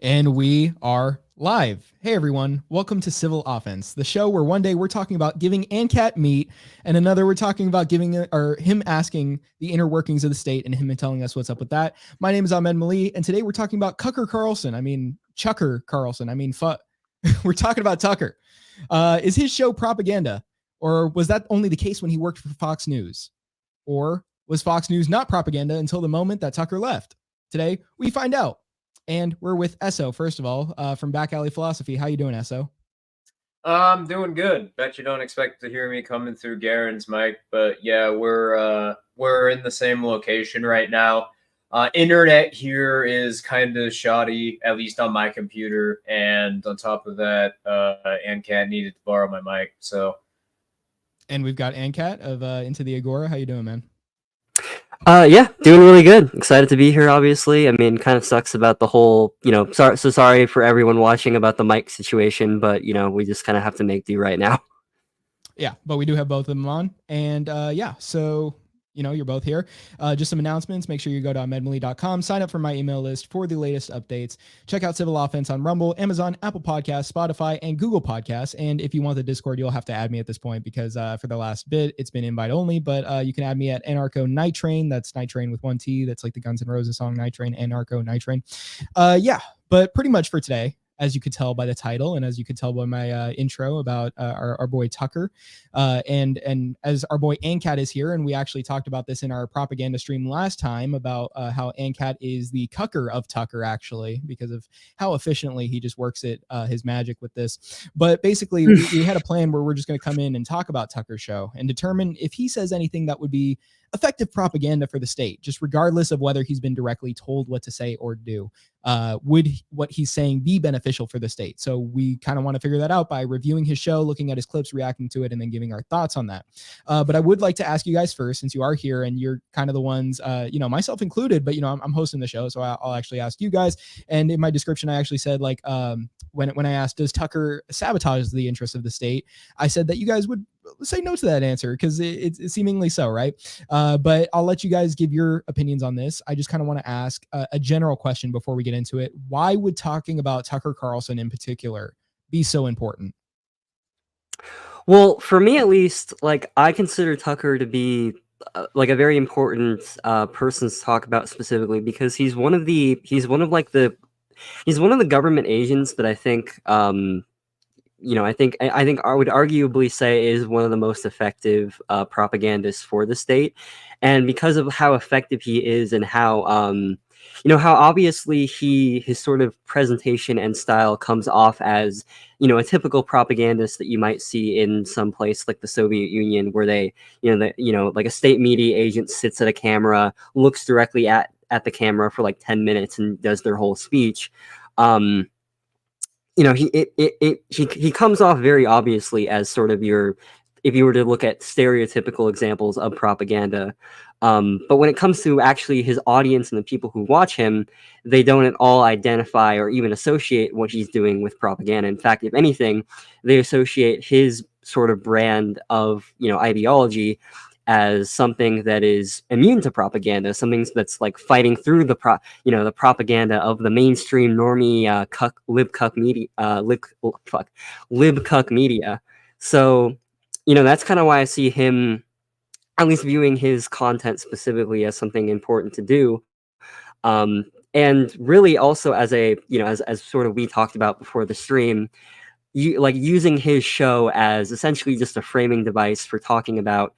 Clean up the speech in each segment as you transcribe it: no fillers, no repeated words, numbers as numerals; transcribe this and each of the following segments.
And we are live. Hey everyone, welcome to Civil Offense, the show where one day we're talking about giving ANCAT meat, and another we're talking about giving or him asking the inner workings of the state and him telling us what's up with that. My name is Ahmed Mali, and today we're talking about Carlson. Chucker Carlson. We're talking about Tucker. Is his show propaganda, or was that only the case when he worked for Fox News? Or was Fox News not propaganda until the moment that Tucker left? Today we find out. And we're with Esso, first of all, from Backalley Philosophy. How you doing, Esso? I'm doing good. Bet you don't expect to hear me coming through Garen's mic, but yeah, we're in the same location right now. Internet here is kind of shoddy, at least on my computer, and on top of that, ANCAT needed to borrow my mic. And we've got ANCAT of Into the Agora. How you doing, man? Yeah, doing really good. Excited to be here, obviously. I mean, kind of sucks about the whole, sorry for everyone watching about the mic situation, but, we just kind of have to make do right now. Yeah, but we do have both of them on. And so you're both here. Just some announcements. Make sure you go to ahmedmali.com, sign up for my email list for the latest updates. Check out Civil Offense on Rumble, Amazon, Apple Podcasts, Spotify, and Google Podcasts. And if you want the Discord, you'll have to add me at this point because for the last bit, it's been invite only. But you can add me at Anarcho Night Train. That's Night Train with one T. That's like the Guns N' Roses song Night Train, Anarcho Night Train. But pretty much for today, as you could tell by the title and as you could tell by my intro about our boy Tucker. And as our boy ANCAT is here, and we actually talked about this in our propaganda stream last time about how ANCAT is the cucker of Tucker, actually, because of how efficiently he just works it, his magic with this. But basically, we had a plan where we're just going to come in and talk about Tucker's show and determine if he says anything that would be effective propaganda for the state, just regardless of whether he's been directly told what to say or do. Would what he's saying be beneficial for the state? So we kind of want to figure that out by reviewing his show, looking at his clips, reacting to it, and then giving our thoughts on that. But I would like to ask you guys first, since you are here and you're kind of the ones, myself included, but I'm hosting the show, so I'll actually ask you guys. And in my description, I actually said when I asked, does Tucker sabotage the interests of the state? I said that you guys would say no to that answer because it's seemingly so, right? But I'll let you guys give your opinions on this. I just kind of want to ask a general question before we get into it. Why would talking about Tucker Carlson in particular be so important? Well, for me at least, I consider Tucker to be a very important person to talk about specifically because he's one of the government agents that I think I think I would arguably say is one of the most effective propagandists for the state, and because of how effective he is and how how obviously his sort of presentation and style comes off as a typical propagandist that you might see in some place like the Soviet Union, where they like a state media agent sits at a camera, looks directly at the camera for like 10 minutes and does their whole speech. He comes off very obviously as sort of if you were to look at stereotypical examples of propaganda. But when it comes to actually his audience and the people who watch him, they don't at all identify or even associate what he's doing with propaganda. In fact, if anything, they associate his sort of brand of ideology as something that is immune to propaganda, something that's like fighting through the propaganda of the mainstream normie lib cuck media. So, that's kind of why I see him at least viewing his content specifically as something important to do. And really also as as sort of we talked about before the stream, using his show as essentially just a framing device for talking about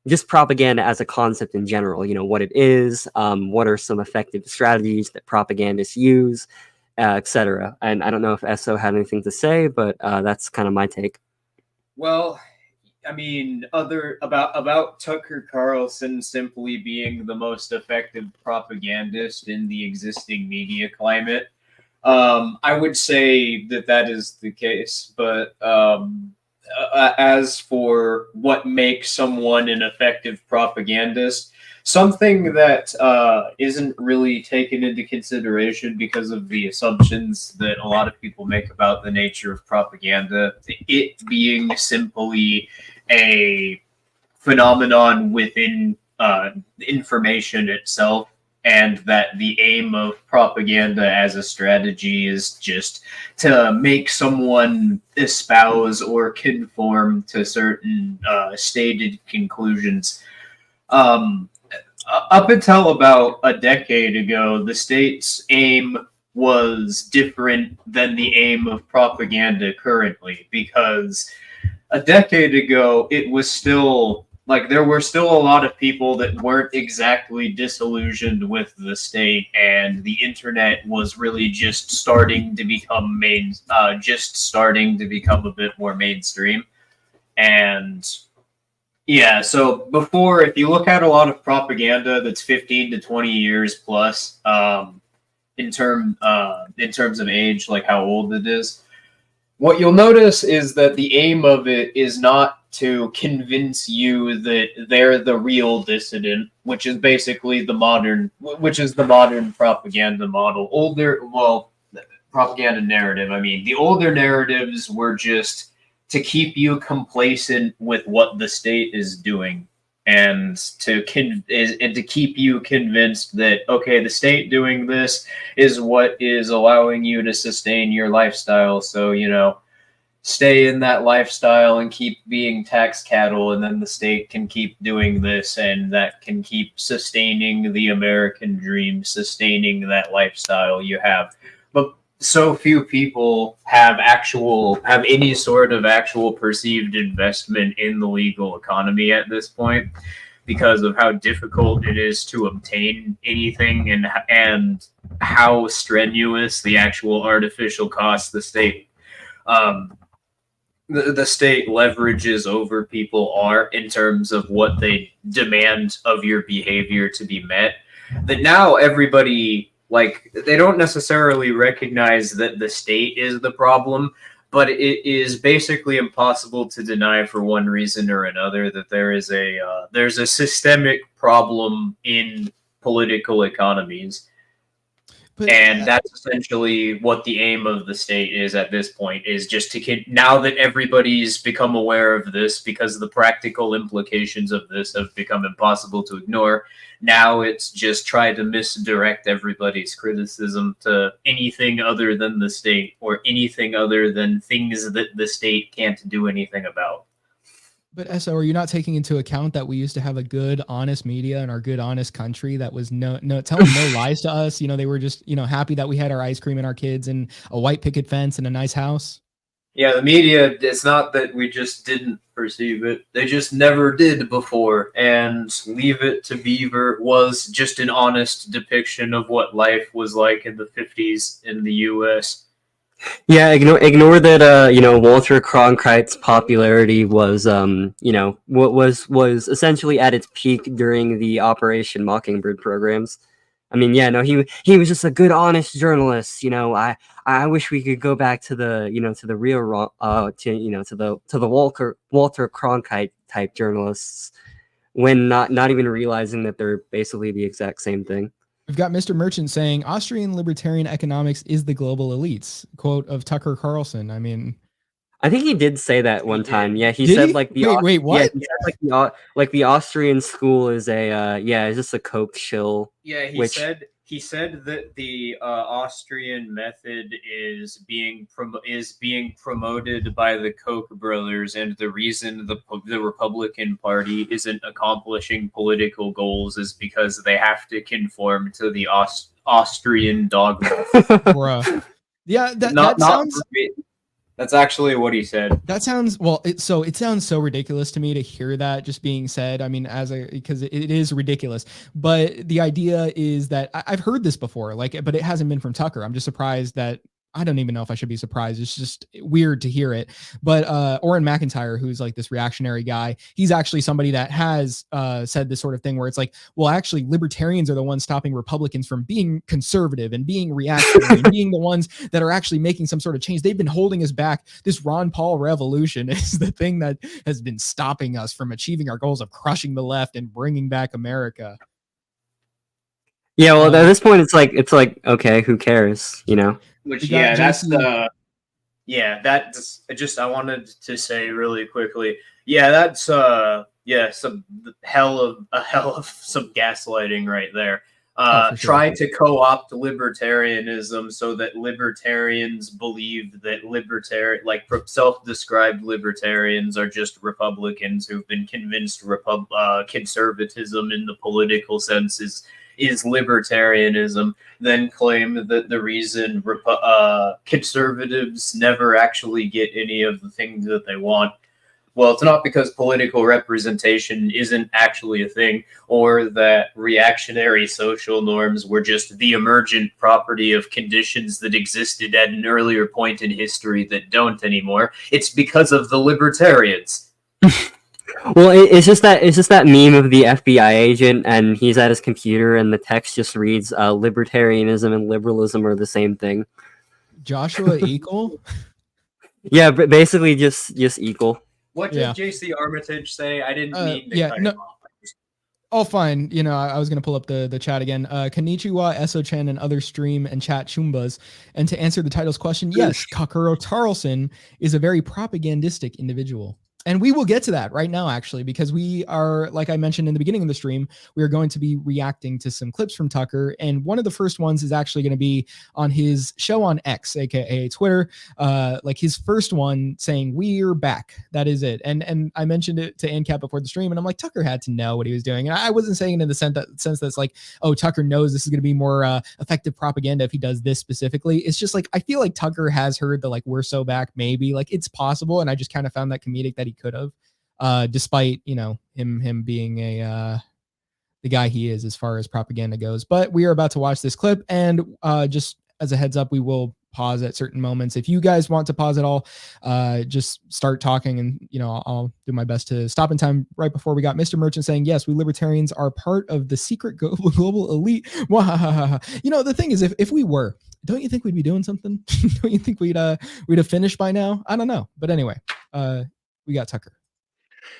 just propaganda as a concept in general, what it is, what are some effective strategies that propagandists use, etc. And I don't know if Esso had anything to say, but that's kind of my take. Well, I mean, about Tucker Carlson simply being the most effective propagandist in the existing media climate, I would say that is the case. But as for what makes someone an effective propagandist, something that isn't really taken into consideration because of the assumptions that a lot of people make about the nature of propaganda, it being simply a phenomenon within information itself. and that the aim of propaganda as a strategy is just to make someone espouse or conform to certain stated conclusions. Up until about a decade ago, the state's aim was different than the aim of propaganda currently, because a decade ago it was still like there were still a lot of people that weren't exactly disillusioned with the state, and the internet was really just starting to become a bit more mainstream. And yeah, so before, if you look at a lot of propaganda that's 15 to 20 years plus, in terms of age, like how old it is, what you'll notice is that the aim of it is not to convince you that they're the real dissident, which is basically the modern propaganda model. Propaganda narrative. I mean, the older narratives were just to keep you complacent with what the state is doing, and to keep you convinced that, okay, the state doing this is what is allowing you to sustain your lifestyle. So, stay in that lifestyle and keep being tax cattle, and then the state can keep doing this, and that can keep sustaining the American dream, sustaining that lifestyle you have. But so few people have any sort of actual perceived investment in the legal economy at this point, because of how difficult it is to obtain anything, and how strenuous the actual artificial costs the state leverages over people are in terms of what they demand of your behavior to be met, that now everybody, they don't necessarily recognize that the state is the problem, but it is basically impossible to deny, for one reason or another, that there's a systemic problem in political economies. And that's essentially what the aim of the state is at this point, is just to now that everybody's become aware of this, because the practical implications of this have become impossible to ignore. Now it's just try to misdirect everybody's criticism to anything other than the state, or anything other than things that the state can't do anything about. But SO, are you not taking into account that we used to have a good, honest media in our good, honest country that was telling no lies to us? They were just, happy that we had our ice cream and our kids and a white picket fence and a nice house. Yeah, the media, it's not that we just didn't perceive it. They just never did before. And Leave It to Beaver was just an honest depiction of what life was like in the 50s in the U.S. Yeah, ignore that. Walter Cronkite's popularity was, was essentially at its peak during the Operation Mockingbird programs. I mean, he was just a good, honest journalist. I wish we could go back to the, to the real, to the Walter Cronkite type journalists, when not even realizing that they're basically the exact same thing. We've got Mr. Merchant saying Austrian libertarian economics is the global elites. Quote of Tucker Carlson. I mean, I think he did say that one time. Yeah, he did said he? like the wait, what? Yeah, he said like the Austrian school is it's just a coke shill. Yeah, he said that the Austrian method is being promoted by the Koch brothers, and the reason the Republican Party isn't accomplishing political goals is because they have to conform to the Austrian dogma. Bruh. Yeah, that sounds. That's actually what he said. That sounds it sounds so ridiculous to me to hear that just being said. I mean, because it is ridiculous. But the idea is that I've heard this before, but it hasn't been from Tucker. I'm just surprised that I don't even know if I should be surprised. It's just weird to hear it. But Orrin McIntyre, who's like this reactionary guy, he's actually somebody that has said this sort of thing where it's like, well, actually, libertarians are the ones stopping Republicans from being conservative and being reactionary and being the ones that are actually making some sort of change. They've been holding us back. This Ron Paul revolution is the thing that has been stopping us from achieving our goals of crushing the left and bringing back America. Yeah, well, at this point, it's like, okay, who cares, Which, that's I wanted to say really quickly. Yeah, that's some hell of some gaslighting right there. For sure. Try to co-opt libertarianism so that libertarians believe that like self-described libertarians are just Republicans who've been convinced conservatism in the political sense is libertarianism, then claim that the reason conservatives never actually get any of the things that they want, well, it's not because political representation isn't actually a thing, or that reactionary social norms were just the emergent property of conditions that existed at an earlier point in history that don't anymore. It's because of the libertarians. Well, it's just that meme of the FBI agent, and he's at his computer, and the text just reads, "Libertarianism and liberalism are the same thing." Joshua Equal? Yeah, but basically just equal. What did JC Armitage say? I didn't mean to cut him off. Oh, fine. You know, I was going to pull up the chat again. Konnichiwa, Eso-chan, and other stream and chat chumbas. And to answer the title's question, yes, Kakuro Carlson is a very propagandistic individual. And we will get to that right now, actually, because we are, like I mentioned in the beginning of the stream, we are going to be reacting to some clips from Tucker. And one of the first ones is actually going to be on his show on X, aka Twitter, like his first one saying, "We're back." That is it. And I mentioned it to ANCAP before the stream, and I'm like, Tucker had to know what he was doing. And I wasn't saying it in the sense that's like, oh, Tucker knows this is going to be more effective propaganda if he does this specifically. It's just like, I feel like Tucker has heard the, like, "we're so back," maybe. Like, it's possible. And I just kind of found that comedic that he could have, despite, you know, him being the guy he is as far as propaganda goes. But we are about to watch this clip, and just as a heads up, we will pause at certain moments. If you guys want to pause at all, just start talking, and, you know, I'll do my best to stop in time. Right before, we got Mr. Merchant saying, yes, we libertarians are part of the secret global elite. You know, the thing is, if we were, don't you think we'd be doing something? Don't you think we'd have finished by now? I don't know. But anyway, we got Tucker.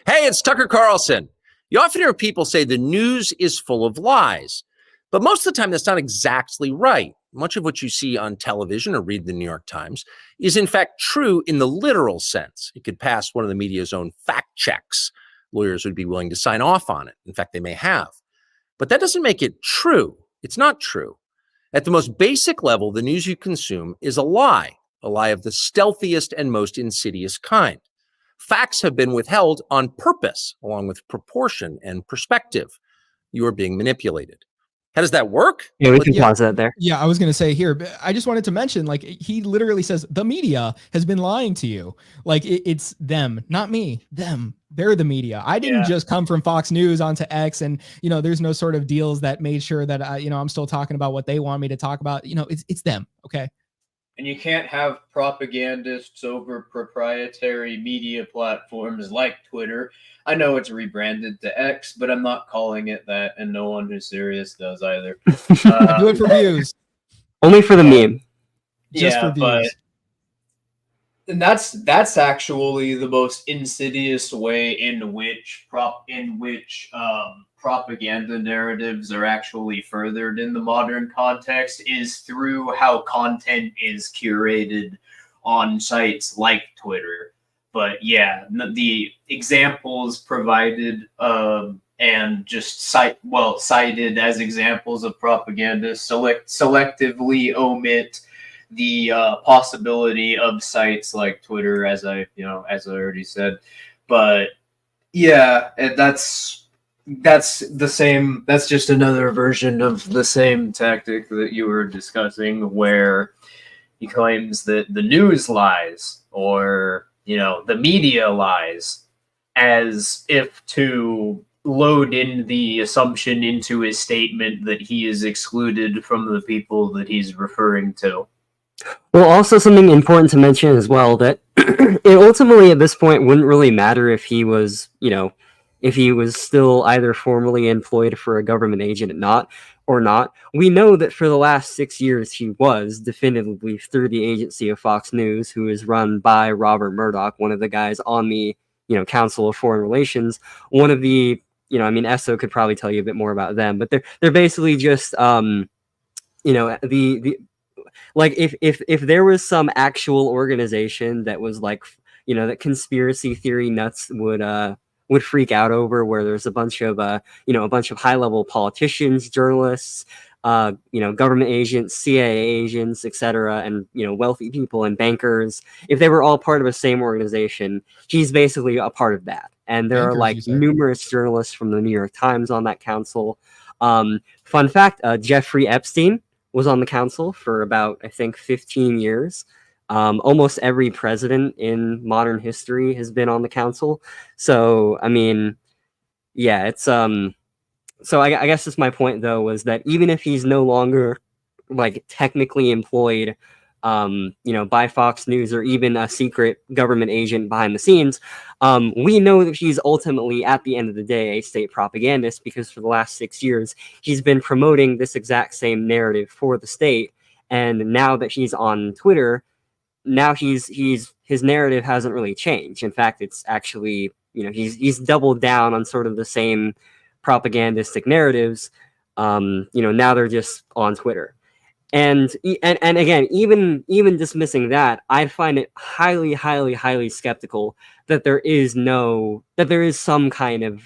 Hey, it's Tucker Carlson. You often hear people say the news is full of lies, but most of the time that's not exactly right. Much of what you see on television or read the New York Times is in fact true in the literal sense. It could pass one of the media's own fact checks. Lawyers would be willing to sign off on it. In fact, they may have. But that doesn't make it true. It's not true. At the most basic level, the news you consume is a lie of the stealthiest and most insidious kind. Facts have been withheld on purpose, along with proportion and perspective. You are being manipulated. How does that work? Yeah, we can pause that there. Yeah, I was going to say here, but I just wanted to mention, like, he literally says the media has been lying to you. Like, it's them, not me, them. They're the media. I didn't just come from Fox News onto X, and, you know, there's no sort of deals that made sure that you know, I'm still talking about what they want me to talk about. You know, it's them. Okay. And you can't have propagandists over proprietary media platforms like Twitter. I know it's rebranded to X, but I'm not calling it that, and no one who's serious does either. Do it for views. Only for the meme. Just for views. And that's actually the most insidious way in which propaganda narratives are actually furthered in the modern context, is through how content is curated on sites like Twitter. But yeah, the examples provided and just cited as examples of propaganda selectively omit the possibility of sites like Twitter, as I already said. But yeah, that's the same. That's just another version of the same tactic that you were discussing, where he claims that the news lies, or, you know, the media lies, as if to load in the assumption into his statement that he is excluded from the people that he's referring to. Well, also something important to mention as well, that it ultimately at this point wouldn't really matter if he was, you know, if he was still either formally employed for a government agent or not. We know that for the last 6 years he was definitively through the agency of Fox News, who is run by Robert Murdoch, one of the guys on the, you know, Council of Foreign Relations. One of the, you know, I mean, Esso could probably tell you a bit more about them, but they're basically just, you know, the like if there was some actual organization that was like, you know, that conspiracy theory nuts would would freak out over, where there's a bunch of a bunch of high-level politicians, journalists, government agents, CIA agents, etc., and wealthy people and bankers. If they were all part of the same organization, he's basically a part of that. And there are Bankers, you say? numerous journalists from the New York Times on that council. Fun fact: Jeffrey Epstein was on the council for about, I think, 15 years. Almost every president in modern history has been on the council. So, I mean, yeah, it's So I guess that's my point, though, was that even if he's no longer technically employed, by Fox News, or even a secret government agent behind the scenes, we know that he's ultimately, at the end of the day, a state propagandist, because for the last 6 years, he's been promoting this exact same narrative for the state. And now that he's on Twitter, now his narrative hasn't really changed. In fact, it's actually, he's doubled down on sort of the same propagandistic narratives. Now they're just on Twitter. And again, even dismissing that, I find it highly, highly, highly skeptical that there is some kind of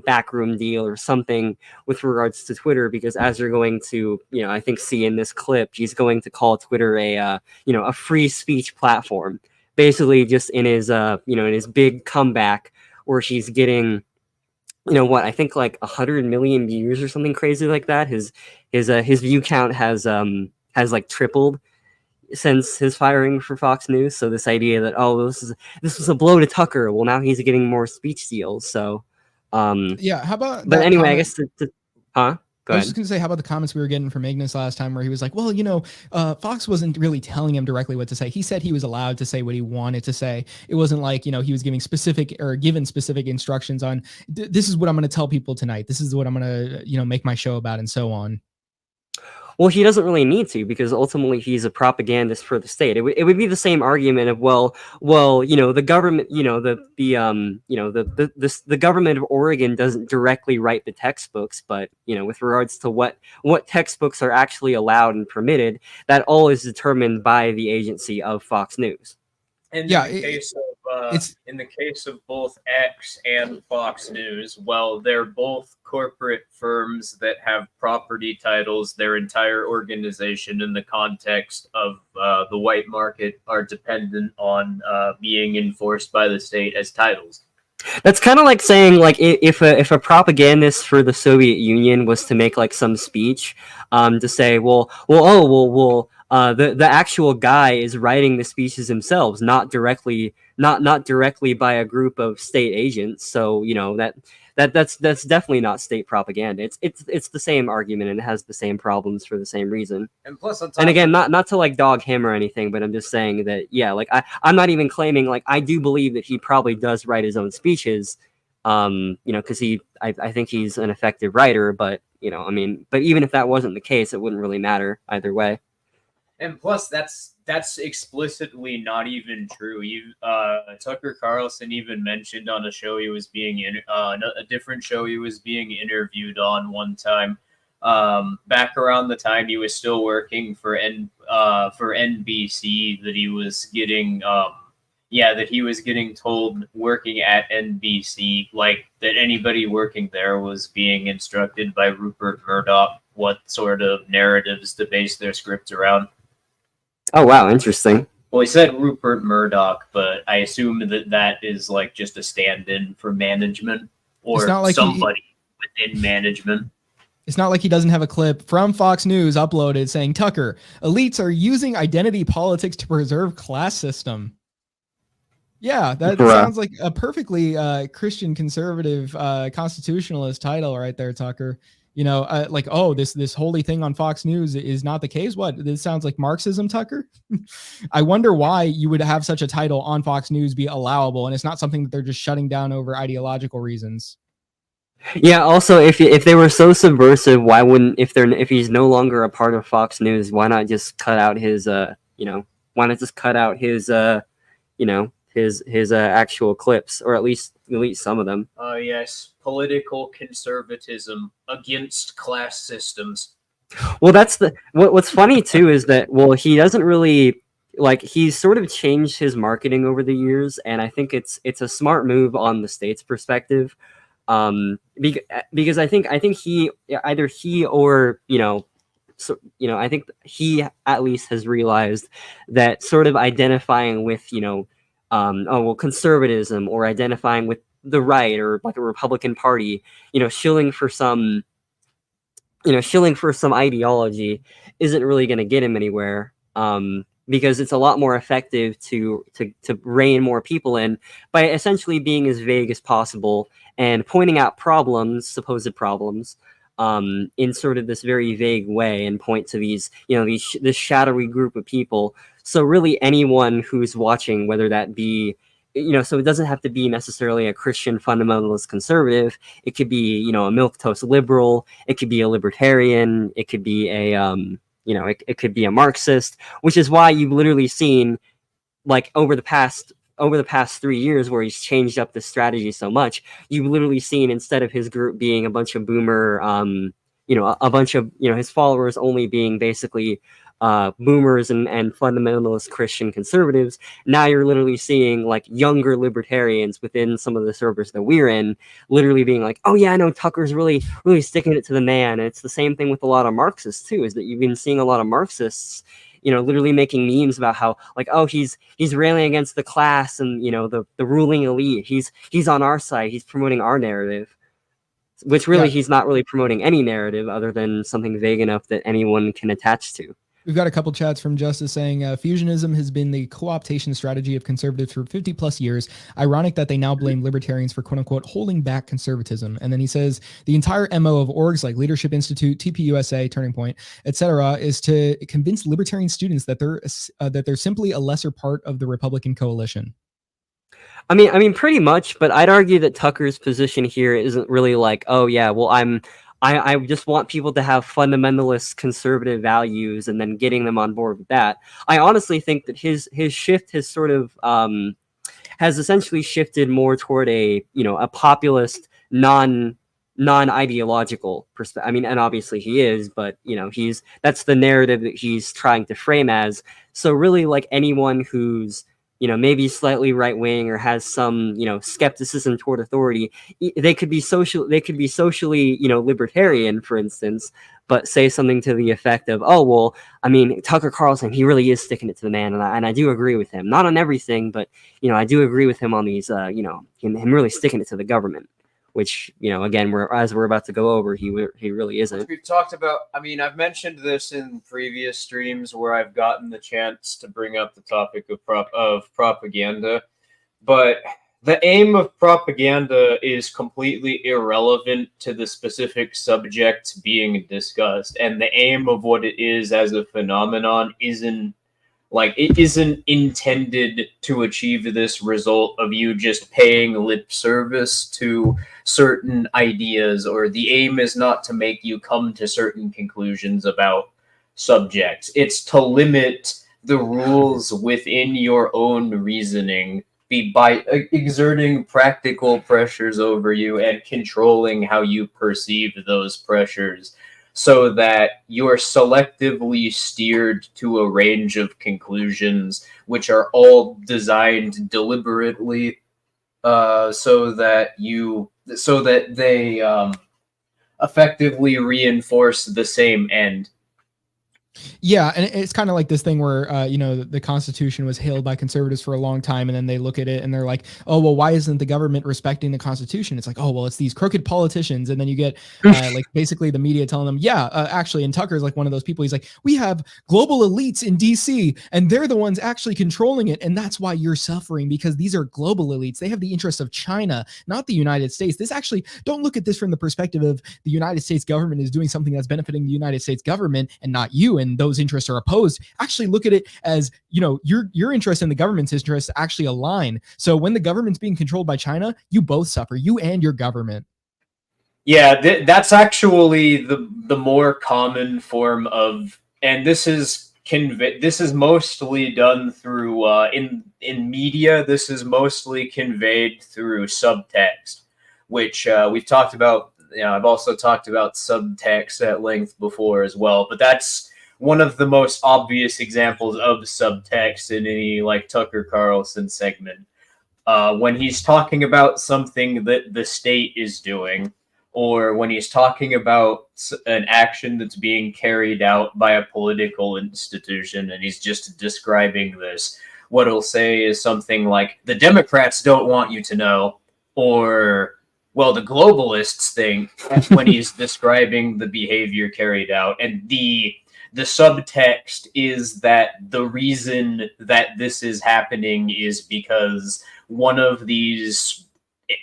backroom deal or something with regards to Twitter, because as you're going to I think see in this clip, he's going to call Twitter a free speech platform, basically just in his in his big comeback where he's getting I think 100 million views or something crazy like that. His view count has tripled since his firing for Fox News. So this idea that this was a blow to Tucker, well, now he's getting more speech deals. So yeah, how about but anyway, comment? I guess Go I was ahead. just going to say, how about the comments we were getting from Ignis last time, where he was like, well, Fox wasn't really telling him directly what to say. He said he was allowed to say what he wanted to say. It wasn't like, he was giving given specific instructions on, this is what I'm going to tell people tonight. This is what I'm going to, make my show about, and so on. Well, he doesn't really need to, because ultimately he's a propagandist for the state. It would be the same argument of, the government, the government of Oregon doesn't directly write the textbooks, but with regards to what textbooks are actually allowed and permitted, that all is determined by the agency of Fox News. And Yeah, in the case of both X and Fox News, well, they're both corporate firms that have property titles. Their entire organization in the context of the white market are dependent on being enforced by the state as titles. That's kind of like saying, if a propagandist for the Soviet Union was to make some speech, to say, the actual guy is writing the speeches themselves, not directly by a group of state agents. So that's definitely not state propaganda. It's the same argument, and it has the same problems for the same reason. And plus, and again, not to dog him or anything, but I'm just saying that I'm not even claiming, I do believe that he probably does write his own speeches, because I think he's an effective writer, but but even if that wasn't the case, it wouldn't really matter either way. And plus, that's explicitly not even true. Tucker Carlson even mentioned on a show he was being in a different show he was being interviewed on one time, back around the time he was still working for NBC, that he was getting told working at NBC that anybody working there was being instructed by Rupert Murdoch what sort of narratives to base their scripts around. Oh, wow. Interesting. Well, he said Rupert Murdoch, but I assume that is just a stand-in for management, or somebody within management. It's not like he doesn't have a clip from Fox News uploaded saying, Tucker, elites are using identity politics to preserve class system. Yeah, that sounds like a perfectly Christian conservative constitutionalist title right there, Tucker. This holy thing on Fox News is not the case. What? This sounds like Marxism, Tucker. I wonder why you would have such a title on Fox News be allowable, and it's not something that they're just shutting down over ideological reasons. Yeah. Also, if they were so subversive, why wouldn't, if he's no longer a part of Fox News, why not just cut out his his actual clips, or at least delete some of them? Yes, political conservatism against class systems. Well, that's what's funny too, is that he doesn't really, like he's sort of changed his marketing over the years, and I think it's a smart move on the state's perspective, because I think he, either he or so I think he at least has realized that sort of identifying with conservatism, or identifying with the right, or like a Republican Party, shilling for some ideology isn't really going to get him anywhere, because it's a lot more effective to rein more people in by essentially being as vague as possible and pointing out supposed problems, in sort of this very vague way, and point to these this shadowy group of people. So really anyone who's watching, whether that be so it doesn't have to be necessarily a Christian fundamentalist conservative. It could be, a milquetoast liberal. It could be a libertarian. It could be a, it could be a Marxist, which is why you've literally seen, like, over the past 3 years, where he's changed up the strategy so much, you've literally seen, instead of his group being a bunch of boomer, a bunch of, his followers only being basically boomers and fundamentalist Christian conservatives, now you're literally seeing, like, younger libertarians within some of the servers that we're in literally being like, oh yeah, I know Tucker's really sticking it to the man. And it's the same thing with a lot of Marxists too, is that you've been seeing a lot of Marxists literally making memes about how, like, oh, he's railing against the class and the ruling elite. He's on our side. He's promoting our narrative, which really he's not really promoting any narrative other than something vague enough that anyone can attach to. We've got a couple chats from Justice saying, fusionism has been the co-optation strategy of conservatives for 50 plus years. Ironic that they now blame libertarians for quote unquote holding back conservatism. And then he says the entire MO of orgs like Leadership Institute, TPUSA, Turning Point, etc., is to convince libertarian students that they're simply a lesser part of the Republican coalition. I mean, pretty much, but I'd argue that Tucker's position here isn't really like, oh yeah, well, I just want people to have fundamentalist conservative values and then getting them on board with that. I honestly think that his shift has sort of has essentially shifted more toward a populist, non-ideological perspective. I mean, and obviously he is, but that's the narrative that he's trying to frame as. So really, like, anyone who's maybe slightly right wing or has some skepticism toward authority, they could be socially libertarian, for instance, but say something to the effect of, oh well, I mean, Tucker Carlson, he really is sticking it to the man, and I do agree with him, not on everything, but I do agree with him on these him really sticking it to the government, which again, as we're about to go over, he really isn't. We've talked about, I mean, I've mentioned this in previous streams where I've gotten the chance to bring up the topic of propaganda, but the aim of propaganda is completely irrelevant to the specific subject being discussed, and the aim of what it is as a phenomenon isn't intended to achieve this result of you just paying lip service to certain ideas, or the aim is not to make you come to certain conclusions about subjects. It's to limit the rules within your own reasoning by exerting practical pressures over you and controlling how you perceive those pressures, so that you're selectively steered to a range of conclusions which are all designed deliberately, so that they effectively reinforce the same end. Yeah, and it's kind of like this thing where the Constitution was hailed by conservatives for a long time, and then they look at it and they're like, oh well, why isn't the government respecting the Constitution? It's like, oh well, it's these crooked politicians, and then you get like basically the media telling them, actually, and Tucker's like one of those people. He's like, we have global elites in DC, and they're the ones actually controlling it, and that's why you're suffering, because these are global elites. They have the interests of China, not the United States. This actually, don't look at this from the perspective of the United States government is doing something that's benefiting the United States government and not you, and those interests are opposed. Actually look at it as, your interest and the government's interests actually align. So when the government's being controlled by China, you both suffer, you and your government. Yeah, that's actually the more common form of, and this is mostly done through in media. This is mostly conveyed through subtext, which we've talked about. I've also talked about subtext at length before as well, but that's one of the most obvious examples of subtext in any like Tucker Carlson segment. When he's talking about something that the state is doing, or when he's talking about an action that's being carried out by a political institution, and he's just describing this, what he'll say is something like, the Democrats don't want you to know, or, well, the globalists think, when he's describing the behavior carried out. And the subtext is that the reason that this is happening is because one of these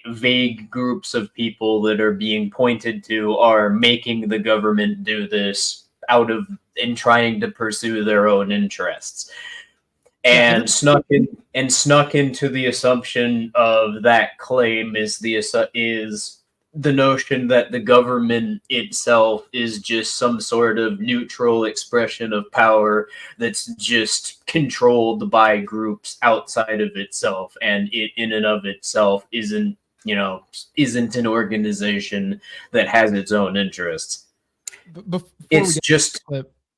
vague groups of people that are being pointed to are making the government do this in trying to pursue their own interests. And snuck into the assumption of that claim is the notion that the government itself is just some sort of neutral expression of power that's just controlled by groups outside of itself, and it in and of itself isn't an organization that has its own interests. It's just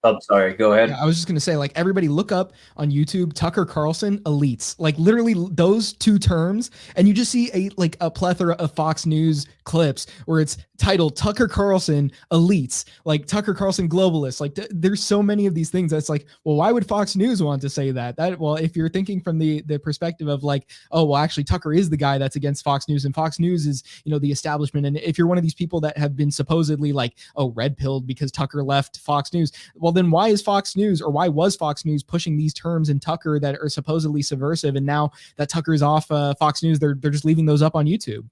Oh, sorry. Go ahead. Yeah, I was just going to say, like, everybody look up on YouTube, Tucker Carlson elites, like literally those two terms. And you just see a plethora of Fox News clips where it's titled Tucker Carlson elites, like Tucker Carlson globalists. Like there's so many of these things that's like, well, why would Fox News want to say that? Well, if you're thinking from the perspective of like, oh, well, actually Tucker is the guy that's against Fox News, and Fox News is, the establishment. And if you're one of these people that have been supposedly like, oh, red pilled because Tucker left Fox News, well, then why was Fox News pushing these terms in Tucker that are supposedly subversive? And now that Tucker's off Fox News, they're just leaving those up on YouTube.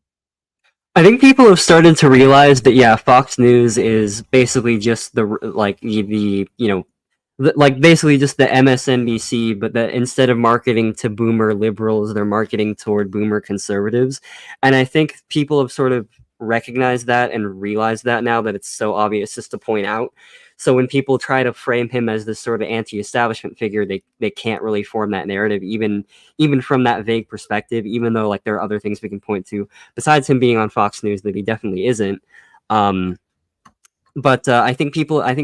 I think people have started to realize that, yeah, Fox News is basically just basically just the MSNBC, but that instead of marketing to boomer liberals, they're marketing toward boomer conservatives. And I think people have sort of recognized that and realized that now that it's so obvious just to point out. So when people try to frame him as this sort of anti-establishment figure, they can't really form that narrative, even from that vague perspective, even though like there are other things we can point to besides him being on Fox News that he definitely isn't. But I think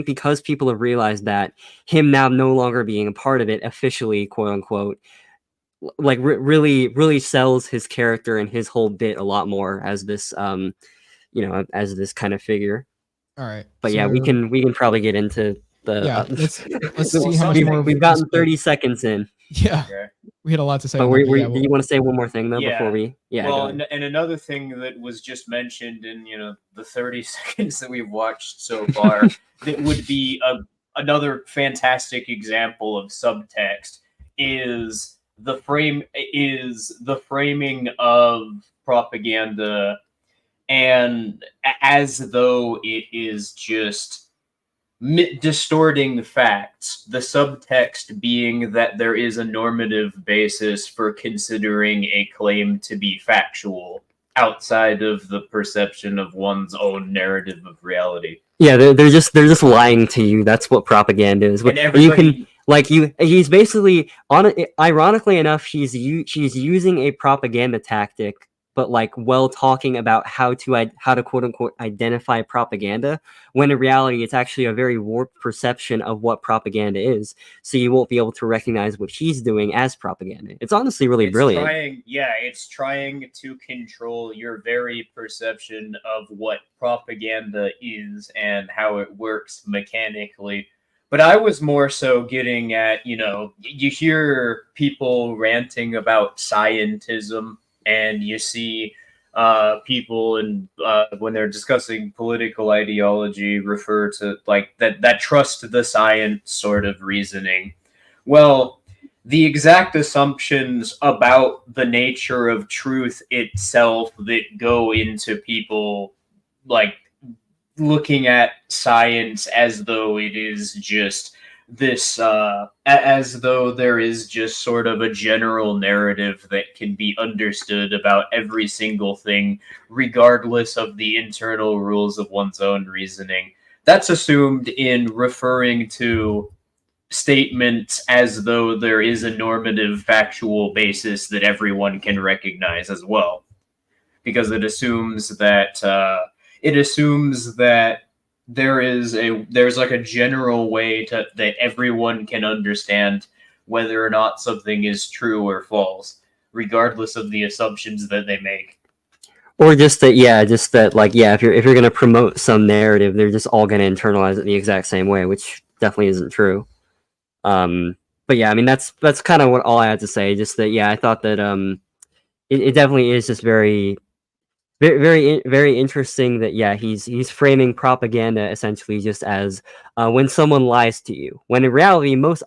because people have realized that him now no longer being a part of it officially, quote unquote, like really sells his character and his whole bit a lot more as this as this kind of figure. All right, but yeah, we can probably get into the. Yeah, let's see how much more we've gotten 30 seconds in. Yeah, okay. We had a lot to say. But do you want to say one more thing though before we? Yeah. Well, and another thing that was just mentioned in the 30 seconds that we've watched so far that would be another fantastic example of subtext is the framing of propaganda. And as though it is just distorting facts, the subtext being that there is a normative basis for considering a claim to be factual outside of the perception of one's own narrative of reality. Yeah, they're just lying to you. That's what propaganda is. He's basically ironically enough, she's using a propaganda tactic, but like talking about how to quote unquote identify propaganda, when in reality it's actually a very warped perception of what propaganda is. So you won't be able to recognize what she's doing as propaganda. It's honestly really brilliant. It's trying to control your very perception of what propaganda is and how it works mechanically. But I was more so getting at, you hear people ranting about scientism, and you see people when they're discussing political ideology refer to like that trust the science sort of reasoning. Well, the exact assumptions about the nature of truth itself that go into people like looking at science as though it is just this as though there is just sort of a general narrative that can be understood about every single thing regardless of the internal rules of one's own reasoning. That's assumed in referring to statements as though there is a normative factual basis that everyone can recognize as well, because it assumes that there's like a general way that everyone can understand whether or not something is true or false, regardless of the assumptions that they make. Or just that like if you're gonna promote some narrative, they're just all gonna internalize it the exact same way, which definitely isn't true. But yeah, I mean that's kind of what all I had to say. Just that I thought that it definitely is just very very interesting that he's framing propaganda essentially just as when someone lies to you, when in reality most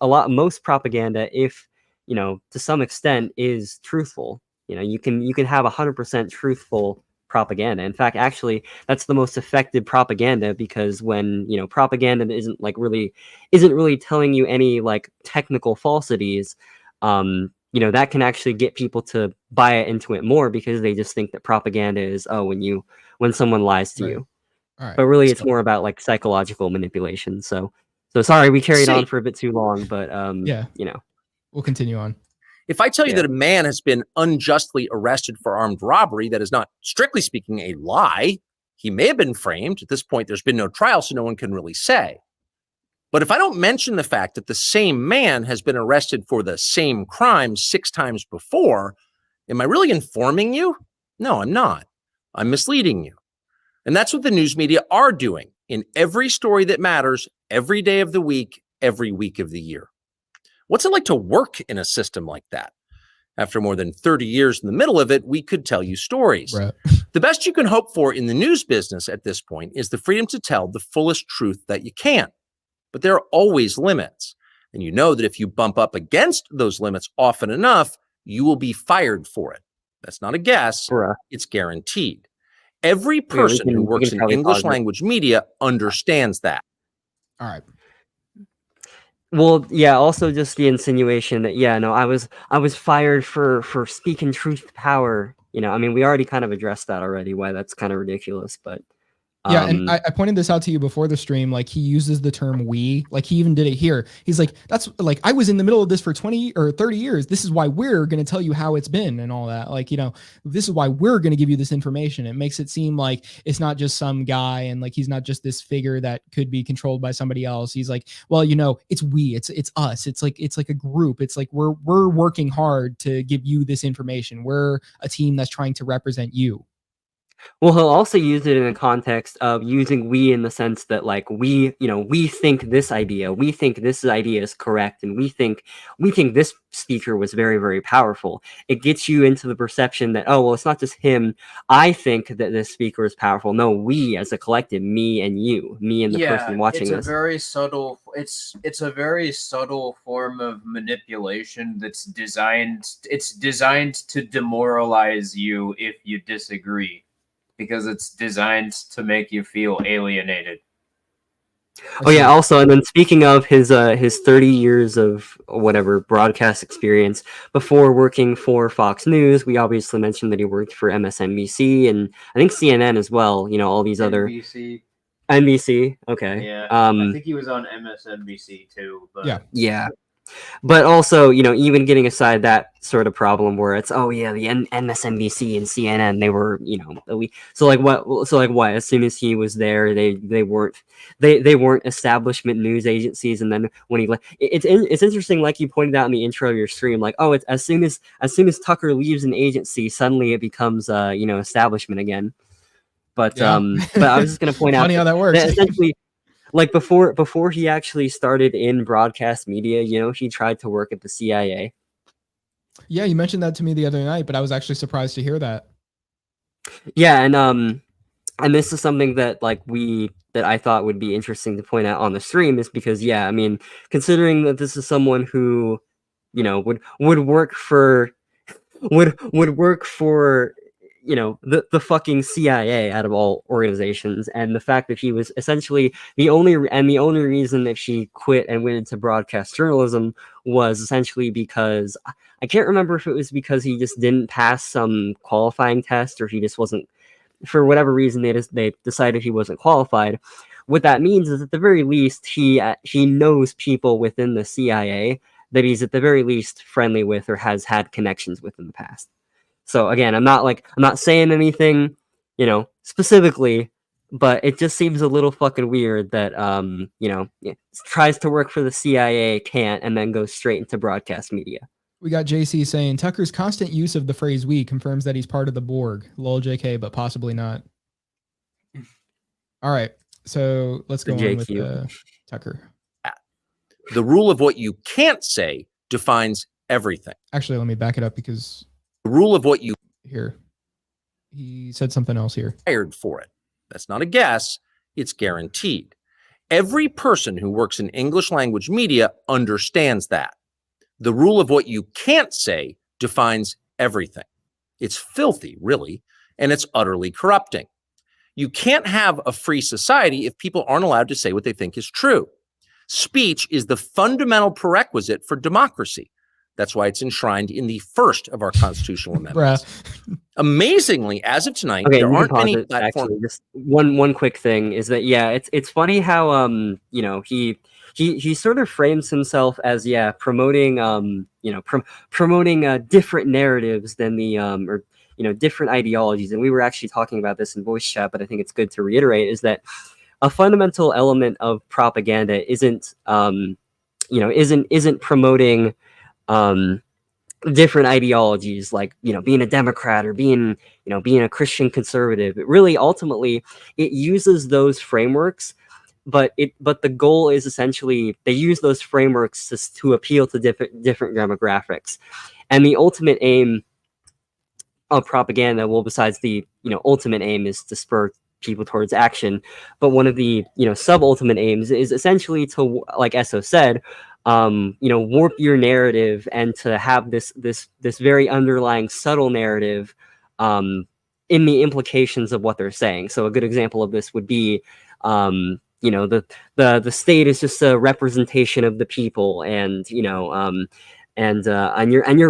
propaganda, if to some extent, is truthful. You can have 100% truthful propaganda. In fact, actually, that's the most effective propaganda, because when propaganda isn't really telling you any like technical falsities, that can actually get people to buy into it more, because they just think that propaganda is when someone lies to you. All right. But really, it's more about like psychological manipulation. So sorry we carried on for a bit too long, but we'll continue on. If I tell you that a man has been unjustly arrested for armed robbery, that is not, strictly speaking, a lie. He may have been framed. At this point, there's been no trial, so no one can really say. But if I don't mention the fact that the same man has been arrested for the same crime 6 times before, am I really informing you? No, I'm not. I'm misleading you. And that's what the news media are doing in every story that matters, every day of the week, every week of the year. What's it like to work in a system like that? After more than 30 years in the middle of it, we could tell you stories. Right. The best you can hope for in the news business at this point is the freedom to tell the fullest truth that you can. But there are always limits. And you know that if you bump up against those limits often enough, you will be fired for it. That's not a guess. It's guaranteed. Every person who works in English language media understands that. All right. Well, also just the insinuation that I was fired for speaking truth to power. I mean, we already kind of addressed that already, why that's kind of ridiculous, but and I pointed this out to you before the stream. Like, he uses the term "we." Like, he even did it here. He's like, "That's like, I was in the middle of this for 20 or 30 years. This is why we're going to tell you how it's been and all that. Like, this is why we're going to give you this information." It makes it seem like it's not just some guy, and like he's not just this figure that could be controlled by somebody else. He's like, well, it's we, it's us. It's like a group. It's like we're working hard to give you this information. We're a team that's trying to represent you. Well, he'll also use it in the context of using "we" in the sense that, like, we think this idea is correct, and we think this speaker was very, very powerful. It gets you into the perception that, oh, well, it's not just him. I think that this speaker is powerful. No, we as a collective, me and you, me and the person watching this. It's a very subtle form of manipulation that's designed to demoralize you if you disagree, because it's designed to make you feel alienated. Oh yeah, also, and then speaking of his 30 years of whatever broadcast experience before working for Fox News, we obviously mentioned that he worked for MSNBC and I think CNN as well, all these other NBC. Okay. Yeah. I think he was on MSNBC too, but yeah. But also, even getting aside that sort of problem where it's, the MSNBC and CNN, they were, so what? As soon as he was there, they weren't establishment news agencies. And then when it's interesting, like you pointed out in the intro of your stream, like, oh, it's as soon as Tucker leaves an agency, suddenly it becomes establishment again. But I was just gonna point out funny how that works. That essentially. Like before he actually started in broadcast media, he tried to work at the CIA. Yeah, you mentioned that to me the other night, but I was actually surprised to hear that. Yeah, and this is something that that I thought would be interesting to point out on the stream, is because I mean, considering that this is someone who, would work for the fucking CIA out of all organizations, and the fact that he was essentially the only reason that she quit and went into broadcast journalism was essentially because I can't remember if it was because he just didn't pass some qualifying test, or he just wasn't, for whatever reason they decided he wasn't qualified. What that means is, at the very least, he knows people within the CIA that he's at the very least friendly with or has had connections with in the past. So again, I'm not saying anything, specifically, but it just seems a little fucking weird that tries to work for the CIA, can't, and then goes straight into broadcast media. We got JC saying Tucker's constant use of the phrase "we" confirms that he's part of the Borg. Lol, JK, but possibly not. All right, so let's go on with Tucker. The rule of what you can't say defines everything. Actually, let me back it up because the rule of what you here. He said something else here. Hired for it. That's not a guess. It's guaranteed. Every person who works in English language media understands that. The rule of what you can't say defines everything. It's filthy, really, and it's utterly corrupting. You can't have a free society if people aren't allowed to say what they think is true. Speech is the fundamental prerequisite for democracy. That's why it's enshrined in the first of our constitutional amendments. Amazingly, as of tonight, there aren't any platforms. Actually, just one quick thing is that it's funny how he sort of frames himself as promoting promoting different narratives than the different ideologies. And we were actually talking about this in voice chat, but I think it's good to reiterate is that a fundamental element of propaganda isn't promoting different ideologies like being a Democrat or being a Christian conservative. It really ultimately it uses those frameworks, but the goal is essentially they use those frameworks to appeal to different demographics, and the ultimate aim of propaganda, well, besides the ultimate aim is to spur people towards action, but one of the sub-ultimate aims is essentially to, like Esso said, warp your narrative and to have this very underlying subtle narrative in the implications of what they're saying. So a good example of this would be the state is just a representation of the people, and your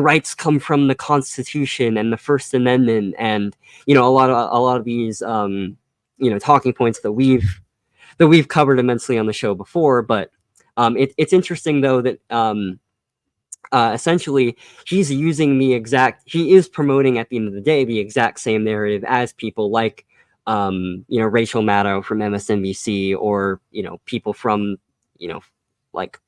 rights come from the Constitution and the First Amendment, and a lot of these talking points that we've covered immensely on the show before. But it's interesting though that essentially he is promoting at the end of the day the exact same narrative as people like Rachel Maddow from MSNBC, or people from like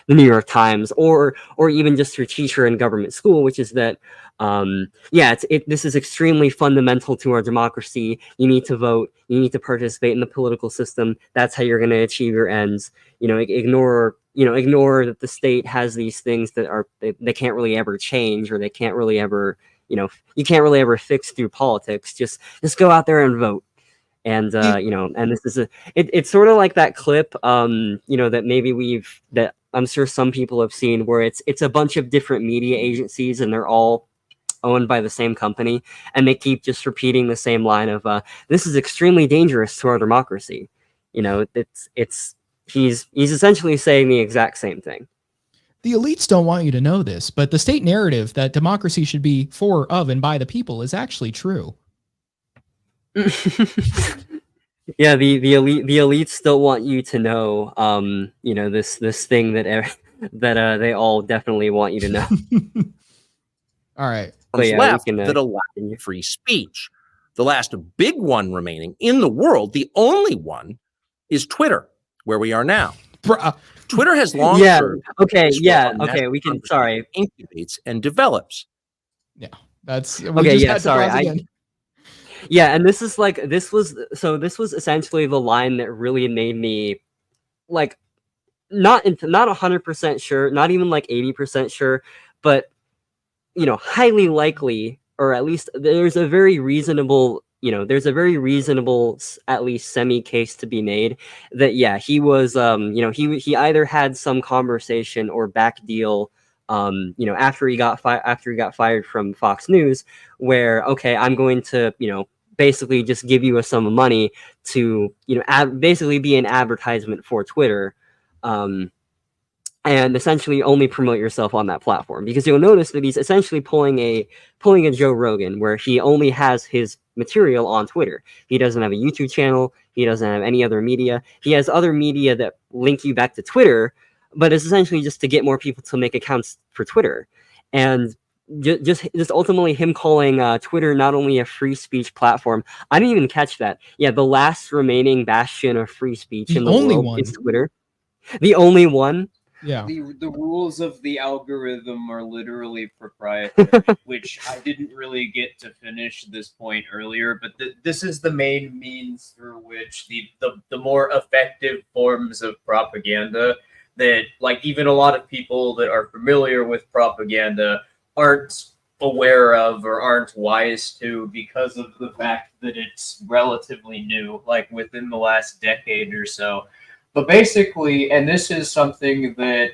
the New York Times, or even just your teacher in government school, which is that this is extremely fundamental to our democracy. You need to vote, you need to participate in the political system. That's how you're going to achieve your ends. Ignore that the state has these things that they can't really ever change, or they can't really ever you can't really ever fix through politics. Just go out there and vote. And and this is it's sort of like that clip that I'm sure some people have seen, where it's a bunch of different media agencies and they're all owned by the same company, and they keep just repeating the same line of this is extremely dangerous to our democracy. He's essentially saying the exact same thing. The elites don't want you to know this, but the state narrative that democracy should be for, of, and by the people is actually true. Yeah, the elites don't want you to know this thing that they all definitely want you to know. All right. Left that allow free speech. The last big one remaining in the world, the only one, is Twitter, where we are now. Twitter has long served. We can. Sorry, incubates and develops. Yeah, that's okay. Yeah, sorry. And this was essentially the line that really made me like not 100% sure, not even like 80% sure, but highly likely, or at least there's a very reasonable at least semi case to be made that he was he either had some conversation or back deal after he got fired from Fox News, where I'm going to basically just give you a sum of money to basically be an advertisement for Twitter, and essentially only promote yourself on that platform. Because you'll notice that he's essentially pulling a Joe Rogan, where he only has his material on Twitter. He doesn't have a YouTube channel. He doesn't have any other media. He has other media that link you back to Twitter, but it's essentially just to get more people to make accounts for Twitter. And just ultimately him calling Twitter not only a free speech platform. I didn't even catch that. Yeah, the last remaining bastion of free speech The in the only world one. is Twitter. The only one. Yeah. The rules of the algorithm are literally proprietary, which I didn't really get to finish this point earlier, but this is the main means through which the more effective forms of propaganda that, like, even a lot of people that are familiar with propaganda aren't aware of or aren't wise to, because of the fact that it's relatively new, like within the last decade or so. But basically, and this is something that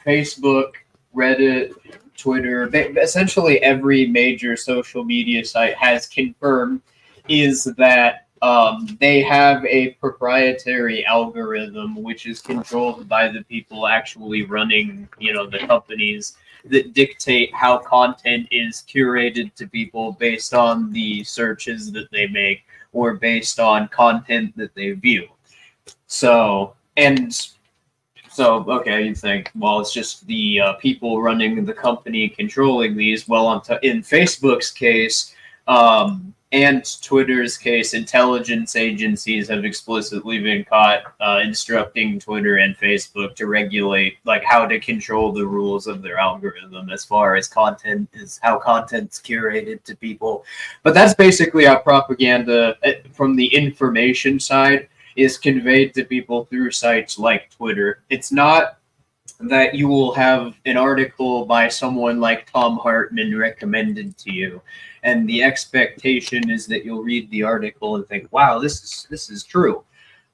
Facebook, Reddit, Twitter, essentially every major social media site has confirmed, is that they have a proprietary algorithm which is controlled by the people actually running, the companies that dictate how content is curated to people based on the searches that they make or based on content that they view. Okay, you think, well, it's just the people running the company controlling these. Well, in Facebook's case, and Twitter's case, intelligence agencies have explicitly been caught instructing Twitter and Facebook to regulate, like, how to control the rules of their algorithm as far as how content's curated to people. But that's basically how propaganda from the information side is conveyed to people through sites like Twitter. It's not that you will have an article by someone like Tom Hartman recommended to you, and the expectation is that you'll read the article and think, "Wow, this is true."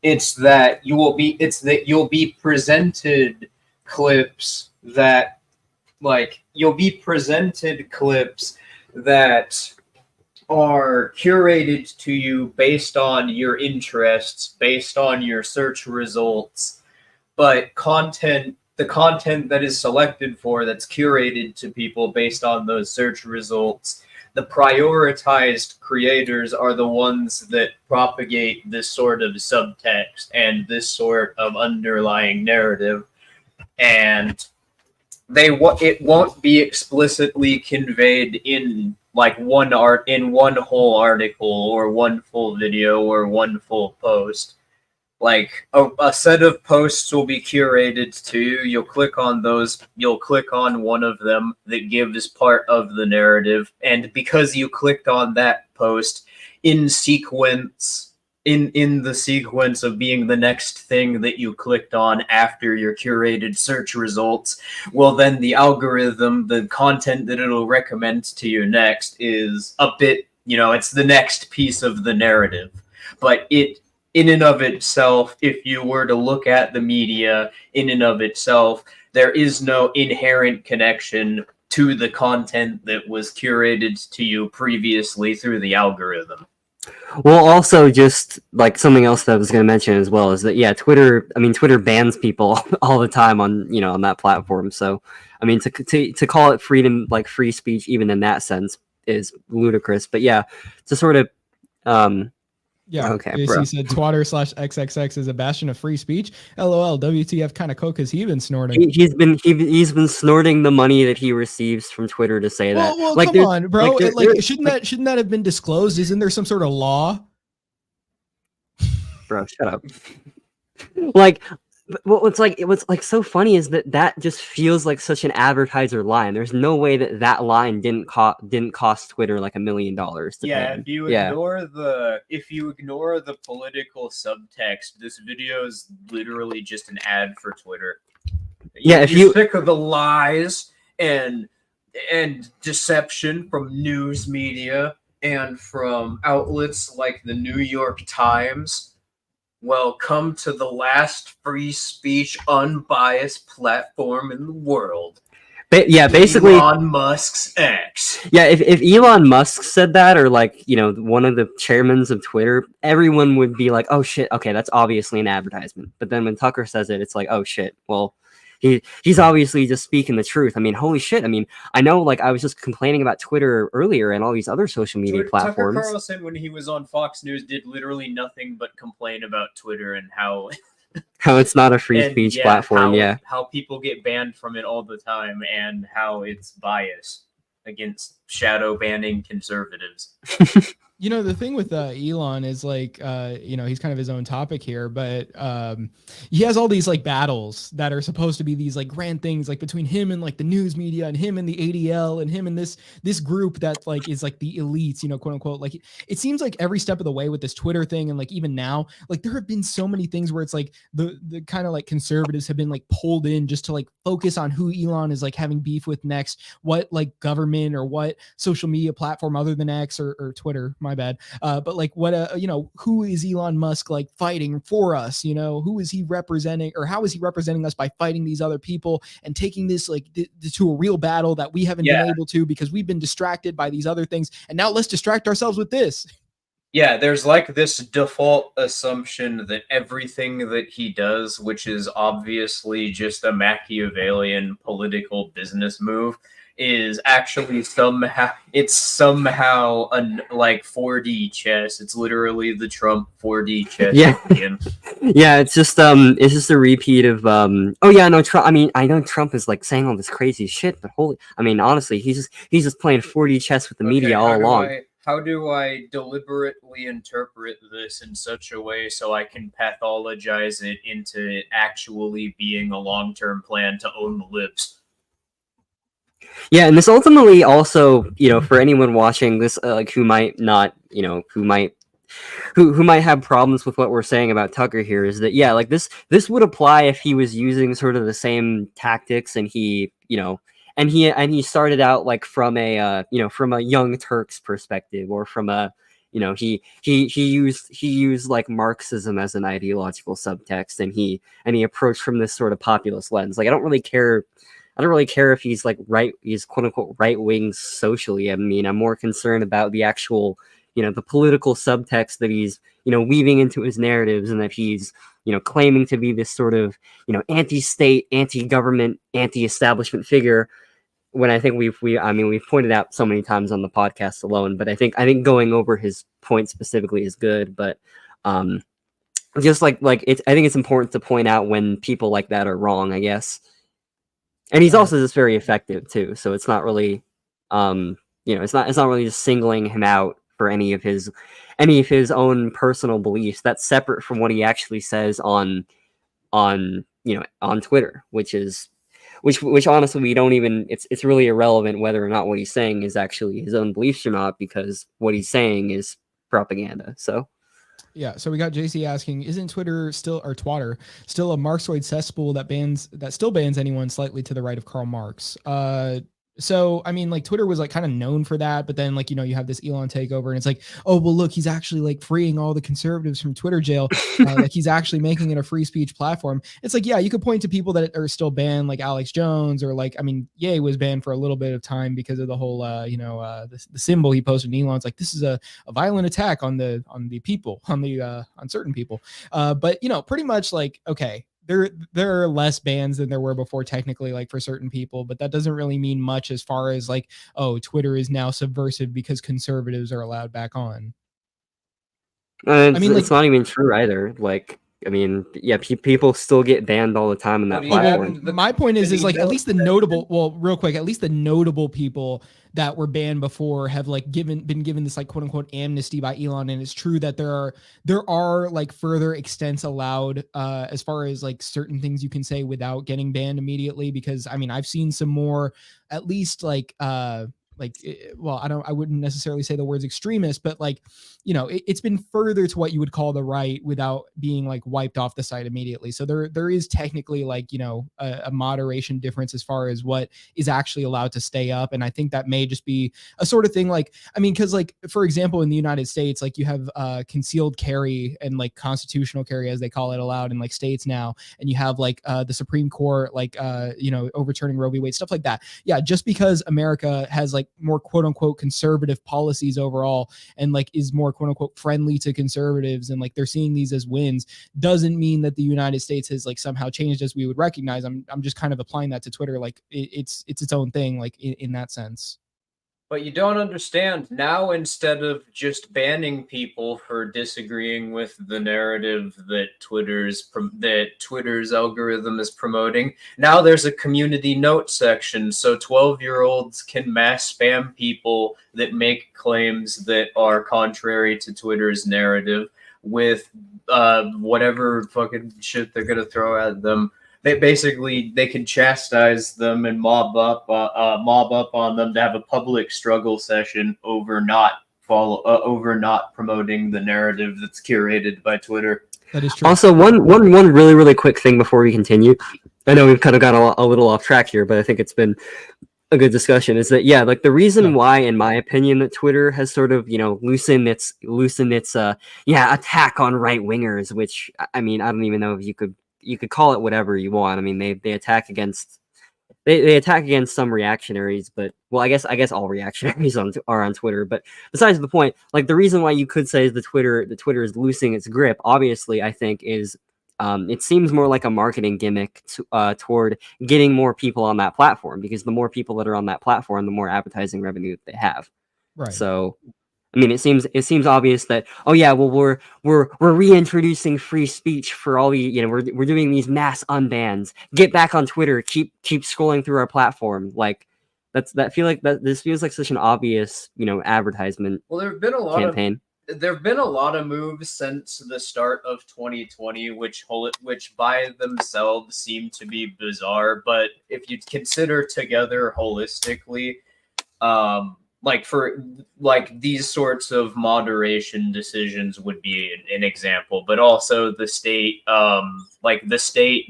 It's that you'll be presented clips that are curated to you based on your interests, based on your search results, but the content that is selected for, that's curated to people based on those search results, the prioritized creators are the ones that propagate this sort of subtext and this sort of underlying narrative, and it won't be explicitly conveyed in one whole article or one full video or one full post. Like a set of posts will be curated to you. You'll click on those. You'll click on one of them that gives part of the narrative, and because you clicked on that post in sequence, in the sequence of being the next thing that you clicked on after your curated search results, well, then the algorithm, the content that it'll recommend to you next is a bit, it's the next piece of the narrative. But in and of itself, if you were to look at the media in and of itself, there is no inherent connection to the content that was curated to you previously through the algorithm. Well, also, just like something else that I was going to mention as well is that, yeah, Twitter bans people all the time on that platform. So, I mean, to call it freedom, like free speech, even in that sense, is ludicrous. But yeah, to sort of Yeah. Okay, AC bro. said Twatter/XXX is a bastion of free speech. LOL. WTF kind of coke has he been snorting? He's been snorting the money that he receives from Twitter to say that. Well, Like, come on, bro. Shouldn't like, that have been disclosed? Isn't there some sort of law? bro, shut up. Like, what's so funny is that just feels like such an advertiser line. There's no way that line didn't cost Twitter like $1 million to pay. If you ignore the political subtext, this video is literally just an ad for Twitter. If you're sick of the lies and deception from news media and from outlets like the New York Times, well, come to the last free speech, unbiased platform in the world. Basically Elon Musk's X. Yeah, if Elon Musk said that, or one of the chairmans of Twitter, everyone would be like, "Oh shit, okay, that's obviously an advertisement." But then when Tucker says it, it's like, "Oh shit, well, he's obviously just speaking the truth." I mean, holy shit. I mean, I know, I was just complaining about Twitter earlier and all these other social media platforms. Tucker Carlson, when he was on Fox News, did literally nothing but complain about Twitter and how How it's not a free And speech platform. how people get banned from it all the time, and how it's biased against shadow banning conservatives. You know, the thing with Elon is like, you know, he's kind of his own topic here, but he has all these like battles that are supposed to be these like grand things, like between him and like the news media, and him and the ADL, and him and this group that like is like the elites, you know, quote unquote. Like it seems like every step of the way with this Twitter thing, and like even now, like there have been so many things where it's like the kind of like conservatives have been like pulled in just to like focus on who Elon is like having beef with next, what like government or what social media platform other than X or Twitter, my bad. But like what, you know, who is Elon Musk like fighting for us? You know, who is he representing, or how is he representing us by fighting these other people and taking this like to a real battle that we haven't been able to because we've been distracted by these other things. And now let's distract ourselves with this. Yeah, there's like this default assumption that everything that he does, which is obviously just a Machiavellian political business move, is actually somehow like 4D chess. It's literally the Trump 4D chess game. Yeah, it's just a repeat of oh yeah, no, Trump. I mean, I know Trump is like saying all this crazy shit, but I mean, honestly, he's just playing 4D chess with the media all along. How do I deliberately interpret this in such a way so I can pathologize it into it actually being a long-term plan to own the libs? Yeah, and this ultimately also, you know, for anyone watching this, like who might not, you know, who might have problems with what we're saying about Tucker here, is that, yeah, like this would apply if he was using sort of the same tactics, and he, you know, and he started out like from a you know, from a Young Turks perspective, or from a, you know, he used like Marxism as an ideological subtext, and he approached from this sort of populist lens. Like I don't really care if he's like he's quote unquote right wing socially. I mean, I'm more concerned about the actual, you know, the political subtext that he's, you know, weaving into his narratives, and that he's, you know, claiming to be this sort of, you know, anti-state, anti-government, anti-establishment figure. When I think we've pointed out so many times on the podcast alone, but I think going over his point specifically is good. But just like it's, I think it's important to point out when people like that are wrong, I guess. And he's also just very effective too. So it's not really, you know, it's not really just singling him out for any of his own personal beliefs. That's separate from what he actually says on you know, on Twitter, which honestly we don't even, it's really irrelevant whether or not what he's saying is actually his own beliefs or not, because what he's saying is propaganda. So yeah, so we got JC asking, isn't Twitter still, or Twatter still a Marxoid cesspool that still bans anyone slightly to the right of Karl Marx? So, I mean, like Twitter was like kind of known for that, but then like, you know, you have this Elon takeover and it's like, oh, well, look, he's actually like freeing all the conservatives from Twitter jail. Like he's actually making it a free speech platform. It's like, yeah, you could point to people that are still banned, like Alex Jones, or like, I mean, Ye was banned for a little bit of time because of the whole, you know, the symbol he posted in Elon's like, this is a violent attack on the people, on certain people. But you know, pretty much like, okay, there are less bans than there were before, technically, like for certain people, but that doesn't really mean much as far as like, oh, Twitter is now subversive because conservatives are allowed back on. I mean, it's not even true either. Like, I mean, yeah, people still get banned all the time on that platform. My point is like at least the notable, well, real quick, at least the notable people that were banned before have like been given this like quote unquote amnesty by Elon. And it's true that there are like further extents allowed as far as like certain things you can say without getting banned immediately. Because I mean, I've seen some more, at least like well, I wouldn't necessarily say the words extremist, but like, you know, it's been further to what you would call the right without being like wiped off the site immediately. So there is technically like, you know, a moderation difference as far as what is actually allowed to stay up. And I think that may just be a sort of thing like, I mean, cause like, for example, in the United States, like you have concealed carry and like constitutional carry, as they call it, allowed in like states now. And you have like the Supreme Court, like, you know, overturning Roe v. Wade, stuff like that. Yeah. Just because America has like more quote unquote conservative policies overall and like is more quote unquote friendly to conservatives and like they're seeing these as wins, doesn't mean that the United States has like somehow changed as we would recognize. I'm just kind of applying that to Twitter. Like it's its own thing, like in that sense. But you don't understand. Now, instead of just banning people for disagreeing with the narrative that Twitter's algorithm is promoting, now there's a community note section, so 12-year-olds can mass spam people that make claims that are contrary to Twitter's narrative with whatever fucking shit they're gonna throw at them. They can chastise them and mob up on them to have a public struggle session over not promoting the narrative that's curated by Twitter. That is true. Also, one really quick thing before we continue. I know we've kind of got a little off track here, but I think it's been a good discussion. Is that the reason why, in my opinion, that Twitter has sort of loosened its attack on right wingers, which I mean I don't even know if you could call it whatever you want. I mean, they attack against some reactionaries, but I guess all reactionaries are on Twitter. But besides the point, like the reason why you could say the Twitter is loosening its grip, obviously, I think is it seems more like a marketing gimmick toward getting more people on that platform, because the more people that are on that platform, the more advertising revenue that they have. Right. So I mean, it seems obvious that we're reintroducing free speech for all the we're doing these mass unbans. Get back on Twitter. Keep scrolling through our platform. Like this feels like such an obvious advertisement. Well, there have been a lot campaign. There have been a lot of moves since the start of 2020, which by themselves seem to be bizarre. But if you consider together holistically, these sorts of moderation decisions would be an example, but also the state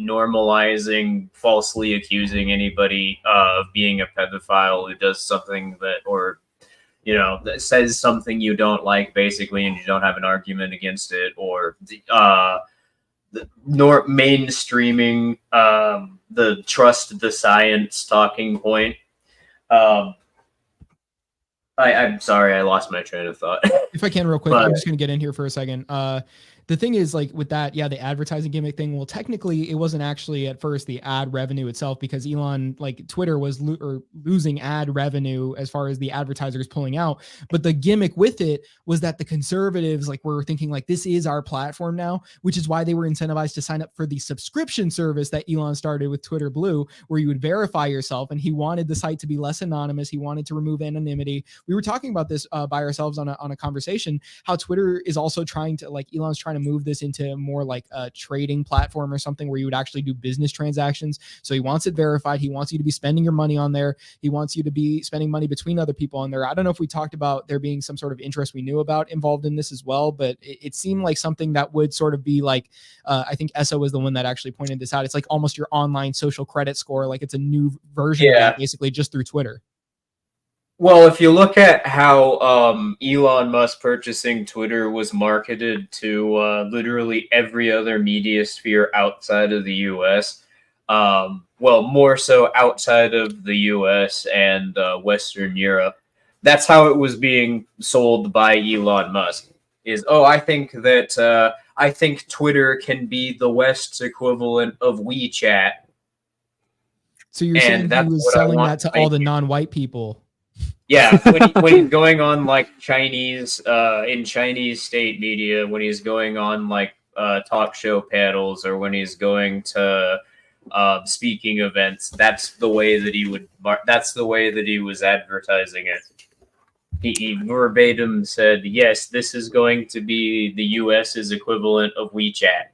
normalizing falsely accusing anybody of being a pedophile who does something that says something you don't like, basically, and you don't have an argument against it, or mainstreaming the trust the science talking point. I'm sorry, I lost my train of thought. If I can real quick, I'm just going to get in here for a second. The thing is, like with that, the advertising gimmick thing, well, technically it wasn't actually at first the ad revenue itself, because Elon, like Twitter was losing ad revenue as far as the advertisers pulling out. But the gimmick with it was that the conservatives were thinking this is our platform now, which is why they were incentivized to sign up for the subscription service that Elon started with Twitter Blue, where you would verify yourself. And he wanted the site to be less anonymous. He wanted to remove anonymity. We were talking about this by ourselves on a conversation, how Twitter is also trying to Elon's trying to move this into more like a trading platform or something where you would actually do business transactions. So he wants it verified. He wants you to be spending your money on there. He wants you to be spending money between other people on there. I don't know if we talked about there being some sort of interest we knew about involved in this as well, but it seemed like something that would sort of be I think Esso was the one that actually pointed this out. It's like almost your online social credit score. Like it's a new version of that, basically just through Twitter. Well, if you look at how Elon Musk purchasing Twitter was marketed to literally every other media sphere outside of the U.S., more so outside of the U.S. and Western Europe, that's how it was being sold by Elon Musk. I think Twitter can be the West's equivalent of WeChat. So you're saying he was selling that to all the non-white people? Yeah, when he's going on Chinese in Chinese state media, when he's going on talk show panels, or when he's going to speaking events, that's the way that he was advertising it. He verbatim said, "Yes, this is going to be the U.S.'s equivalent of WeChat."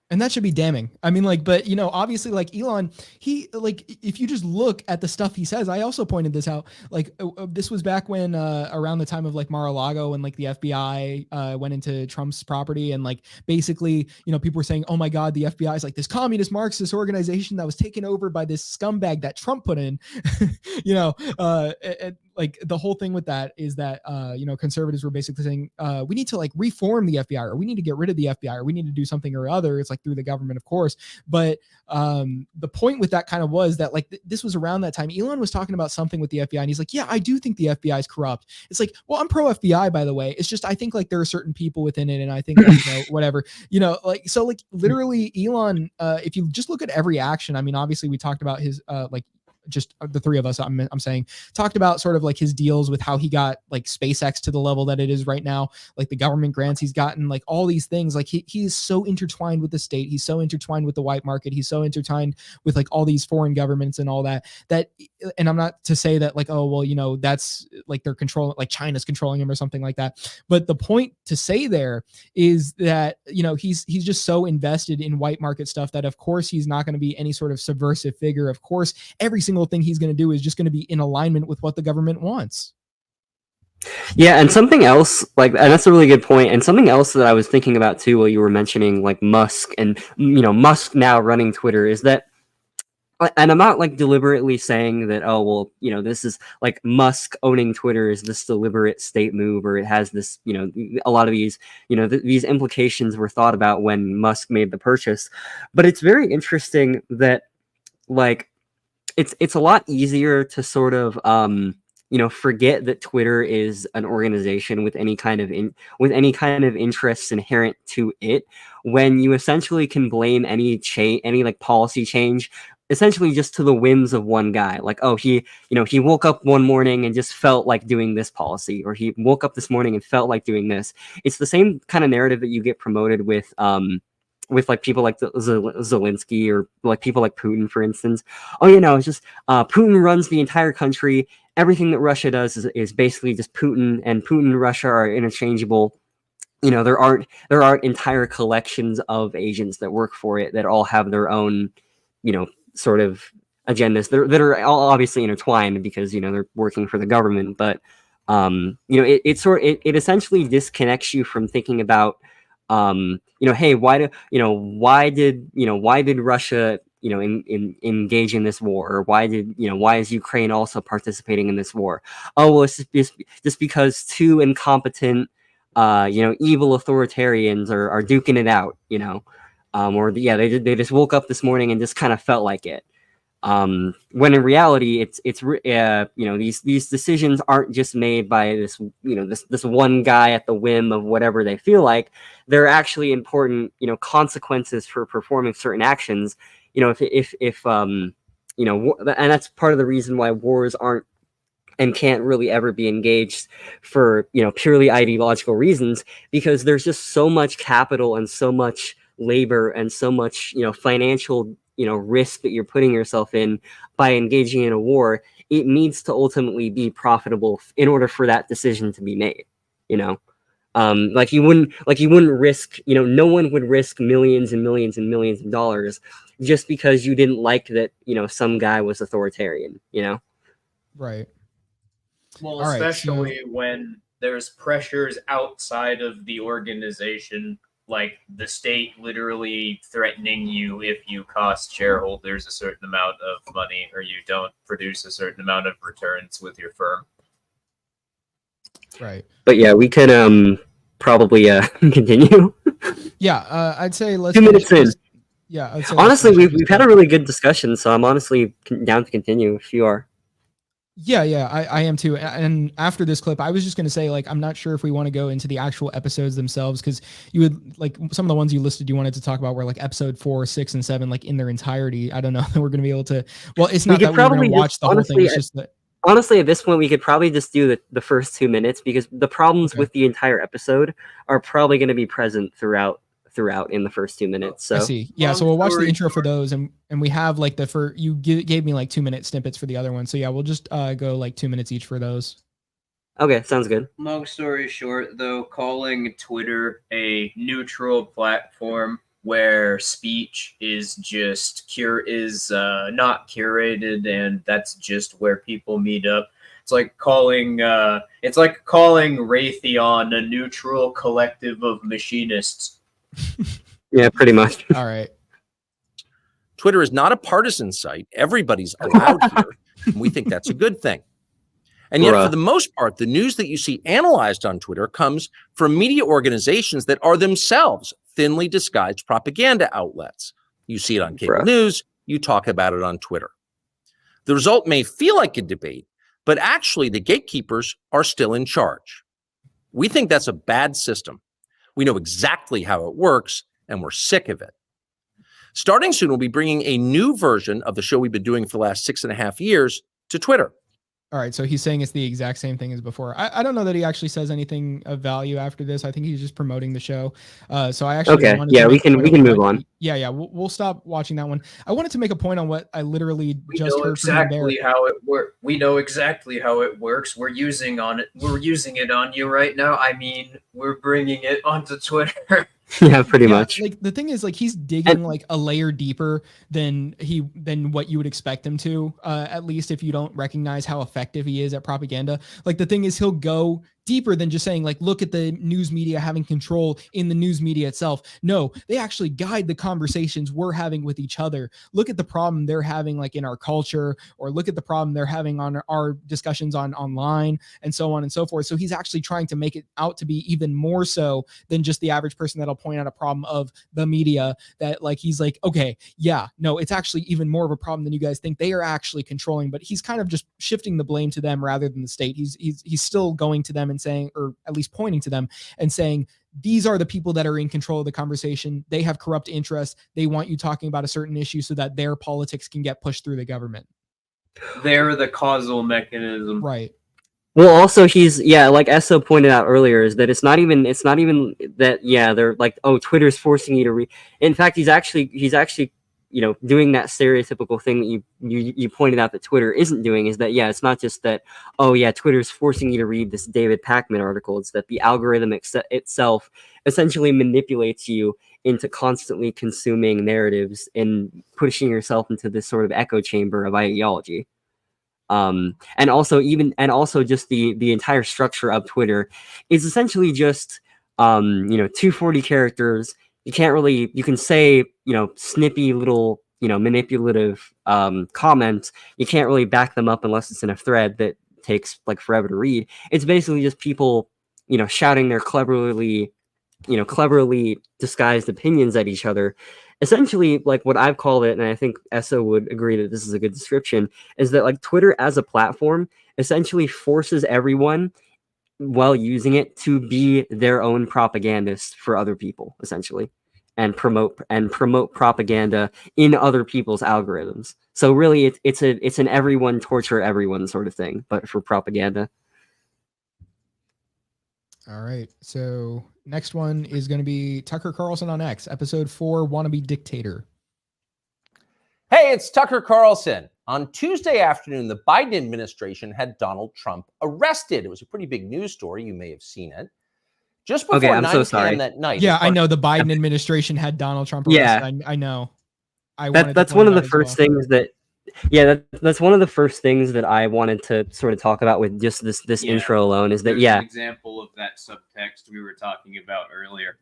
And that should be damning. I mean, but obviously, Elon, he if you just look at the stuff he says, I also pointed this out. This was back when around the time of Mar-a-Lago, when the FBI went into Trump's property, and basically, people were saying, "Oh my God, the FBI is this communist Marxist organization that was taken over by this scumbag that Trump put in." The whole thing with that is that conservatives were basically saying we need to reform the FBI, or we need to get rid of the FBI, or we need to do something or other. It's through the government, of course. But the point with that kind of was that this was around that time. Elon was talking about something with the FBI, and he's like, "Yeah, I do think the FBI is corrupt." It's well, I'm pro FBI, by the way. It's just I think there are certain people within it, and I think whatever, literally Elon. If you just look at every action, I mean, obviously we talked about his just the three of us, I'm saying, talked about sort of like his deals with how he got like SpaceX to the level that it is right now, like the government grants he's gotten, like all these things. Like he is so intertwined with the state. He's so intertwined with the white market. He's so intertwined with like all these foreign governments and all that, and I'm not to say that like, oh, well, you know, that's like they're controlling, like China's controlling him or something like that. But the point to say there is that, you know, he's just so invested in white market stuff that of course he's not going to be any sort of subversive figure. Of course, every single thing he's going to do is just going to be in alignment with what the government wants. Yeah, and something else, like, and that's a really good point, and something else that I was thinking about too while you were mentioning like Musk and, you know, Musk now running Twitter, is that, and I'm not like deliberately saying that, oh, well, you know, this is like Musk owning Twitter is this deliberate state move, or it has this, you know, a lot of these, you know, these implications were thought about when Musk made the purchase. But it's very interesting that, like, it's a lot easier to sort of, you know, forget that Twitter is an organization with any kind of interests inherent to it, when you essentially can blame any like policy change essentially just to the whims of one guy. Like, oh, he woke up one morning and just felt like doing this policy, or he woke up this morning and felt like doing this. It's the same kind of narrative that you get promoted with like people like Zelensky, or like people like Putin, for instance. Oh, you know, it's just Putin runs the entire country. Everything that Russia does is basically just Putin, and Putin and Russia are interchangeable. You know, there aren't entire collections of agents that work for it that all have their own, you know, sort of agendas that are all obviously intertwined because, you know, they're working for the government. But you know, it essentially disconnects you from thinking about, you know, hey, why did Russia, you know, engage in this war, or why is Ukraine also participating in this war? Oh, well, it's just because two incompetent, you know, evil authoritarians are duking it out, you know. Or yeah, they just woke up this morning and just kind of felt like it. When in reality, it's you know, these decisions aren't just made by this, you know, this one guy at the whim of whatever they feel like. They're actually important, you know, consequences for performing certain actions. You know, if you know, and that's part of the reason why wars aren't and can't really ever be engaged for, you know, purely ideological reasons, because there's just so much capital and so much labor and so much, you know, financial, you know, risk that you're putting yourself in by engaging in a war. It needs to ultimately be profitable in order for that decision to be made, you know. Like you wouldn't risk, you know, no one would risk millions and millions and millions of dollars just because you didn't like that, you know, some guy was authoritarian, you know. Right. Well, All right, especially when there's pressures outside of the organization, like the state literally threatening you if you cost shareholders a certain amount of money or you don't produce a certain amount of returns with your firm. Right. But yeah, we can probably continue. Yeah, I'd say let's 2 minutes in. Yeah, I'd say honestly, we've had a really good discussion, so I'm honestly down to continue if you are. Yeah, I am too. And after this clip, I was just going to say, like, I'm not sure if we want to go into the actual episodes themselves, because you would, like, some of the ones you listed you wanted to talk about were like episode 4, 6, and 7, like in their entirety. I don't know that we're going to be able to. Well, it's not that we're going to watch the whole thing. It's just that. Honestly, at this point, we could probably just do the first 2 minutes, because the problems with the entire episode are probably going to be present throughout in the first 2 minutes. So I see. Yeah, so we'll watch the intro for those, and we have like you gave me like 2 minute snippets for the other one. So yeah, we'll just go like 2 minutes each for those. Okay, sounds good. Long story short, though, calling Twitter a neutral platform where speech is just not curated, and that's just where people meet up. It's like calling Raytheon a neutral collective of machinists. Yeah, pretty much. All right. Twitter is not a partisan site. Everybody's allowed here. And we think that's a good thing. And yet, for the most part, the news that you see analyzed on Twitter comes from media organizations that are themselves thinly disguised propaganda outlets. You see it on cable news. You talk about it on Twitter. The result may feel like a debate, but actually the gatekeepers are still in charge. We think that's a bad system. We know exactly how it works, and we're sick of it. Starting soon, we'll be bringing a new version of the show we've been doing for the last 6.5 years to Twitter. All right, so he's saying it's the exact same thing as before. I don't know that he actually says anything of value after this. I think he's just promoting the show. So I actually Okay, wanted yeah, to we make a can point on move what on. he- yeah, we'll stop watching that one. I wanted to make a point on what I literally We just know heard from him there. exactly how it works. We know exactly how it works. We're using it on you right now. I mean, we're bringing it onto Twitter. Yeah, pretty much. Like the thing is, like he's digging like a layer deeper than what you would expect him to. At least if you don't recognize how effective he is at propaganda. Like the thing is, he'll go deeper than just saying like, look at the news media having control in the news media itself. No, they actually guide the conversations we're having with each other. Look at the problem they're having like in our culture, or look at the problem they're having on our discussions on online, and so on and so forth. So he's actually trying to make it out to be even more so than just the average person that'll point out a problem of the media, that like he's like, okay, yeah, no, it's actually even more of a problem than you guys think. They are actually controlling, but he's kind of just shifting the blame to them rather than the state. He's still going to them and saying, or at least pointing to them and saying, these are the people that are in control of the conversation. They have corrupt interests. They want you talking about a certain issue so that their politics can get pushed through the government. They're the causal mechanism. Right. Well, also he's like Esso pointed out earlier, is that it's not even that they're like, oh, Twitter's forcing you to read. In fact, he's actually doing that stereotypical thing that you pointed out that Twitter isn't doing, is that it's not just that, oh yeah, Twitter's forcing you to read this David Pakman article. It's that the algorithm itself essentially manipulates you into constantly consuming narratives and pushing yourself into this sort of echo chamber of ideology. And also just the entire structure of Twitter is essentially just 240 characters. You can say snippy little manipulative comments. You can't really back them up unless it's in a thread that takes like forever to read. It's basically just people shouting their cleverly disguised opinions at each other. Essentially, like what I've called it, and I think Esso would agree that this is a good description, is that like Twitter as a platform essentially forces everyone, while using it, to be their own propagandist for other people, essentially, and promote propaganda in other people's algorithms. So really, it's an everyone torture everyone sort of thing, but for propaganda. All right. So next one is going to be Tucker Carlson on X, episode 4, Wannabe Dictator. Hey, it's Tucker Carlson. On Tuesday afternoon, the Biden administration had Donald Trump arrested. It was a pretty big news story. You may have seen it. Just before 9 p.m. that night. Yeah, I know the Biden administration had Donald Trump arrested. I know. That's one of the first things that that's one of the first things that I wanted to sort of talk about with just this intro alone, is that an example of that subtext we were talking about earlier.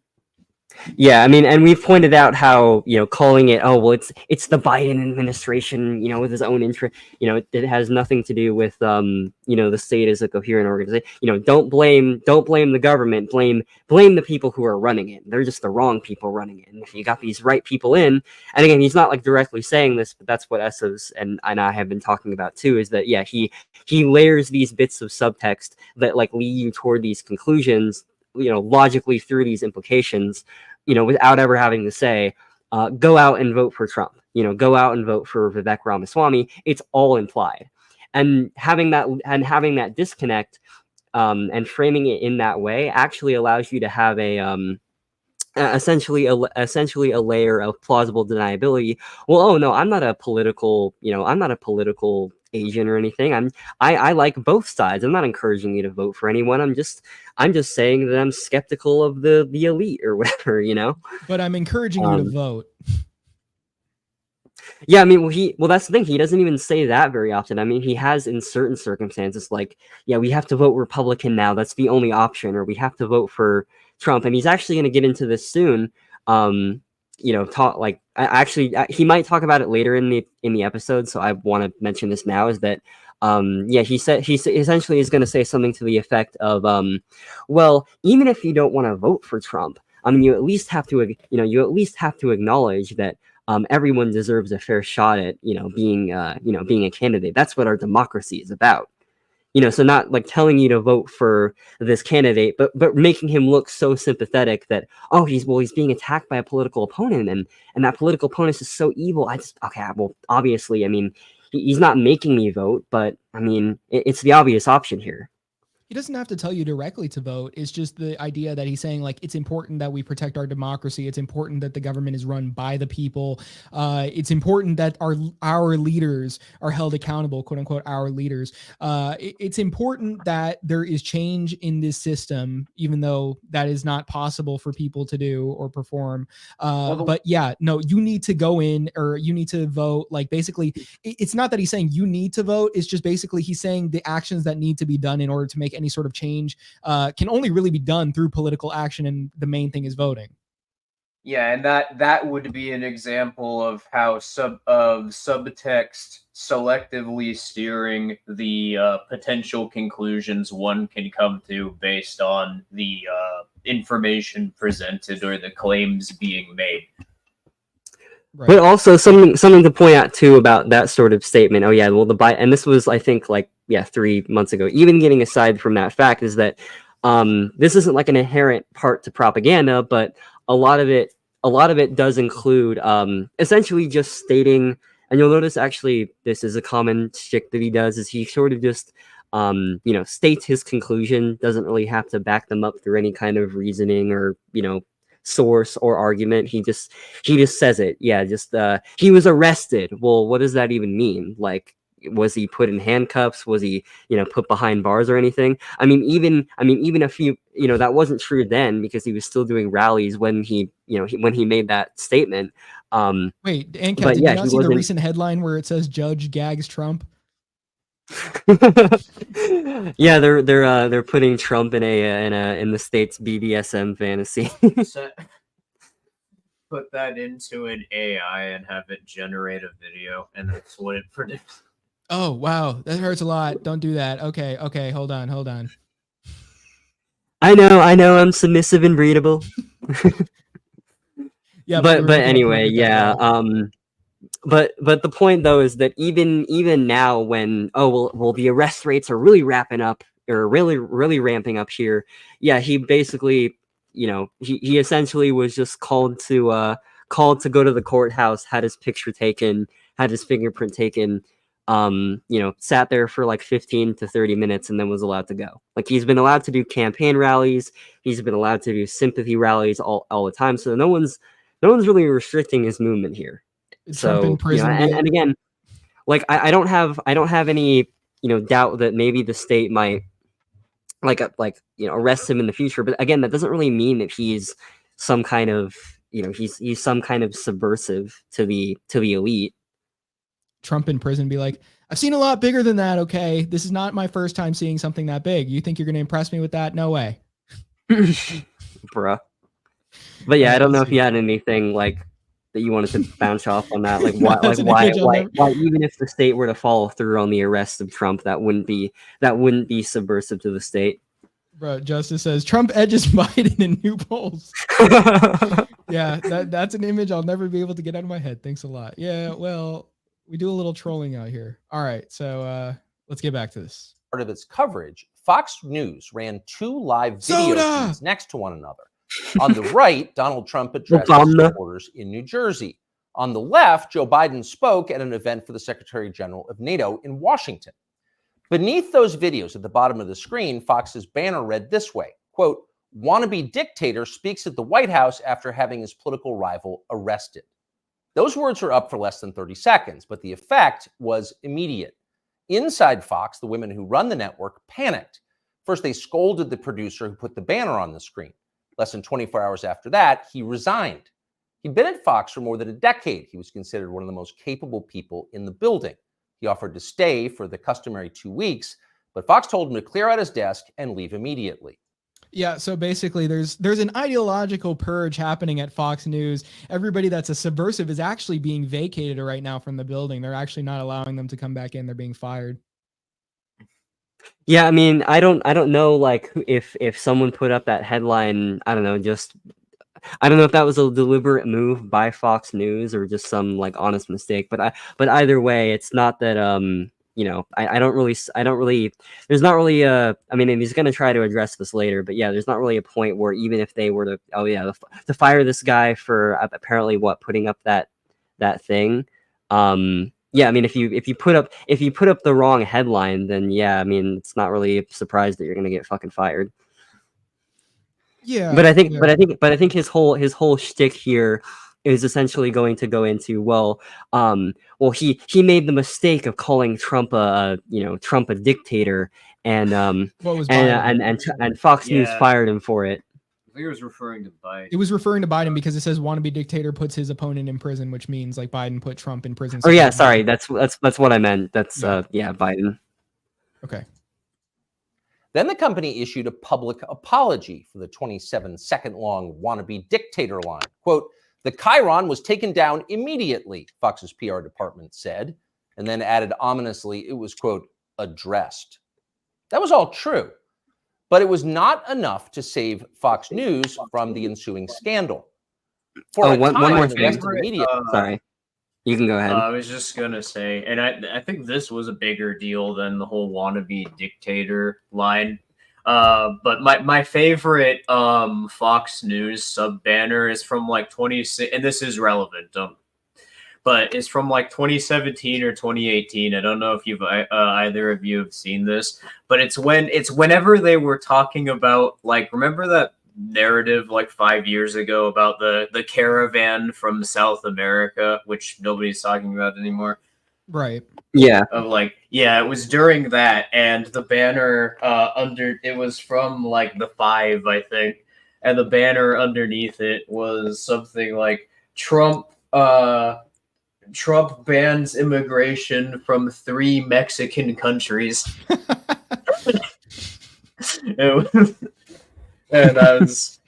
Yeah, I mean, and we've pointed out how, calling it, oh, well, it's the Biden administration, with his own interest, it has nothing to do with, the state as a coherent organization. Don't blame the government, blame the people who are running it. They're just the wrong people running it. And if you got these right people in, and again, he's not like directly saying this, but that's what Essos and I have been talking about too, is that, he layers these bits of subtext that like lead you toward these conclusions, logically through these implications, without ever having to say, go out and vote for Trump, go out and vote for Vivek Ramaswamy. It's all implied. And having that disconnect and framing it in that way actually allows you to have essentially a layer of plausible deniability. Well, oh no, I'm not a political agent or anything. I like both sides. I'm not encouraging you to vote for anyone. I'm just saying that I'm skeptical of the elite or whatever, But I'm encouraging you to vote. Yeah, I mean, that's the thing. He doesn't even say that very often. I mean, he has in certain circumstances, like, we have to vote Republican now. That's the only option, or we have to vote for Trump. And he's actually going to get into this soon. Talk like he might talk about it later in the episode. So I want to mention this now, is that he said he essentially is going to say something to the effect of, well, even if you don't want to vote for Trump, I mean, you at least have to acknowledge that everyone deserves a fair shot at being a candidate. That's what our democracy is about. so not like telling you to vote for this candidate, but making him look so sympathetic that, oh, he's being attacked by a political opponent, and that political opponent is so evil. Okay, well, obviously, I mean, he's not making me vote, but I mean, it's the obvious option here. He doesn't have to tell you directly to vote. It's just the idea that he's saying, like, it's important that we protect our democracy. It's important that the government is run by the people. It's important that our leaders are held accountable, quote unquote, our leaders. It's important that there is change in this system, even though that is not possible for people to do or perform. But yeah, no, you need to go in, or you need to vote. Like, basically, it's not that he's saying you need to vote. It's just basically he's saying the actions that need to be done in order to make any sort of change can only really be done through political action, and the main thing is voting. Yeah, and that would be an example of how subtext selectively steering the potential conclusions one can come to based on the information presented or the claims being made. Right. But also something to point out too about that sort of statement. Oh yeah, well and this was, I think, 3 months ago. Even getting aside from that fact is that this isn't like an inherent part to propaganda, but a lot of it does include essentially just stating. And you'll notice actually this is a common shtick that he does, is he sort of just states his conclusion, doesn't really have to back them up through any kind of reasoning or source or argument. He just says it. Yeah, just he was arrested. Well, what does that even mean? Like, was he put in handcuffs? Was he put behind bars or anything? I mean even a few, that wasn't true then, because he was still doing rallies when he made that statement. Wait, Anka, did you not see the recent headline where it says Judge gags Trump? Yeah, they're putting Trump in the state's BDSM fantasy. Put that into an AI and have it generate a video, and that's what it predicts. Oh wow, that hurts a lot. Don't do that. Okay, hold on. I know, I'm submissive and breedable. Yeah, but anyway, yeah. But the point though is that even now, when the arrest rates are really ramping up ramping up here. Yeah, he basically he essentially was just called to go to the courthouse, had his picture taken, had his fingerprint taken, sat there for like 15 to 30 minutes, and then was allowed to go. Like, he's been allowed to do campaign rallies, he's been allowed to do sympathy rallies all the time. So no one's really restricting his movement here. Trump in prison, and again, like, I don't have any doubt that maybe the state might arrest him in the future. But again, that doesn't really mean that he's some kind of he's some kind of subversive to the elite. Trump in prison be like, I've seen a lot bigger than that. Okay, this is not my first time seeing something that big. You think you're going to impress me with that? No way. Bruh. But yeah, I don't know if you had anything that you wanted to bounce off on that. Like, why even if the state were to follow through on the arrest of Trump, that wouldn't be subversive to the state. Bro, Justice says Trump edges Biden in new polls. Yeah, that's an image I'll never be able to get out of my head. Thanks a lot. Yeah, well, we do a little trolling out here. All right, so let's get back to this. Part of its coverage, Fox News ran 2 live video feeds next to one another. On the right, Donald Trump addressed supporters in New Jersey. On the left, Joe Biden spoke at an event for the Secretary General of NATO in Washington. Beneath those videos at the bottom of the screen, Fox's banner read this way, quote, "Wannabe dictator speaks at the White House after having his political rival arrested." Those words were up for less than 30 seconds, but the effect was immediate. Inside Fox, the women who run the network panicked. First, they scolded the producer who put the banner on the screen. Less than 24 hours after that, he resigned. He'd been at Fox for more than a decade. He was considered one of the most capable people in the building. He offered to stay for the customary 2 weeks, but Fox told him to clear out his desk and leave immediately. Yeah, so basically there's an ideological purge happening at Fox News. Everybody that's a subversive is actually being vacated right now from the building. They're actually not allowing them to come back in. They're being fired. Yeah, I mean, I don't know, like, if someone put up that headline, I don't know if that was a deliberate move by Fox News or just some honest mistake. But either way, it's not that I don't really, there's not really I mean, and he's going to try to address this later, but yeah, there's not really a point where even if they were to fire this guy for apparently putting up that thing, yeah, I mean, if you put up the wrong headline, then yeah, I mean, it's not really a surprise that you're going to get fucking fired. Yeah. But I think his whole shtick here is essentially going to go into, well, he made the mistake of calling Trump a dictator, and What was Biden? and Fox News Yeah. fired him for it. I think it was referring to Biden. It was referring to Biden because it says wannabe dictator puts his opponent in prison, which means like Biden put Trump in prison. Oh yeah, sorry, that's what I meant. That's Yeah. Biden. Okay. Then the company issued a public apology for the 27-second-long wannabe dictator line. Quote, "The Chiron was taken down immediately," Fox's PR department said, and then added ominously it was, quote, "addressed." That was all true, but it was not enough to save Fox News from the ensuing scandal. For a one time, more the thing. rest of the media, Sorry, you can go ahead. I was just gonna say, and I think this was a bigger deal than the whole wannabe dictator line. But my favorite Fox News sub banner is from like 26, and this is relevant. But it's from like 2017 or 2018. I don't know if you've either of you have seen this, but it's whenever they were talking about, like, remember that narrative like 5 years ago about the caravan from South America, which nobody's talking about anymore. Right. Yeah. Of like, yeah, it was during that, and the banner under it was from like the 5, I think, and the banner underneath it was something like Trump bans immigration from 3 Mexican countries. It was, and that was,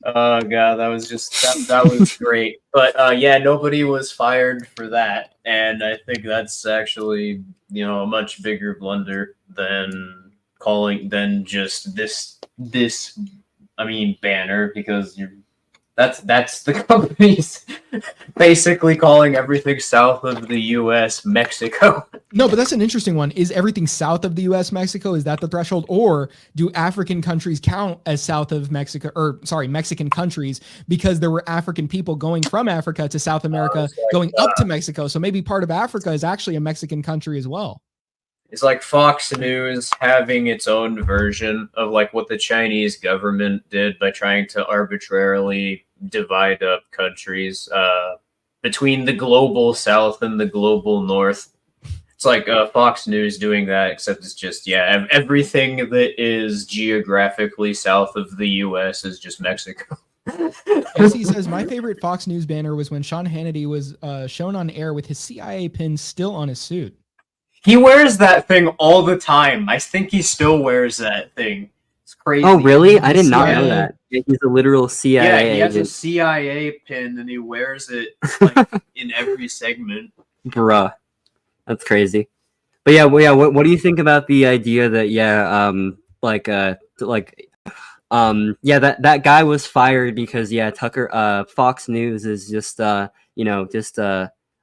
oh god, that was just that was great. But yeah, nobody was fired for that, and I think that's actually, a much bigger blunder than just this banner, because that's the company's basically calling everything south of the US Mexico. No, but that's an interesting one. Is everything south of the US Mexico? Is that the threshold? Or do African countries count as south of Mexico, or sorry, Mexican countries, because there were African people going from Africa to South America, going up to Mexico. So maybe part of Africa is actually a Mexican country as well. It's like Fox News having its own version of like what the Chinese government did by trying to arbitrarily divide up countries between the global south and the global north. It's like Fox News doing that, except it's just, everything that is geographically south of the US is just Mexico. AC says, my favorite Fox News banner was when Sean Hannity was shown on air with his CIA pin still on his suit. He wears that thing all the time. I think he still wears that thing. It's crazy. Oh, really? I did not know that. He's a literal CIA Yeah, he has agent. a CIA pin, and he wears it like in every segment. Bruh. That's crazy. But yeah, what do you think about the idea that that guy was fired because Tucker Fox News is just an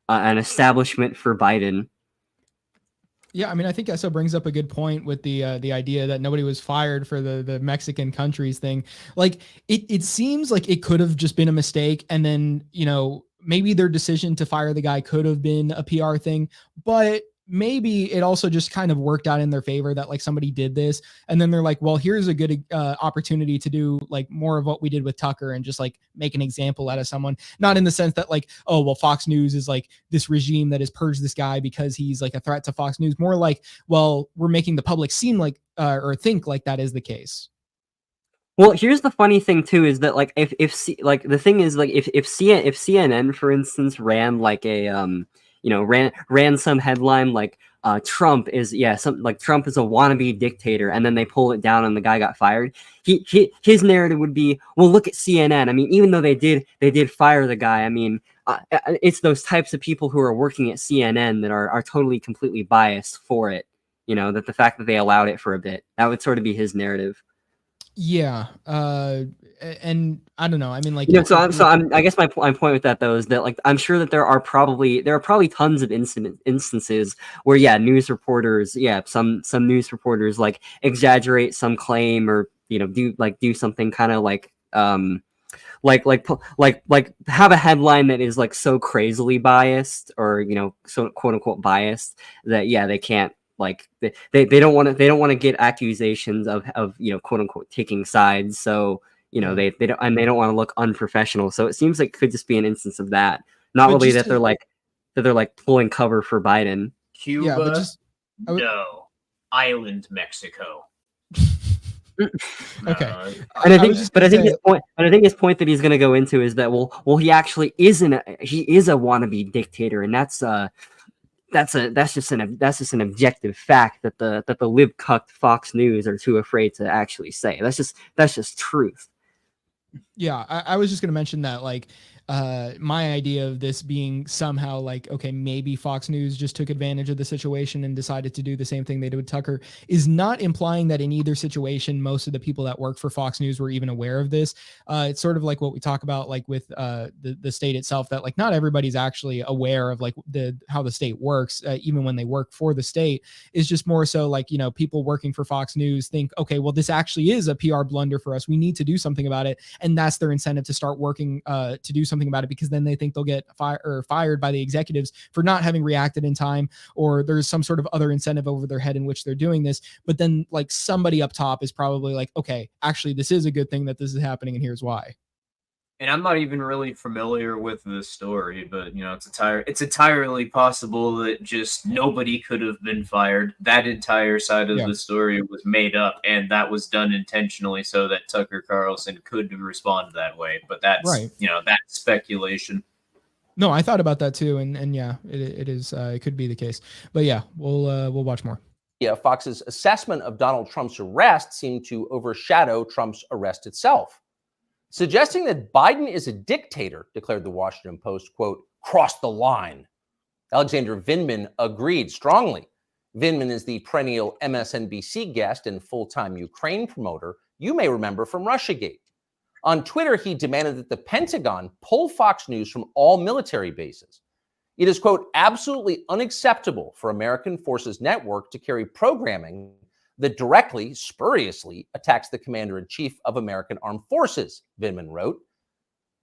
establishment for Biden. Yeah, I mean, I think Esso brings up a good point with the idea that nobody was fired for the Mexican countries thing. Like, it seems like it could have just been a mistake, and then, maybe their decision to fire the guy could have been a PR thing, but maybe it also just kind of worked out in their favor that like somebody did this, and then they're like, well, here's a good opportunity to do like more of what we did with Tucker and just like make an example out of someone. Not in the sense that like, oh, well, Fox News is like this regime that has purged this guy because he's like a threat to Fox News. More like, well, we're making the public seem like or think like that is the case. Well, here's the funny thing too, is that like if the thing is like if CNN, for instance, ran like a ran some headline like Trump is Trump is a wannabe dictator, and then they pull it down and the guy got fired, his narrative would be, well, look at CNN. I mean, even though they did fire the guy, I mean, it's those types of people who are working at CNN that are totally completely biased for it. That the fact that they allowed it for a bit, that would sort of be his narrative. Yeah. and I don't know. I mean, like, I guess my point with that though is that like I'm sure that there are probably tons of instances where news reporters some news reporters like exaggerate some claim or do something kind of like have a headline that is like so crazily biased or so quote unquote biased that they can't like they don't want to get accusations of quote unquote taking sides, so they don't want to look unprofessional. So it seems like it could just be an instance of that, not really that they're like pulling cover for Biden. Cuba, no. Island Mexico. Okay. And I think his point that he's going to go into is that he actually is a wannabe dictator, and that's just an objective fact that the lib-cucked Fox News are too afraid to actually say. That's just truth. Yeah, I was just going to mention that, like, my idea of this being somehow like, okay, maybe Fox News just took advantage of the situation and decided to do the same thing they did with Tucker is not implying that in either situation, most of the people that work for Fox News were even aware of this. It's sort of like what we talk about, like with the state itself, that like not everybody's actually aware of like how the state works, even when they work for the state. Is just more so like, people working for Fox News think, okay, well, this actually is a PR blunder for us. We need to do something about it. And that's their incentive to start working to do something about it, because then they think they'll get fired by the executives for not having reacted in time, or there's some sort of other incentive over their head in which they're doing this. But then like somebody up top is probably like, okay, actually this is a good thing that this is happening, and here's why. And I'm not even really familiar with this story, but it's entirely possible that just nobody could have been fired. That entire side of the story was made up, and that was done intentionally so that Tucker Carlson could respond that way. But that's right. That's speculation. No, I thought about that too, and yeah, it is. It could be the case, but yeah, we'll watch more. Yeah, Fox's assessment of Donald Trump's arrest seemed to overshadow Trump's arrest itself. Suggesting that Biden is a dictator, declared the Washington Post, quote, crossed the line. Alexander Vindman agreed strongly. Vindman is the perennial MSNBC guest and full-time Ukraine promoter you may remember from Russiagate. On Twitter, he demanded that the Pentagon pull Fox News from all military bases. It is, quote, absolutely unacceptable for American Forces Network to carry programming that directly, spuriously attacks the commander-in-chief of American Armed Forces, Vindman wrote.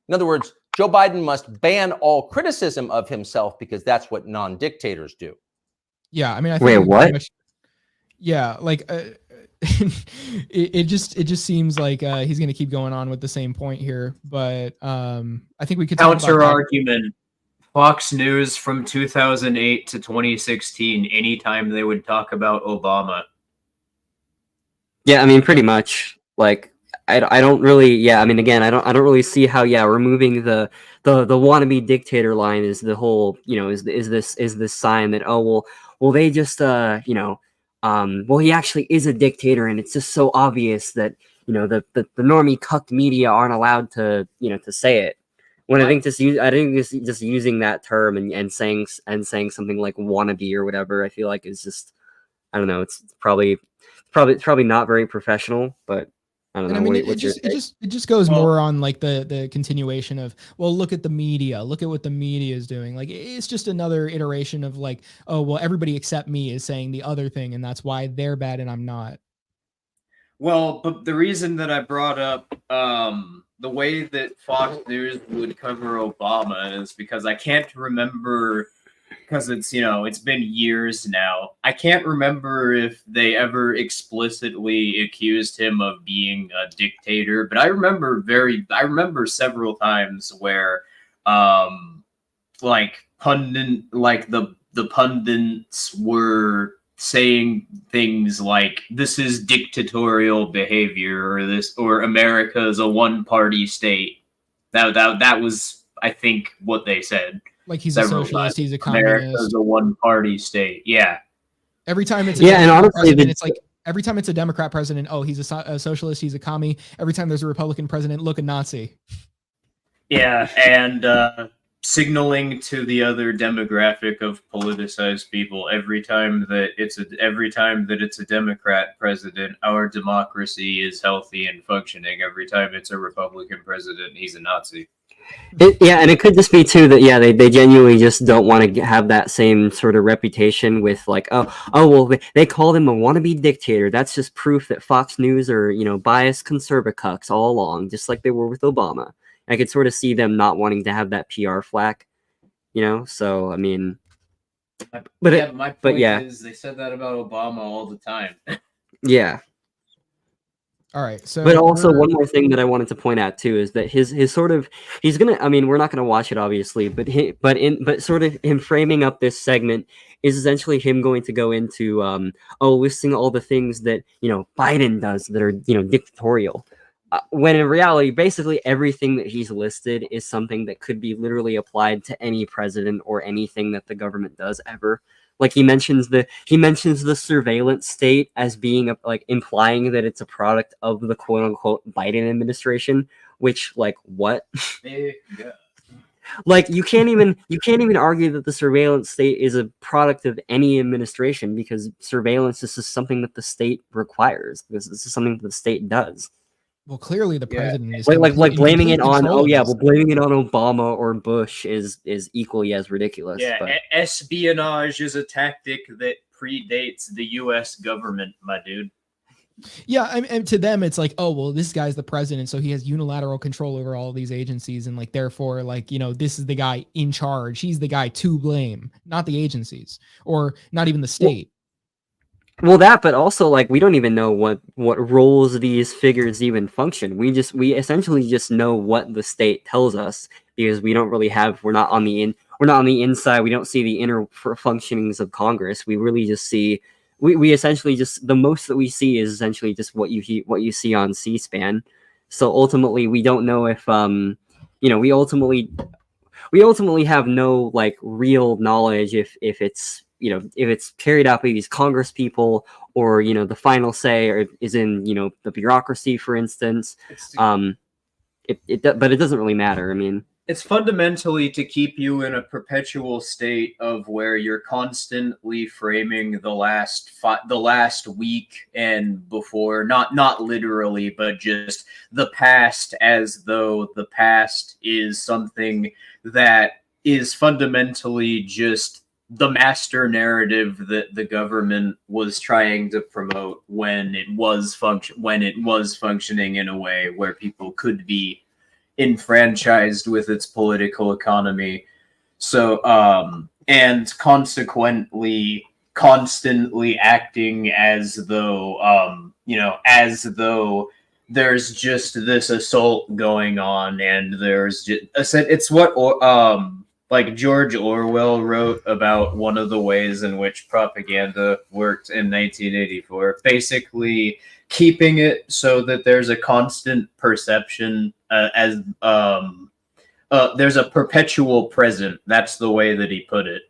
In other words, Joe Biden must ban all criticism of himself because that's what non-dictators do. Yeah, I mean, I think wait, what? Yeah, like it just seems like he's going to keep going on with the same point here, but I think we could counter argument. Fox News from 2008 to 2016, anytime they would talk about Obama. Yeah, I mean, pretty much. Like, I don't really. Yeah, I mean, again, I don't really see how. Yeah, removing the wannabe dictator line is the whole. Is this sign that well they just well he actually is a dictator, and it's just so obvious that the normie cucked media aren't allowed to to say it. When I think just using that term and saying something like wannabe or whatever, I feel like is just, I don't know. It's probably not very professional, but I don't know. I mean, it just goes more on like the continuation of, well, look at the media, look at what the media is doing. Like, it's just another iteration of like, oh, well, everybody except me is saying the other thing, and that's why they're bad and I'm not. Well, but the reason that I brought up the way that Fox News would cover Obama is because I can't remember, because it's been years now. I can't remember if they ever explicitly accused him of being a dictator, but I remember several times where the pundits were saying things like, this is dictatorial behavior, or America is a one-party state. That was, I think, what they said. Like, he's a socialist, he's a communist. America's a one-party state. Yeah. Every time it's and honestly, it's like every time it's a Democrat president, oh, he's a socialist, he's a commie. Every time there's a Republican president, look, a Nazi. Yeah, and signaling to the other demographic of politicized people every time that it's a Democrat president, our democracy is healthy and functioning. Every time it's a Republican president, he's a Nazi. Yeah, and it could just be too that they genuinely just don't want to have that same sort of reputation with like well they called him a wannabe dictator. That's just proof that Fox News are biased conservative cucks all along, just like they were with Obama. I could sort of see them not wanting to have that PR flack, So I mean, my point is they said that about Obama all the time. Yeah. All right. So, but also one more thing that I wanted to point out too is that he's gonna. I mean, we're not gonna watch it obviously, but sort of him framing up this segment is essentially him going to go into listing all the things that Biden does that are dictatorial. When in reality, basically everything that he's listed is something that could be literally applied to any president or anything that the government does ever. Like he mentions the surveillance state as being like implying that it's a product of the quote unquote Biden administration, which like what? Yeah. Like you can't even argue that the surveillance state is a product of any administration because surveillance is just something that the state requires. This is something that the state does. Well, clearly the president is like blaming it on blaming it on Obama or Bush is equally as ridiculous. Yeah, but espionage is a tactic that predates the U.S. government, my dude. Yeah, and to them it's like, oh well, this guy's the president, so he has unilateral control over all of these agencies, and like therefore, like this is the guy in charge. He's the guy to blame, not the agencies or not even the state. Well, that, but also like we don't even know what roles these figures even function. We essentially just know what the state tells us because we don't really we're not on the inside. We don't see the inner functionings of Congress. We really just see we essentially just the most that we see is essentially just what you see on C-SPAN. So ultimately, we don't know if we ultimately have no like real knowledge if it's if it's carried out by these Congress people or, the final say is in, the bureaucracy, for instance. But it doesn't really matter. I mean, it's fundamentally to keep you in a perpetual state of where you're constantly framing the last week and before, not literally, but just the past as though the past is something that is fundamentally just the master narrative that the government was trying to promote when it was functioning in a way where people could be enfranchised with its political economy. So and consequently constantly acting as though there's just this assault going on, and there's just it's what like George Orwell wrote about one of the ways in which propaganda worked in 1984, basically keeping it so that there's a constant perception there's a perpetual present. That's the way that he put it.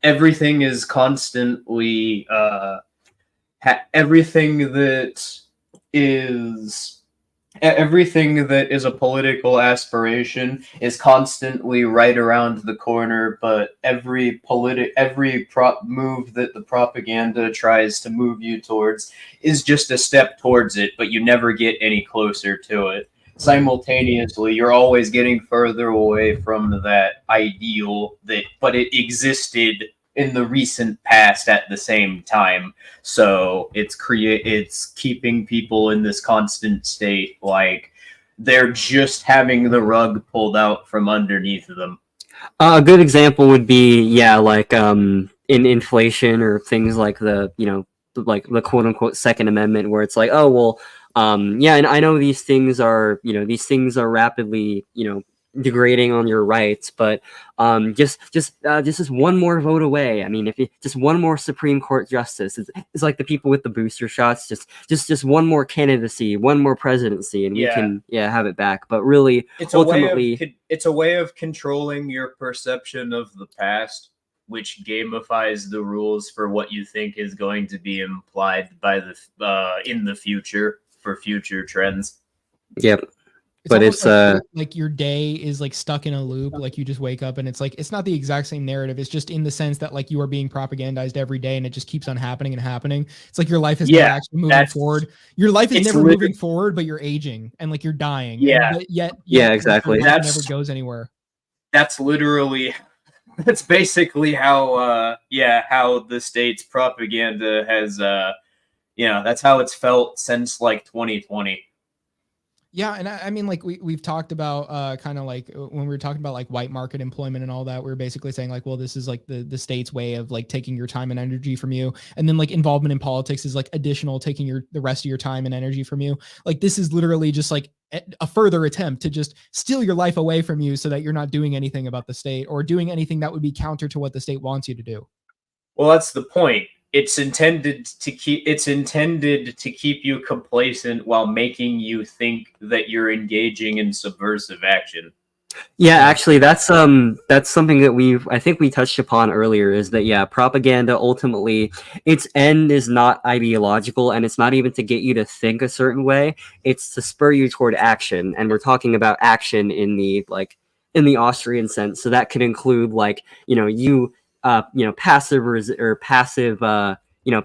Everything is constantly everything that is a political aspiration is constantly right around the corner, but every move that the propaganda tries to move you towards is just a step towards it, but you never get any closer to it. Simultaneously, you're always getting further away from that ideal but it existed in the recent past at the same time. So it's keeping people in this constant state, like they're just having the rug pulled out from underneath them. A good example would be, like in inflation or things like the quote unquote Second Amendment, where it's like, oh well, and I know these things are rapidly, degrading on your rights, but just one more vote away. I mean, if you just one more Supreme Court justice, it's like the people with the booster shots, just one more candidacy, one more presidency, and we can have it back. But really, it's a way of controlling your perception of the past, which gamifies the rules for what you think is going to be implied by in the future for future trends. Yep. but almost it's like your day is like stuck in a loop. Like you just wake up and it's like it's not the exact same narrative. It's just in the sense that like you are being propagandized every day and it just keeps on happening and happening. It's like your life is never actually moving forward. Your life is never moving forward, but you're aging and like you're dying. Yeah. And, yet exactly. That never goes anywhere. That's basically how the state's propaganda has that's how it's felt since like 2020. Yeah, and I mean, like we've talked about kind of like when we were talking about like white market employment and all that, we were basically saying like, well, this is like the state's way of like taking your time and energy from you, and then like involvement in politics is like additional taking the rest of your time and energy from you. Like this is literally just like a further attempt to just steal your life away from you so that you're not doing anything about the state or doing anything that would be counter to what the state wants you to do. Well, that's the point. It's intended to keep you complacent while making you think that you're engaging in subversive action. Yeah, actually, that's something that I think we touched upon earlier, is that propaganda ultimately its end is not ideological, and it's not even to get you to think a certain way. It's to spur you toward action, and we're talking about action in the Austrian sense. So that could include like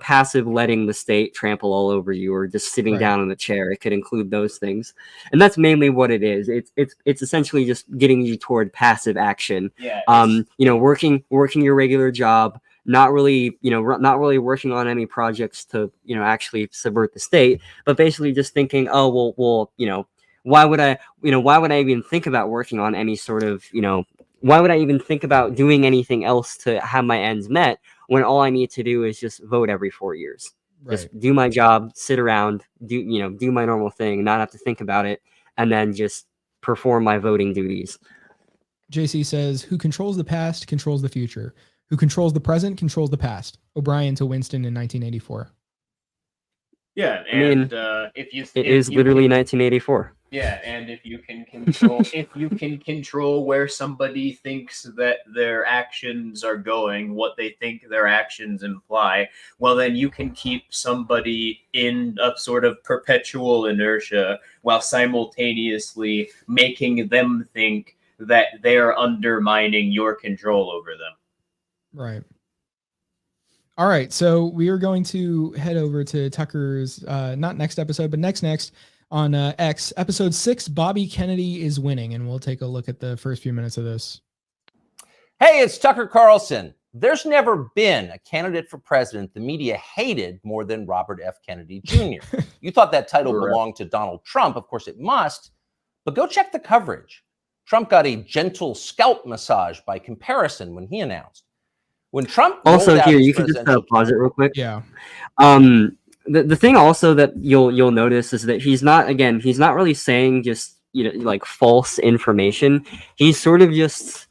passive letting the state trample all over you, or just sitting down in the chair. It could include those things, and that's mainly what it is. It's essentially just getting you toward passive action. Working your regular job, not really working on any projects to actually subvert the state, but basically just thinking, oh well, why would I even think about working on any sort of why would I even think about doing anything else to have my ends met when all I need to do is just vote every 4 years? Right. Just do my job, sit around, do my normal thing, not have to think about it, and then just perform my voting duties. JC says, who controls the past controls the future. Who controls the present controls the past. O'Brien to Winston in 1984. Yeah, and it is literally 1984. Yeah, and if you can control where somebody thinks that their actions are going, what they think their actions imply, well, then you can keep somebody in a sort of perpetual inertia while simultaneously making them think that they're undermining your control over them. Right. All right, so we are going to head over to Tucker's, not next episode, but next on X, episode 6, Bobby Kennedy is winning, and we'll take a look at the first few minutes of this. Hey, it's Tucker Carlson. There's never been a candidate for president the media hated more than Robert F. Kennedy Jr. You thought that title belonged to Donald Trump. Of course it must, but go check the coverage. Trump got a gentle scalp massage by comparison when he announced. When Trump also here, you can just pause it real quick. Yeah. The thing also that you'll notice is that he's not really saying just like false information. He's sort of just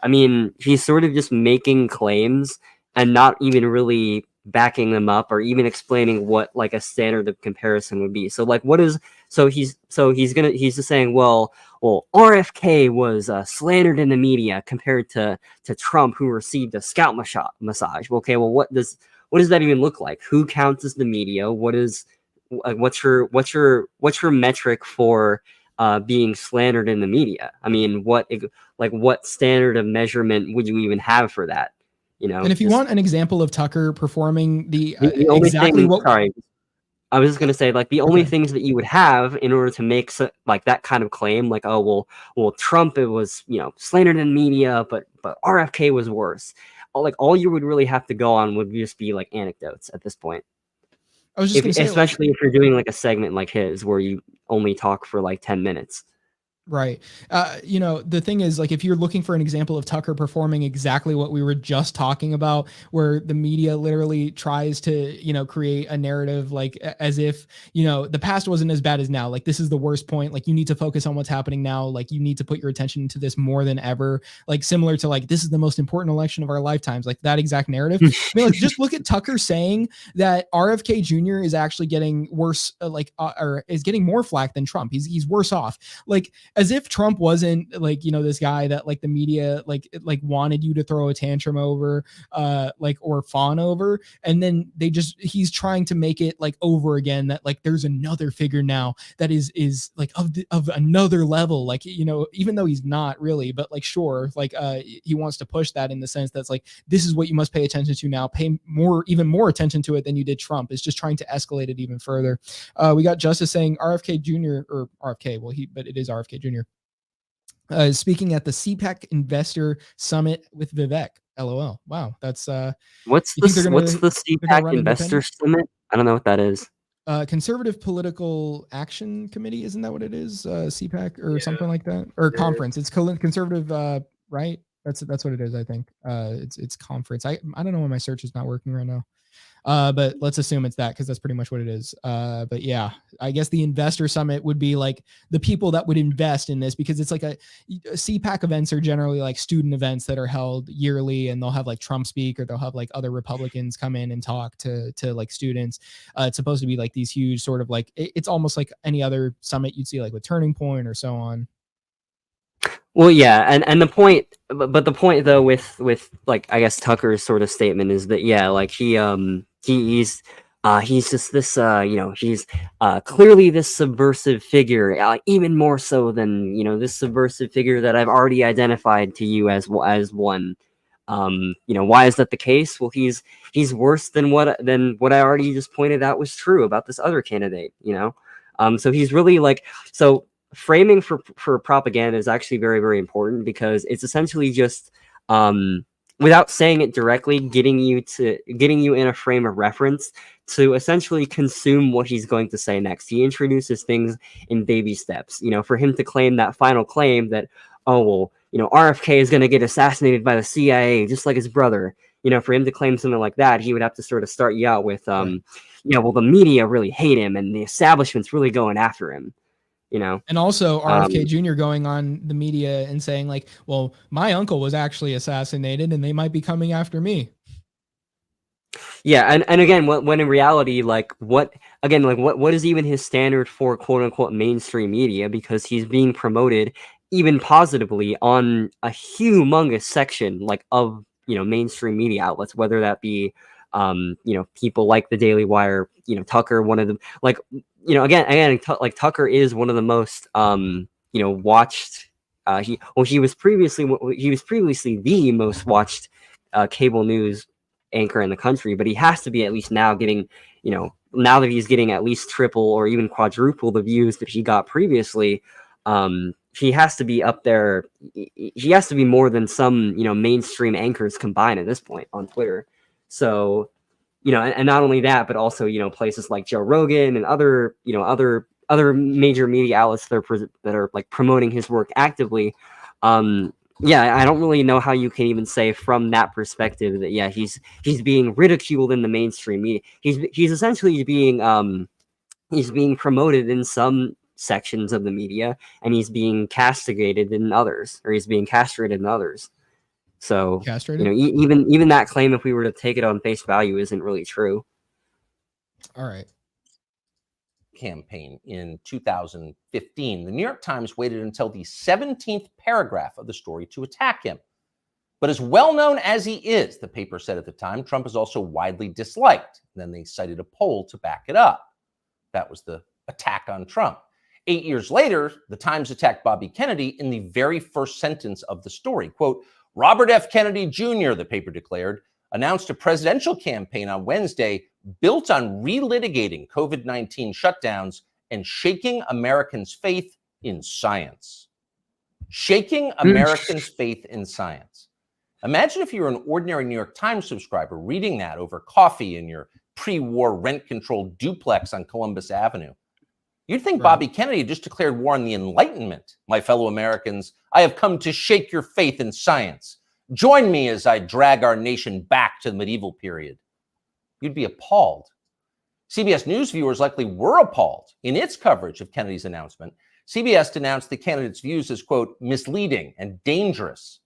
making claims and not even really backing them up or even explaining what like a standard of comparison would be. So like he's just saying, well, RFK was slandered in the media compared to Trump, who received a scalp massage. Okay, well, what does that even look like? Who counts as the media? What's your metric for being slandered in the media? I mean, what standard of measurement would you even have for that? And if you want an example of Tucker performing the only I was just going to say, like, the only things that you would have in order to make like that kind of claim, like, oh, well, Trump, it was, slandered in media, but RFK was worse. Like, all you would really have to go on would just be like anecdotes at this point. I was just going to say, especially if you're doing like a segment like his where you only talk for like 10 minutes. Right. The thing is, like, if you're looking for an example of Tucker performing exactly what we were just talking about, where the media literally tries to, create a narrative, like as if, the past wasn't as bad as now. Like, this is the worst point. Like, you need to focus on what's happening now. Like, you need to put your attention to this more than ever. Like, similar to like, this is the most important election of our lifetimes. Like that exact narrative. I mean, like, just look at Tucker saying that RFK Jr. is actually getting worse, or is getting more flack than Trump. He's worse off. Like, as if Trump wasn't like, this guy that like the media like wanted you to throw a tantrum over, like, or fawn over, and then he's trying to make it like over again that like there's another figure now that is like of another level, like, even though he's not really, but like sure, like he wants to push that in the sense that's like, this is what you must pay attention to now, pay even more attention to it than you did Trump. It's just trying to escalate it even further. We got Justice saying RFK Jr. or RFK, but it is RFK Jr. Speaking at the CPAC Investor Summit with Vivek. LOL. Wow, that's what's the CPAC Investor Summit? I don't know what that is. Conservative Political Action Committee, isn't that what it is? CPAC or something like that, or conference. It's conservative, right? That's what it is. I think it's conference. I don't know why my search is not working right now. But let's assume it's that, because that's pretty much what it is. But yeah, I guess the investor summit would be like the people that would invest in this, because it's like a CPAC events are generally like student events that are held yearly, and they'll have like Trump speak, or they'll have like other Republicans come in and talk to like students. It's supposed to be like these huge sort of like, it's almost like any other summit you'd see like with Turning Point or so on. Well, yeah, and the point, but the point though with like, I guess Tucker's sort of statement is that, yeah, like he's just this he's clearly this subversive figure, even more so than this subversive figure that I've already identified to you as one. Why is that the case? Well, he's worse than what I already just pointed out was true about this other candidate. So he's really like, so framing for propaganda is actually very, very important, because it's essentially just without saying it directly, getting you in a frame of reference to essentially consume what he's going to say next. He introduces things in baby steps. For him to claim that final claim that, oh well, RFK is going to get assassinated by the CIA just like his brother. For him to claim something like that, he would have to sort of start you out with, well, the media really hate him and the establishment's really going after him. And also RFK Jr. going on the media and saying like, well, my uncle was actually assassinated and they might be coming after me. Yeah. And again, when in reality, what is even his standard for quote unquote mainstream media? Because he's being promoted even positively on a humongous section of, mainstream media outlets, whether that be, people like the Daily Wire, Tucker, one of them, Tucker is one of the most watched. He was previously the most watched cable news anchor in the country, but he has to be at least now getting, now that he's getting at least triple or even quadruple the views that he got previously. He has to be up there. He has to be more than some mainstream anchors combined at this point on Twitter. So, and not only that, but also, places like Joe Rogan and other major media outlets that are like promoting his work actively. Yeah, I don't really know how you can even say from that perspective that, yeah, he's being ridiculed in the mainstream media. He's essentially being promoted in some sections of the media, and he's being castigated in others, or he's being castrated in others. So, castrated? Even that claim, if we were to take it on face value, isn't really true. All right. Campaign in 2015. The New York Times waited until the 17th paragraph of the story to attack him. But as well known as he is, the paper said at the time, Trump is also widely disliked. Then they cited a poll to back it up. That was the attack on Trump. 8 years later, the Times attacked Bobby Kennedy in the very first sentence of the story. Quote, Robert F. Kennedy Jr., the paper declared, announced a presidential campaign on Wednesday built on relitigating COVID-19 shutdowns and shaking Americans' faith in science. Shaking Americans' faith in science. Imagine if you were an ordinary New York Times subscriber reading that over coffee in your pre-war rent-controlled duplex on Columbus Avenue. You'd think Bobby Kennedy just declared war on the Enlightenment. My fellow Americans, I have come to shake your faith in science. Join me as I drag our nation back to the medieval period. You'd be appalled. CBS News viewers likely were appalled. In its coverage of Kennedy's announcement, CBS denounced the candidate's views as, quote, misleading and dangerous.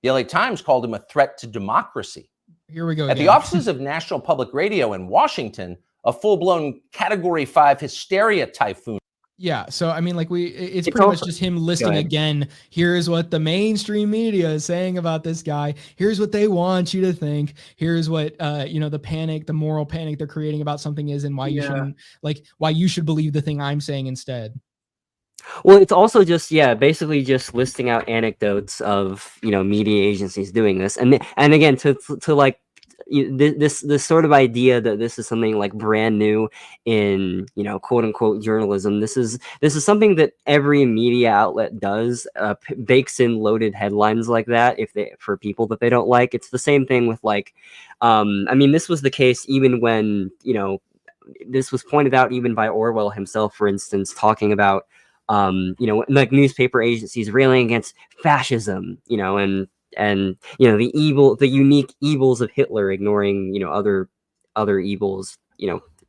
The LA Times called him a threat to democracy. Here we go. At the offices of National Public Radio in Washington, a full-blown Category 5 hysteria typhoon Yeah, so I mean, like it's It's pretty much also just him listing ahead. again. Here's what the mainstream media is saying about this guy. Here's what they want you to think. Here's what the panic, the moral panic they're creating about something is, and why you shouldn't, like, why you should believe the thing I'm saying instead. Well, it's also just basically just listing out anecdotes of media agencies doing this, and again to like this sort of idea that this is something like brand new in quote unquote journalism. This is something that every media outlet does, bakes in loaded headlines like that for people that they don't like. It's the same thing with like, I mean, this was the case even when this was pointed out even by Orwell himself, for instance, talking about like newspaper agencies railing against fascism, and the unique evils of Hitler, ignoring other evils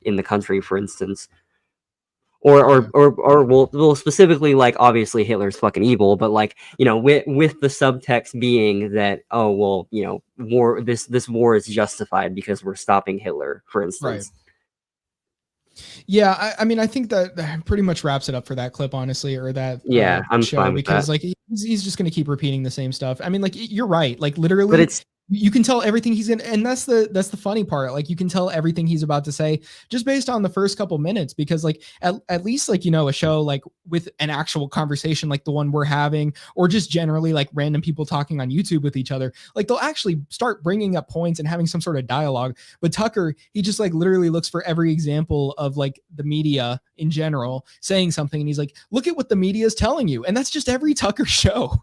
in the country, for instance. Or well specifically, like, obviously Hitler's fucking evil, but like with the subtext being that, oh well, war this war is justified because we're stopping Hitler, for instance. Yeah, I mean, I think that pretty much wraps it up for that clip, honestly, or that I'm show, fine with because that. like he's just going to keep repeating the same stuff. I mean, like, you're right. Like, But literally, it's you can tell everything he's in, and that's the funny part. Like, you can tell everything he's about to say just based on the first couple minutes, because like at least, like, a show like with an actual conversation like the one we're having, or just generally like random people talking on YouTube with each other, like they'll actually start bringing up points and having some sort of dialogue. But Tucker, he just like literally looks for every example of like the media in general saying something, and he's like, look at what the media is telling you. And that's just every Tucker show.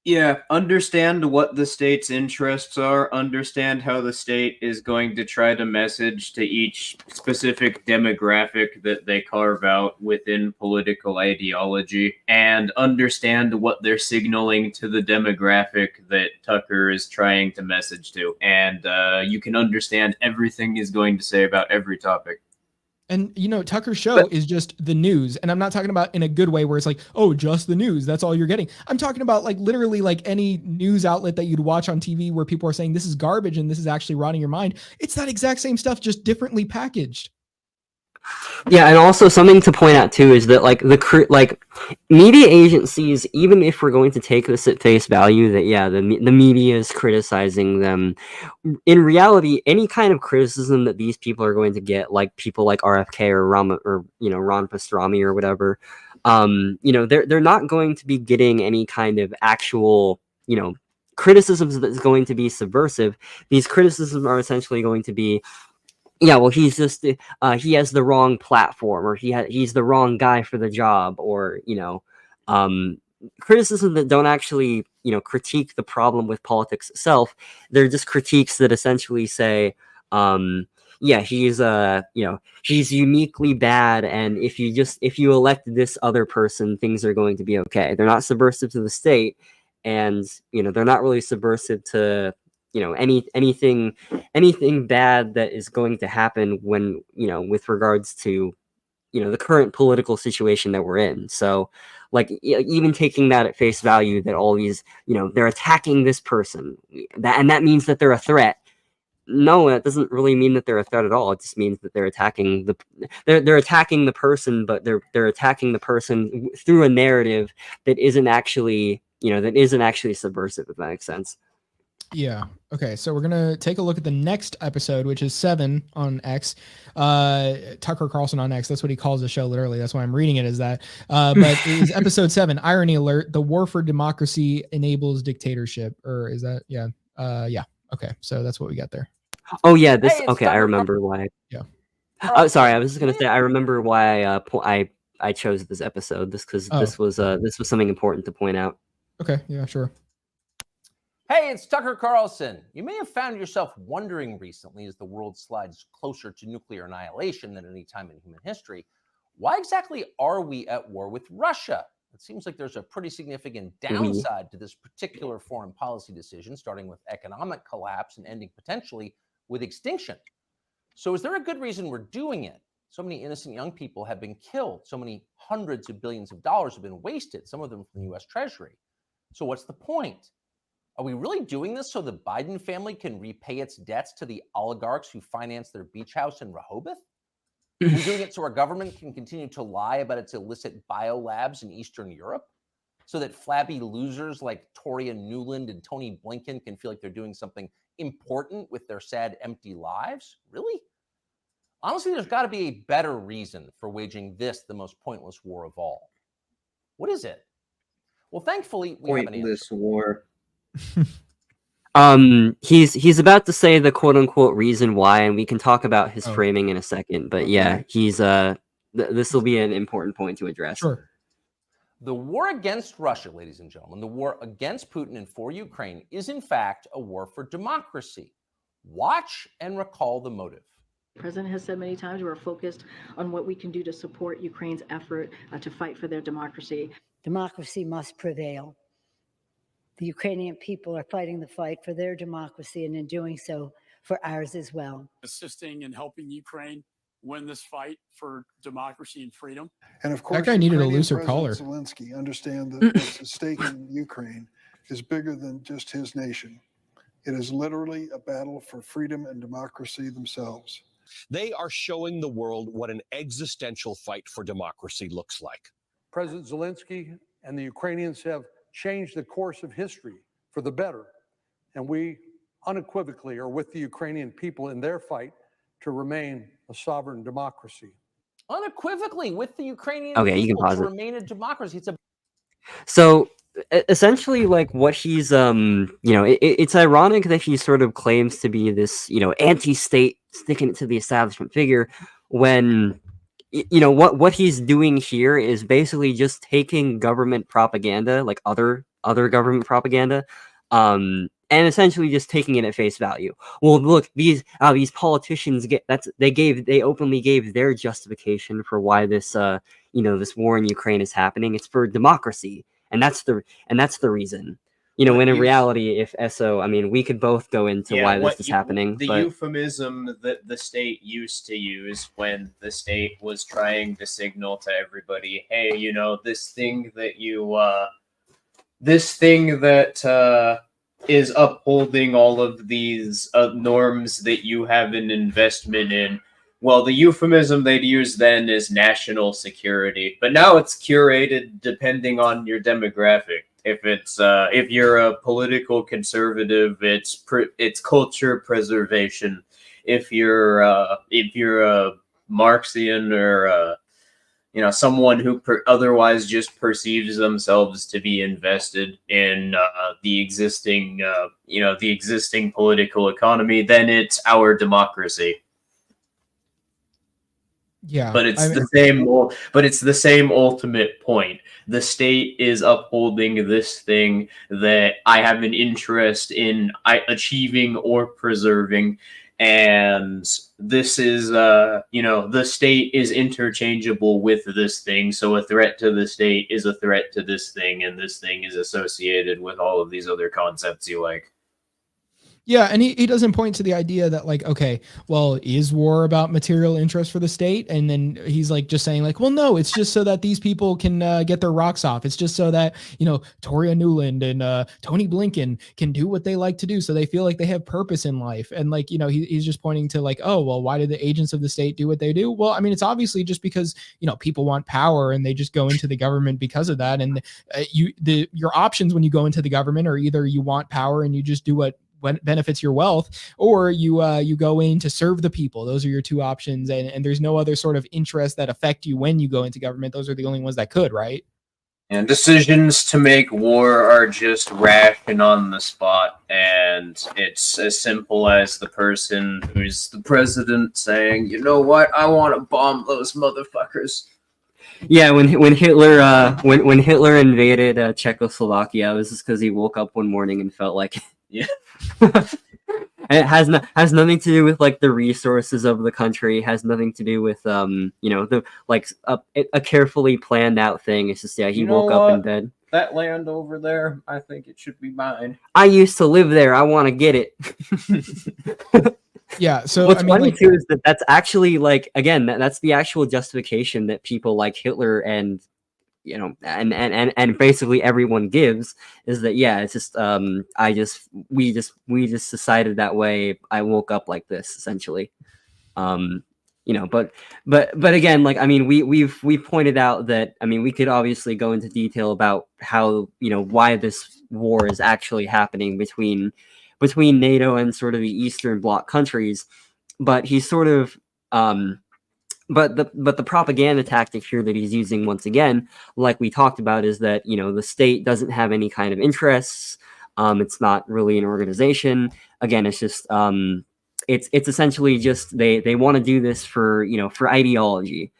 Yeah, understand what the state's interests are, understand how the state is going to try to message to each specific demographic that they carve out within political ideology, and understand what they're signaling to the demographic that Tucker is trying to message to. And you can understand everything he's going to say about every topic. And Tucker's show is just the news. And I'm not talking about in a good way where it's like, oh, just the news, that's all you're getting. I'm talking about like literally like any news outlet that you'd watch on TV where people are saying this is garbage and this is actually rotting your mind. It's that exact same stuff, just differently packaged. Yeah, and also something to point out too is that like media agencies, even if we're going to take this at face value, that the media is criticizing them, in reality, any kind of criticism that these people are going to get, like people like RFK or Ron Pastrami or whatever, they're not going to be getting any kind of actual criticisms that's going to be subversive. These criticisms are essentially going to be, well, he's just he has the wrong platform, or he's the wrong guy for the job, or criticism that don't actually critique the problem with politics itself. They're just critiques that essentially say, he's he's uniquely bad, and if you elect this other person, things are going to be okay. They're not subversive to the state, and they're not really subversive to anything bad that is going to happen when with regards to the current political situation that we're in. So like even taking that at face value, that all these they're attacking this person, that means that they're a threat. No, that doesn't really mean that they're a threat at all. It just means that they're attacking the person, but they're attacking the person through a narrative that isn't actually subversive, if that makes sense. Yeah. Okay. So we're gonna take a look at the next episode, which is 7 on X. Tucker Carlson on X. That's what he calls the show, literally. That's why I'm reading it as that. But it is episode 7. Irony alert: the war for democracy enables dictatorship. Or is that? Yeah. Yeah. Okay. So that's what we got there. Oh yeah. Okay. I remember why. Yeah. Oh, sorry. I was just gonna say I remember why I chose this episode. Because this was something important to point out. Okay. Yeah. Sure. Hey, it's Tucker Carlson. You may have found yourself wondering recently, as the world slides closer to nuclear annihilation than any time in human history, why exactly are we at war with Russia? It seems like there's a pretty significant downside to this particular foreign policy decision, starting with economic collapse and ending potentially with extinction. So is there a good reason we're doing it? So many innocent young people have been killed. So many hundreds of billions of dollars have been wasted, some of them from the US Treasury. So what's the point? Are we really doing this so the Biden family can repay its debts to the oligarchs who finance their beach house in Rehoboth? Are we doing it so our government can continue to lie about its illicit biolabs in Eastern Europe? So that flabby losers like Toria Nuland and Tony Blinken can feel like they're doing something important with their sad, empty lives? Really? Honestly, there's got to be a better reason for waging this, the most pointless war of all. What is it? Well, thankfully, we have an answer. Pointless war. He's about to say the quote unquote reason why, and we can talk about his framing in a second. But yeah, he's this will be an important point to address. Sure. The war against Russia, ladies and gentlemen, the war against Putin and for Ukraine is in fact a war for democracy. Watch and recall the motive. The president has said many times we're focused on what we can do to support Ukraine's effort to fight for their democracy. Democracy must prevail. The Ukrainian people are fighting the fight for their democracy, and in doing so, for ours as well. Assisting and helping Ukraine win this fight for democracy and freedom. And of course, that guy needed a Ukrainian looser President collar. Zelensky understand that what's at stake in Ukraine is bigger than just his nation. It is literally a battle for freedom and democracy themselves. They are showing the world what an existential fight for democracy looks like. President Zelensky and the Ukrainians have changed the course of history for the better, and we unequivocally are with the Ukrainian people in their fight to remain a sovereign democracy. Unequivocally with the Ukrainian Okay, you can people pause to it. remain a democracy. It's a So essentially, like what he's it's ironic that he sort of claims to be this anti-state, sticking it to the establishment figure, when what he's doing here is basically just taking government propaganda, like other government propaganda, and essentially just taking it at face value. Well, look, these politicians they openly gave their justification for why this this war in Ukraine is happening. It's for democracy, and that's the reason. When in reality, if we could both go into why this is happening. The but euphemism that the state used to use when the state was trying to signal to everybody, hey, this thing that is upholding all of these norms that you have an investment in. Well, the euphemism they'd use then is national security, but now it's curated depending on your demographic. If you're a political conservative, it's culture preservation. If you're a Marxian or someone who otherwise just perceives themselves to be invested in the existing political economy, then it's our democracy. Yeah, but it's the same ultimate point. The state is upholding this thing that I have an interest in achieving or preserving, and this is the state is interchangeable with this thing. So a threat to the state is a threat to this thing, and this thing is associated with all of these other concepts you like. Yeah, and he doesn't point to the idea that, like, okay, well, is war about material interest for the state? And then he's like just saying like, well, no, it's just so that these people can get their rocks off. It's just so that, Toria Nuland and Tony Blinken can do what they like to do. So they feel like they have purpose in life. And like, he's just pointing to like, oh, well, why do the agents of the state do what they do? Well, I mean, it's obviously just because, people want power and they just go into the government because of that. And your options when you go into the government are either you want power and you just do what benefits your wealth, or you go in to serve the people. Those are your two options, and there's no other sort of interest that affect you when you go into government. Those are the only ones that could, right? And decisions to make war are just rash and on the spot, and it's as simple as the person who's the president saying, you know what, I want to bomb those motherfuckers. Yeah, when Hitler when Hitler invaded Czechoslovakia, it was just because he woke up one morning and felt like yeah. And it has nothing to do with like the resources of the country. It has nothing to do with the like a carefully planned out thing. It's just he woke up in bed. That land over there, I think it should be mine. I used to live there. I want to get it. Yeah. So what's funny too is that's actually like, again, that's the actual justification that people like Hitler and and basically everyone gives, is that it's just we just decided that way. I woke up like this, essentially. but again, like, I mean, we've pointed out that, I mean, we could obviously go into detail about how, why this war is actually happening between NATO and sort of the Eastern Bloc countries, but he's sort of but the propaganda tactic here that he's using, once again, like we talked about, is that the state doesn't have any kind of interests. It's not really an organization. Again, it's just it's essentially just they want to do this for for ideology.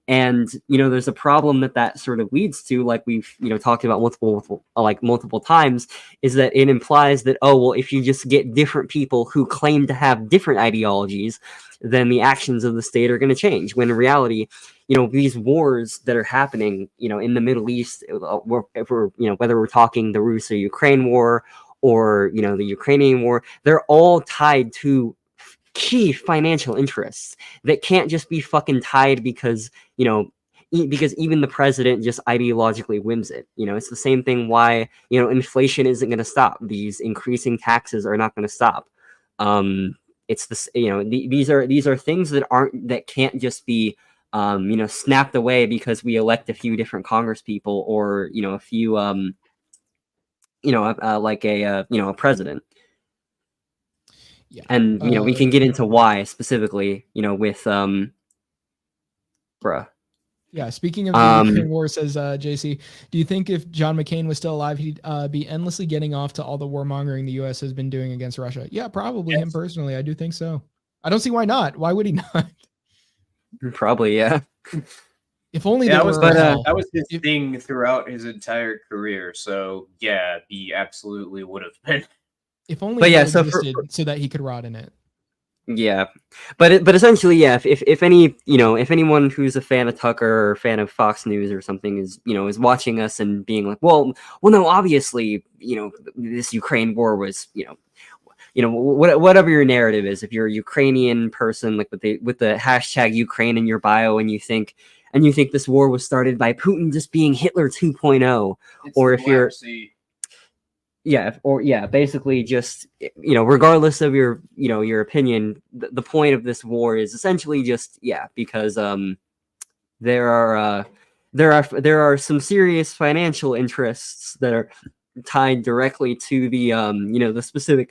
And there's a problem that sort of leads to, like we've talked about multiple times, is that it implies that, oh well, if you just get different people who claim to have different ideologies, then the actions of the state are going to change. When in reality, these wars that are happening in the Middle East, whether we're talking the Russia-Ukraine war or the Ukrainian war, they're all tied to key financial interests that can't just be fucking tied because because even the president just ideologically whims it. It's the same thing why inflation isn't going to stop. These increasing taxes are not going to stop. It's this these are things that can't just be snapped away because we elect a few different Congress people or a few like a president. Yeah. And we can get into why specifically, with bruh. Yeah, speaking of the Ukraine war, says JC, do you think if John McCain was still alive, he'd be endlessly getting off to all the warmongering the U.S. has been doing against Russia? Yeah, probably. Him personally. I do think so. I don't see why not. Why would he not? Probably, yeah. If only that was his thing throughout his entire career. So yeah, he absolutely would have been. If only it existed so that he could rot in it. Yeah, but essentially, yeah. If anyone who's a fan of Tucker or a fan of Fox News or something is watching us and being like, well, no, obviously, this Ukraine war was, whatever your narrative is. If you're a Ukrainian person, like with the hashtag Ukraine in your bio, and you think this war was started by Putin just being Hitler 2.0, or if you're basically just regardless of your your opinion, the point of this war is essentially just because there are some serious financial interests that are tied directly to the the specific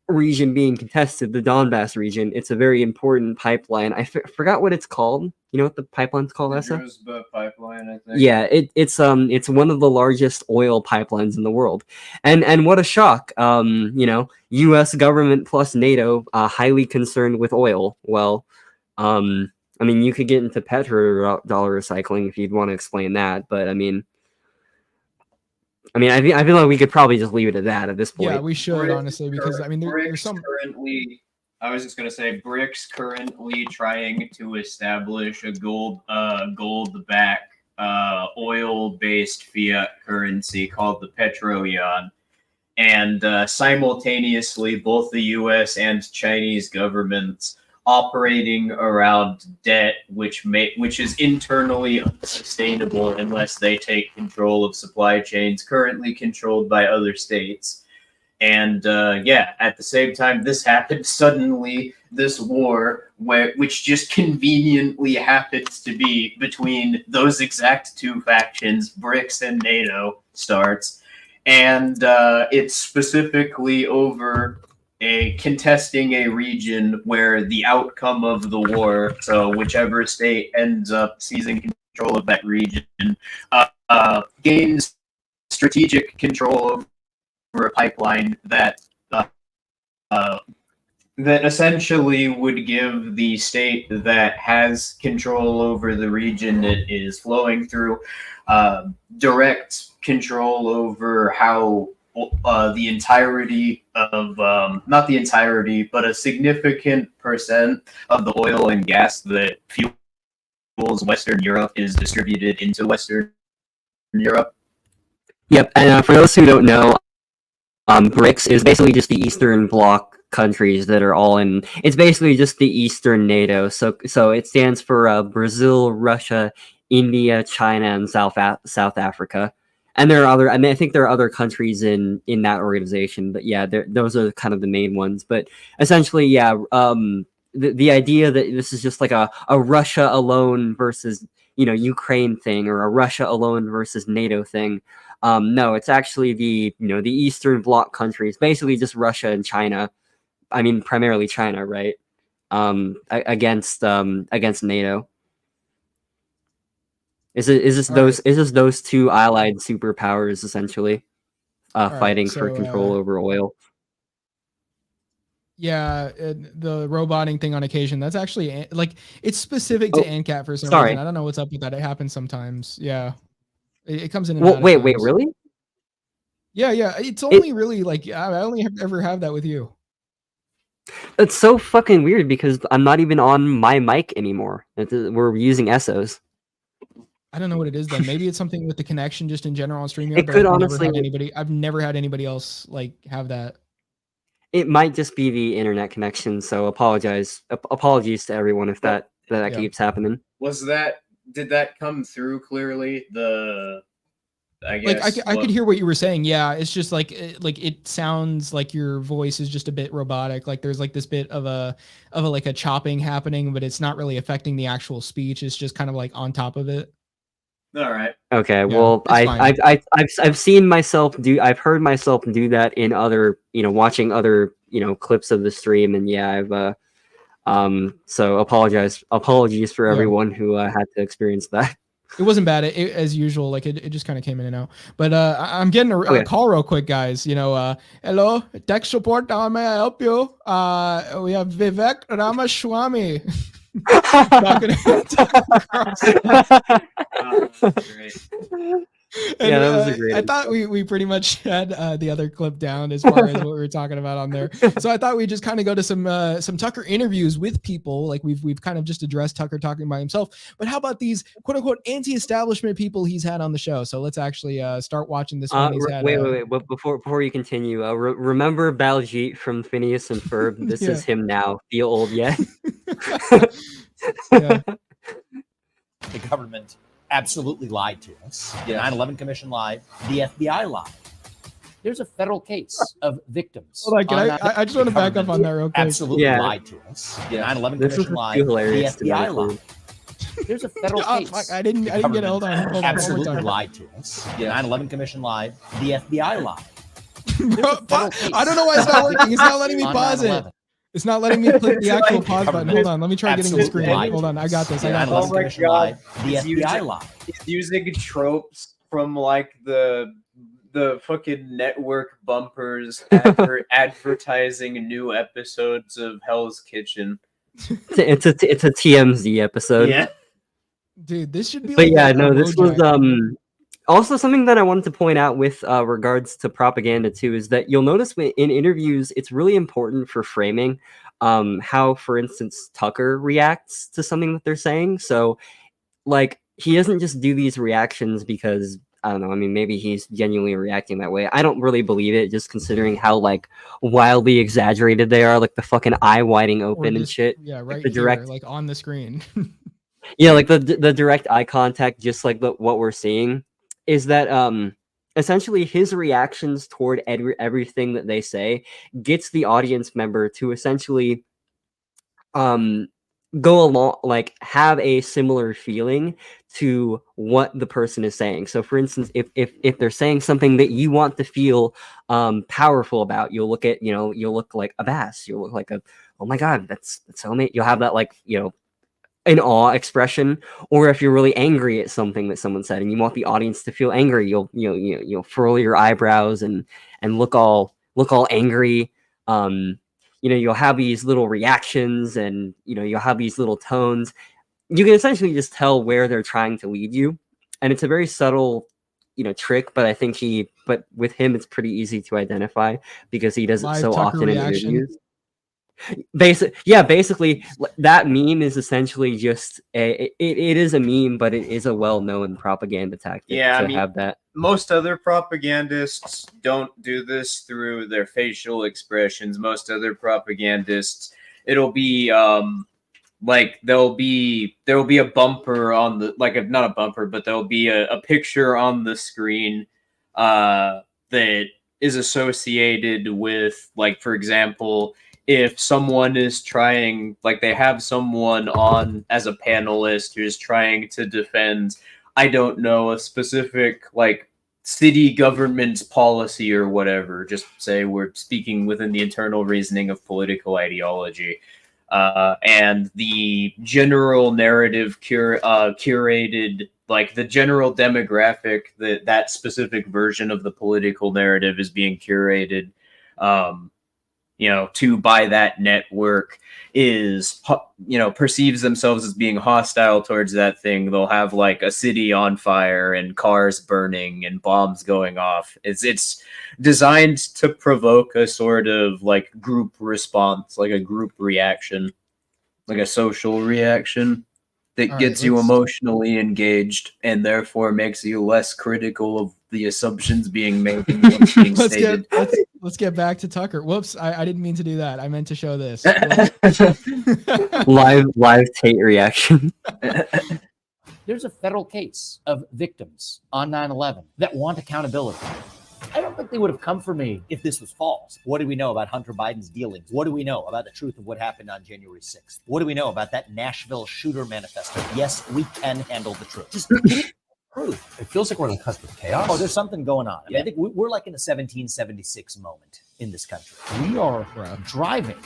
region being contested, the Donbass region. It's a very important pipeline. I forgot what it's called. You know what the pipeline's called, Essa? Druzhba pipeline, I think. Yeah, it's one of the largest oil pipelines in the world, and what a shock. U.S. government plus NATO highly concerned with oil. Well, I mean, you could get into petrodollar recycling if you'd want to explain that, but I feel like we could probably just leave it at that at this point. Yeah, we should, honestly, because I mean, there's some currently. I was just gonna say, BRICS currently trying to establish a gold-backed oil-based fiat currency called the Petro-yuan, and simultaneously, both the U.S. and Chinese governments operating around debt, which is internally unsustainable unless they take control of supply chains currently controlled by other states. And at the same time, this happened suddenly. This war, which just conveniently happens to be between those exact two factions, BRICS and NATO, starts, and it's specifically over contesting a region where the outcome of the war, so whichever state ends up seizing control of that region, gains strategic control over a pipeline that essentially would give the state that has control over the region it is flowing through direct control over how the entirety of, not the entirety, but a significant percent of the oil and gas that fuels Western Europe is distributed into Western Europe. Yep, and for those who don't know, BRICS is basically just the Eastern Bloc countries that are all in. It's basically just the Eastern NATO. So it stands for Brazil, Russia, India, China, and South Africa. And there are other. I mean, I think there are other countries in that organization, but yeah, those are kind of the main ones. But essentially, yeah, the idea that this is just like a Russia alone versus, you know, Ukraine thing, or a Russia alone versus NATO thing. No, it's actually the, you know, the Eastern Bloc countries, basically just Russia and China. I mean, primarily China, right? Against NATO. Is this those two allied superpowers essentially fighting for control over oil? Yeah, the roboting thing on occasion, that's actually like, it's specific to ANCAT for some reason. I don't know what's up with that. It happens sometimes. Yeah, it comes in and out at Wait, times. really? Yeah, it's only really like, I only ever have that with you. It's so fucking weird because I'm not even on my mic anymore. We're using SOs. I don't know what it is then. Maybe it's something with the connection just in general on StreamYard. It could honestly. I've never had anybody else like have that. It might just be the internet connection. So apologies to everyone if that keeps happening. Did that come through clearly? I guess like I could hear what you were saying. Yeah, it's just like it sounds like your voice is just a bit robotic. Like there's like this bit of a like a chopping happening, but it's not really affecting the actual speech. It's just kind of like on top of it. All right. Okay. Well, I've seen myself I've heard myself do that in other, you know, watching other, you know, clips of the stream, and yeah, I've so apologies for everyone who had to experience that. It wasn't bad, as usual. Like it just kind of came in and out. But I'm getting a call real quick, guys. You know, hello, tech support. How may I help you? We have Vivek Ramaswamy. And, that was a great. I thought we pretty much had the other clip down as far as what we were talking about on there. So I thought we'd just kind of go to some Tucker interviews with people. Like we've kind of just addressed Tucker talking by himself. But how about these quote unquote anti-establishment people he's had on the show? So let's actually start watching this one. Wait. But before you continue, remember Baljeet from Phineas and Ferb? This is him now. Feel old yet? The government absolutely lied to us. The 9/11 Commission lied. The FBI lied. There's a federal case of victims. Hold on, I just want to back up on that real quick. Absolutely lied to us. The 9/11 Commission lied. The FBI lied. There's a federal case. I didn't get it. Hold on. Absolutely lied to us. The 9/11 Commission lied. The FBI lied. I don't know why it's not working. It's not letting me pause it. It's not letting me click the actual pause button. Hold on, let me try getting the screen. Hold on, I got this. Oh my god, the FBI lied. He's using tropes from like the fucking network bumpers advertising new episodes of Hell's Kitchen. It's a TMZ episode. Yeah, dude, this should be. But yeah, no, this was also something that I wanted to point out with regards to propaganda too, is that you'll notice in interviews, it's really important for framing how, for instance, Tucker reacts to something that they're saying. So like, he doesn't just do these reactions because, I don't know, I mean, maybe he's genuinely reacting that way. I don't really believe it, just considering how like wildly exaggerated they are, like the fucking eye widing open and shit. Yeah, right. Like the direct, like on the screen. Yeah, like the direct eye contact, just like what we're seeing. Is that essentially his reactions toward everything that they say gets the audience member to essentially go along, like have a similar feeling to what the person is saying. So for instance, if they're saying something that you want to feel powerful about, you'll look like Abbas, you'll look like oh my god, that's so amazing. You'll have that, like, you know, an awe expression. Or if you're really angry at something that someone said and you want the audience to feel angry, you'll furl your eyebrows and look all angry. You'll have these little reactions, and you'll have these little tones. You can essentially just tell where they're trying to lead you, and it's a very subtle trick, but I think but with him it's pretty easy to identify because he does it so often in interviews. Basically that meme is essentially just it is a meme, but it is a well-known propaganda tactic. Have that. Most other propagandists don't do this through their facial expressions. Most other propagandists, it'll be like there will be a bumper on the, like, not a bumper, but there'll be a picture on the screen that is associated with, like, for example, if someone is trying, like they have someone on as a panelist who's trying to defend, I don't know, a specific like city government's policy or whatever, just say we're speaking within the internal reasoning of political ideology, and the general narrative curated, like the general demographic that that specific version of the political narrative is being curated, to by that network is, perceives themselves as being hostile towards that thing. They'll have like a city on fire and cars burning and bombs going off. It's designed to provoke a sort of like group response, like a group reaction, like a social reaction that gets you emotionally engaged and therefore makes you less critical of the assumptions being made and what's being stated. Let's get back to Tucker. Whoops, I didn't mean to do that. I meant to show this. live Tate reaction. There's a federal case of victims on 9/11 that want accountability. I don't think they would have come for me if this was false. What do we know about Hunter Biden's dealings? What do we know about the truth of what happened on January 6th? What do we know about that Nashville shooter manifesto? Yes, we can handle the truth. Just proof. It feels like we're on the cusp of chaos. Oh, there's something going on. I mean, I think we're like in a 1776 moment in this country. We are driving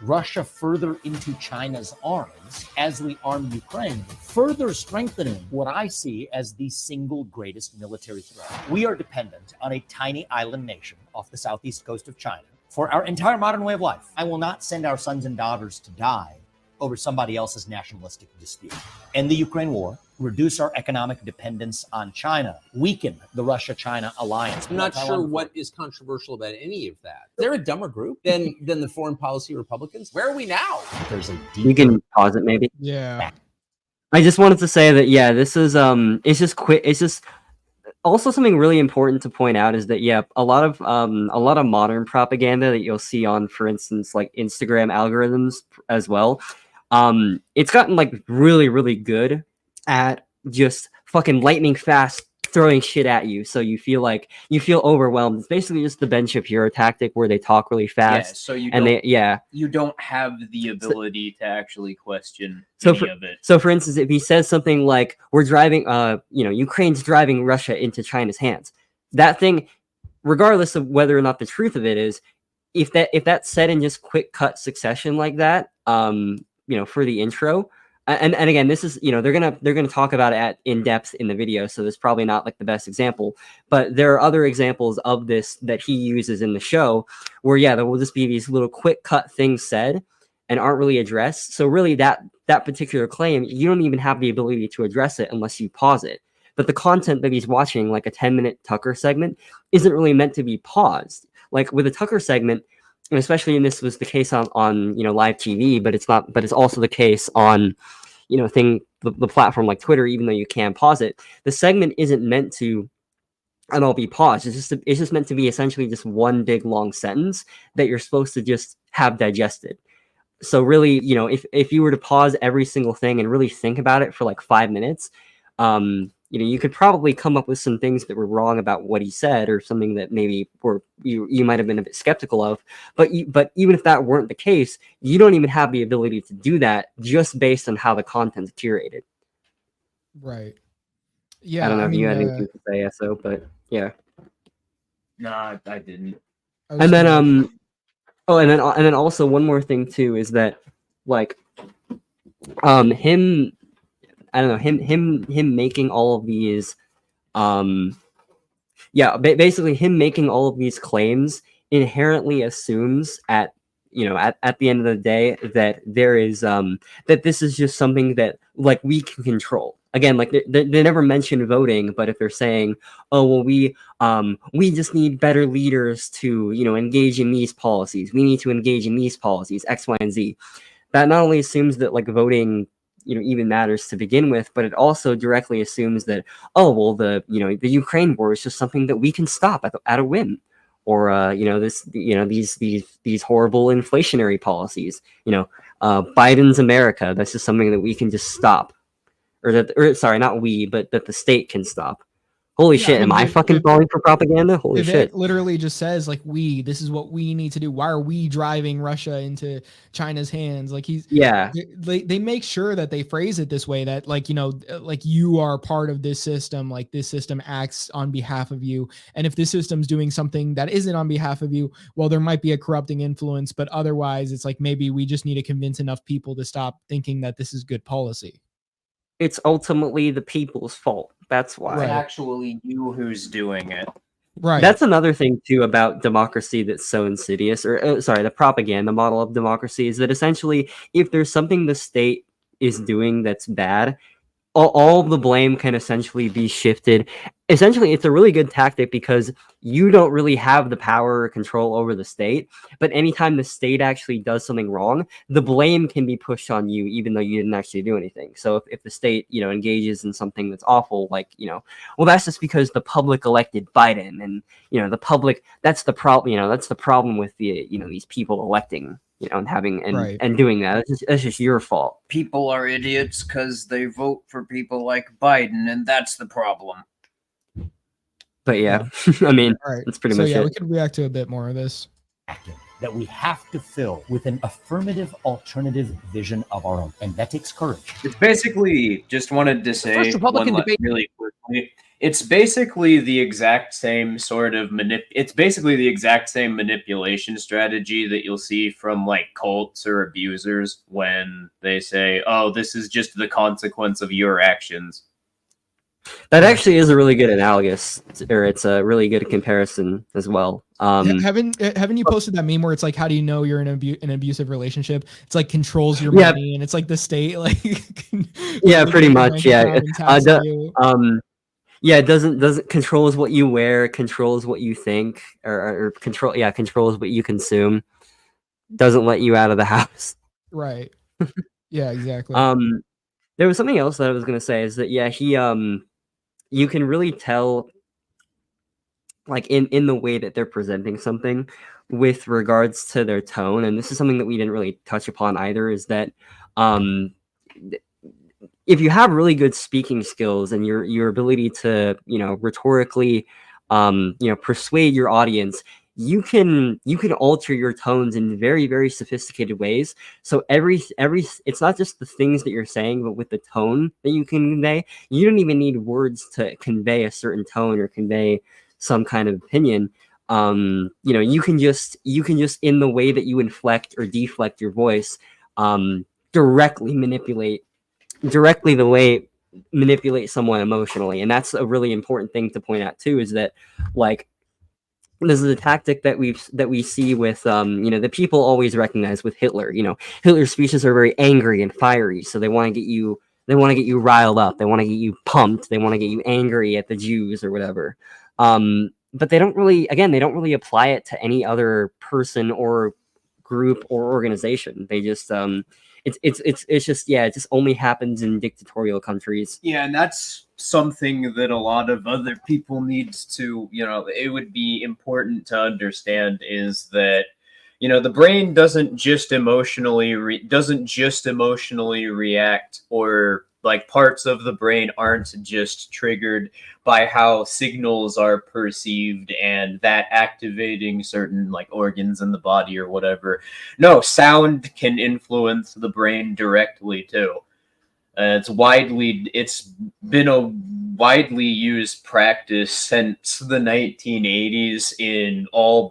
Russia further into China's arms as we arm Ukraine, further strengthening what I see as the single greatest military threat. We are dependent on a tiny island nation off the southeast coast of China for our entire modern way of life. I will not send our sons and daughters to die over somebody else's nationalistic dispute. End the Ukraine war, reduce our economic dependence on China, weaken the Russia-China alliance. I'm not sure what is controversial about any of that. They're a dumber group than the foreign policy Republicans. Where are we now? There's a You can pause it maybe. Yeah. I just wanted to say that this is it's just quick. It's just also something really important to point out is that a lot of modern propaganda that you'll see on, for instance, like Instagram algorithms as well. It's gotten like really, really good at just fucking lightning fast throwing shit at you, so you feel overwhelmed. It's basically just the Ben Shapiro tactic where they talk really fast. Yeah, so you don't have the ability to actually question any of it. So for instance, if he says something like we're driving Ukraine's driving Russia into China's hands, that thing, regardless of whether or not the truth of it is, if that's said in just quick cut succession like that, for the intro. And again, this is, they're gonna talk about it in depth in the video, so this is probably not like the best example, but there are other examples of this that he uses in the show where there will just be these little quick cut things said and aren't really addressed. So really that particular claim, you don't even have the ability to address it unless you pause it. But the content that he's watching, like a 10-minute Tucker segment, isn't really meant to be paused. Like with a Tucker segment, and especially, and this was the case on live TV, but it's also the case on the platform like Twitter, even though you can pause it. The segment isn't meant to at all be paused. It's just meant to be essentially just one big long sentence that you're supposed to just have digested. So really, if you were to pause every single thing and really think about it for like 5 minutes, you could probably come up with some things that were wrong about what he said, or something that maybe you might have been a bit skeptical of. But even if that weren't the case, you don't even have the ability to do that just based on how the content's curated. Right. Yeah. I don't know if you had anything to say, so, but yeah. Nah, I didn't. And then and then also one more thing too is that like him. I don't know, him making all of these, basically him making all of these claims inherently assumes at the end of the day that there is that this is just something that like we can control. Again, like they never mention voting, but if they're saying, oh well, we just need better leaders to engage in these policies, we need to engage in these policies X, Y, and Z. That not only assumes that like voting even matters to begin with, but it also directly assumes that, oh well, the Ukraine war is just something that we can stop at a whim, or these horrible inflationary policies, Biden's America, that's just something that we can just stop, or not we, but that the state can stop, Holy Yeah, shit, I am mean, I fucking falling for propaganda? Holy shit. Vivek literally just says like, this is what we need to do. Why are we driving Russia into China's hands? Like Yeah. they make sure that they phrase it this way, that like, like you are part of this system, like this system acts on behalf of you. And if this system's doing something that isn't on behalf of you, well, there might be a corrupting influence, but otherwise it's like, maybe we just need to convince enough people to stop thinking that this is good policy. It's ultimately the people's fault. That's why. It's actually you who's doing it. Right. That's another thing too about democracy that's so insidious, or sorry, the propaganda model of democracy is that essentially, if there's something the state is doing that's bad, all the blame can essentially be shifted. Essentially, it's a really good tactic because you don't really have the power or control over the state. But anytime the state actually does something wrong, the blame can be pushed on you, even though you didn't actually do anything. So if the state, engages in something that's awful, like, well, that's just because the public elected Biden, and, the public, that's the problem, that's the problem with the, these people electing, and having and doing that. That's just your fault. People are idiots because they vote for people like Biden, and that's the problem. But yeah, I mean, all right. That's pretty much it. We could react to a bit more of this. That we have to fill with an affirmative alternative vision of our own. And that takes courage. It's basically, just wanted to say one debate really quickly. It's basically the exact same sort of it's basically the exact same manipulation strategy that you'll see from like cults or abusers when they say, "Oh, this is just the consequence of your actions." That actually is a really good analogous, or it's a really good comparison as well. Haven't you posted that meme where it's like, how do you know you're in an abusive relationship? It's like controls your money, and it's like the state, like yeah, pretty much, yeah. Yeah, it doesn't controls what you wear, controls what you think, or controls what you consume. Doesn't let you out of the house. Right. Yeah, exactly. There was something else that I was gonna say is that he you can really tell, like in the way that they're presenting something with regards to their tone, and this is something that we didn't really touch upon either, is that if you have really good speaking skills and your ability to rhetorically persuade your audience, you can alter your tones in very, very sophisticated ways. So every it's not just the things that you're saying, but with the tone that you can convey. You don't even need words to convey a certain tone or convey some kind of opinion. You can just in the way that you inflect or deflect your voice, directly manipulate someone emotionally. And that's a really important thing to point out too, is that like this is a tactic that we see with the people always recognize with Hitler. Hitler's speeches are very angry and fiery, so they want to get you riled up, they want to get you pumped, they want to get you angry at the Jews or whatever. But they don't really apply it to any other person or group or organization. They just it's just it just only happens in dictatorial countries. Yeah, and that's something that a lot of other people needs to, it would be important to understand, is that the brain doesn't just emotionally react, or like parts of the brain aren't just triggered by how signals are perceived and that activating certain like organs in the body or whatever. No, sound can influence the brain directly too. It's been a widely used practice since the 1980s in all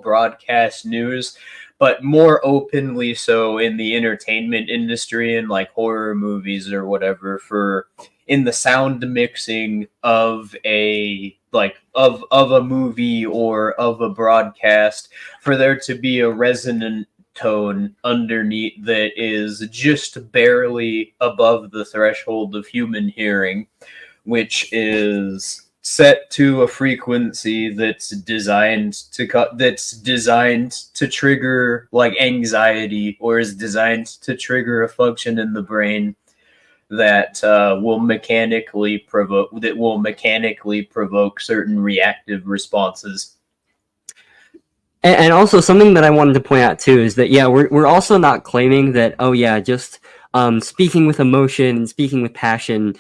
broadcast news, but more openly so in the entertainment industry and like horror movies or whatever, for in the sound mixing of a movie or of a broadcast, for there to be a resonant tone underneath that is just barely above the threshold of human hearing, which is set to a frequency that's designed to trigger like anxiety, or is designed to trigger a function in the brain that will mechanically provoke certain reactive responses. And also something that I wanted to point out too is that we're also not claiming that just speaking with emotion and speaking with passion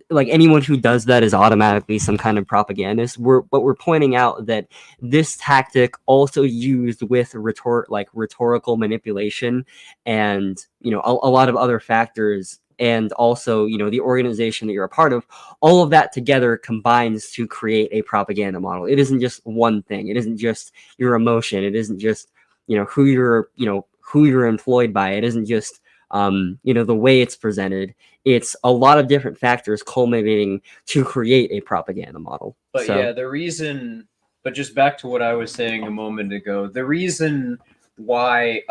like anyone who does that is automatically some kind of propagandist. But we're pointing out that this tactic also used with rhetorical manipulation and, you know, a lot of other factors, and also, you know, the organization that you're a part of, all of that together combines to create a propaganda model. It isn't just one thing. It isn't just your emotion. It isn't just, you know, who you're employed by. It isn't just you know, the way it's presented. It's a lot of different factors culminating to create a propaganda model. But yeah, the reason, but just back to what I was saying a moment ago, the reason why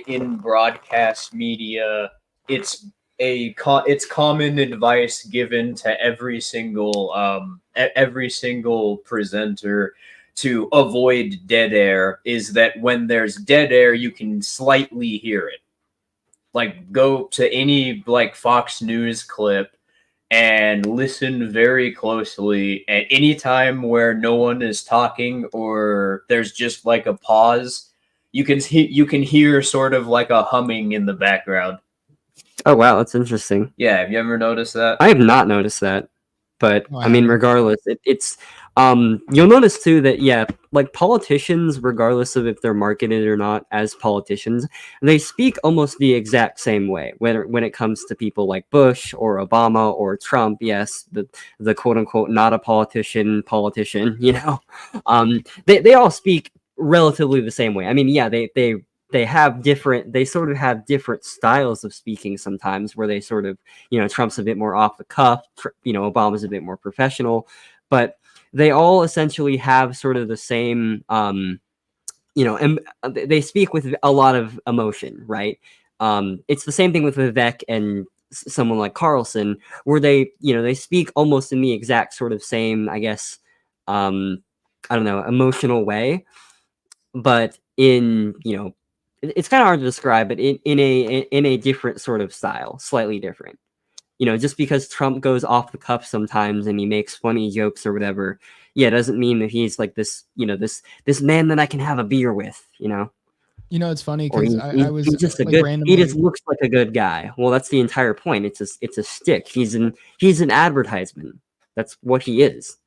in broadcast media it's common advice given to every single presenter to avoid dead air is that when there's dead air, you can slightly hear it. Like, go to any like Fox News clip and listen very closely at any time where no one is talking or there's just like a pause. You can hear sort of like a humming in the background. Oh wow, that's interesting. Yeah, have you ever noticed that? I have not noticed that, but Oh, I mean, regardless, it's you'll notice too that, yeah, like politicians, regardless of if they're marketed or not as politicians, they speak almost the exact same way when it comes to people like Bush or Obama or Trump. Yes, the quote unquote not a politician, you know, they all speak relatively the same way. I mean, yeah, they sort of have different styles of speaking sometimes, where they sort of, you know, Trump's a bit more off the cuff, you know, Obama's a bit more professional, but they all essentially have sort of the same, you know, and they speak with a lot of emotion, right? It's the same thing with Vivek and someone like Carlson, where they, you know, they speak almost in the exact sort of same, I guess, I don't know, emotional way, but in, you know, it's kind of hard to describe, but in a different sort of style, slightly different. You know, just because Trump goes off the cuff sometimes and he makes funny jokes or whatever, yeah, doesn't mean that he's like this, you know, this man that I can have a beer with, you know. You know, it's funny Or because I was he's just a like good. randomly. He just looks like a good guy. Well, that's the entire point. It's a stick. He's an advertisement. That's what he is.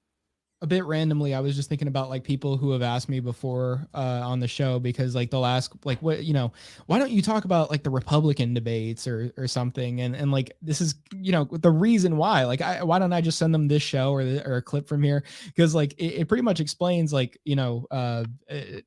A bit randomly, I was just thinking about like people who have asked me before on the show, because like they'll ask like, what, you know, why don't you talk about like the Republican debates or something, and like this is, you know, the reason why, like, why don't I just send them this show or a clip from here, because like it pretty much explains like, you know,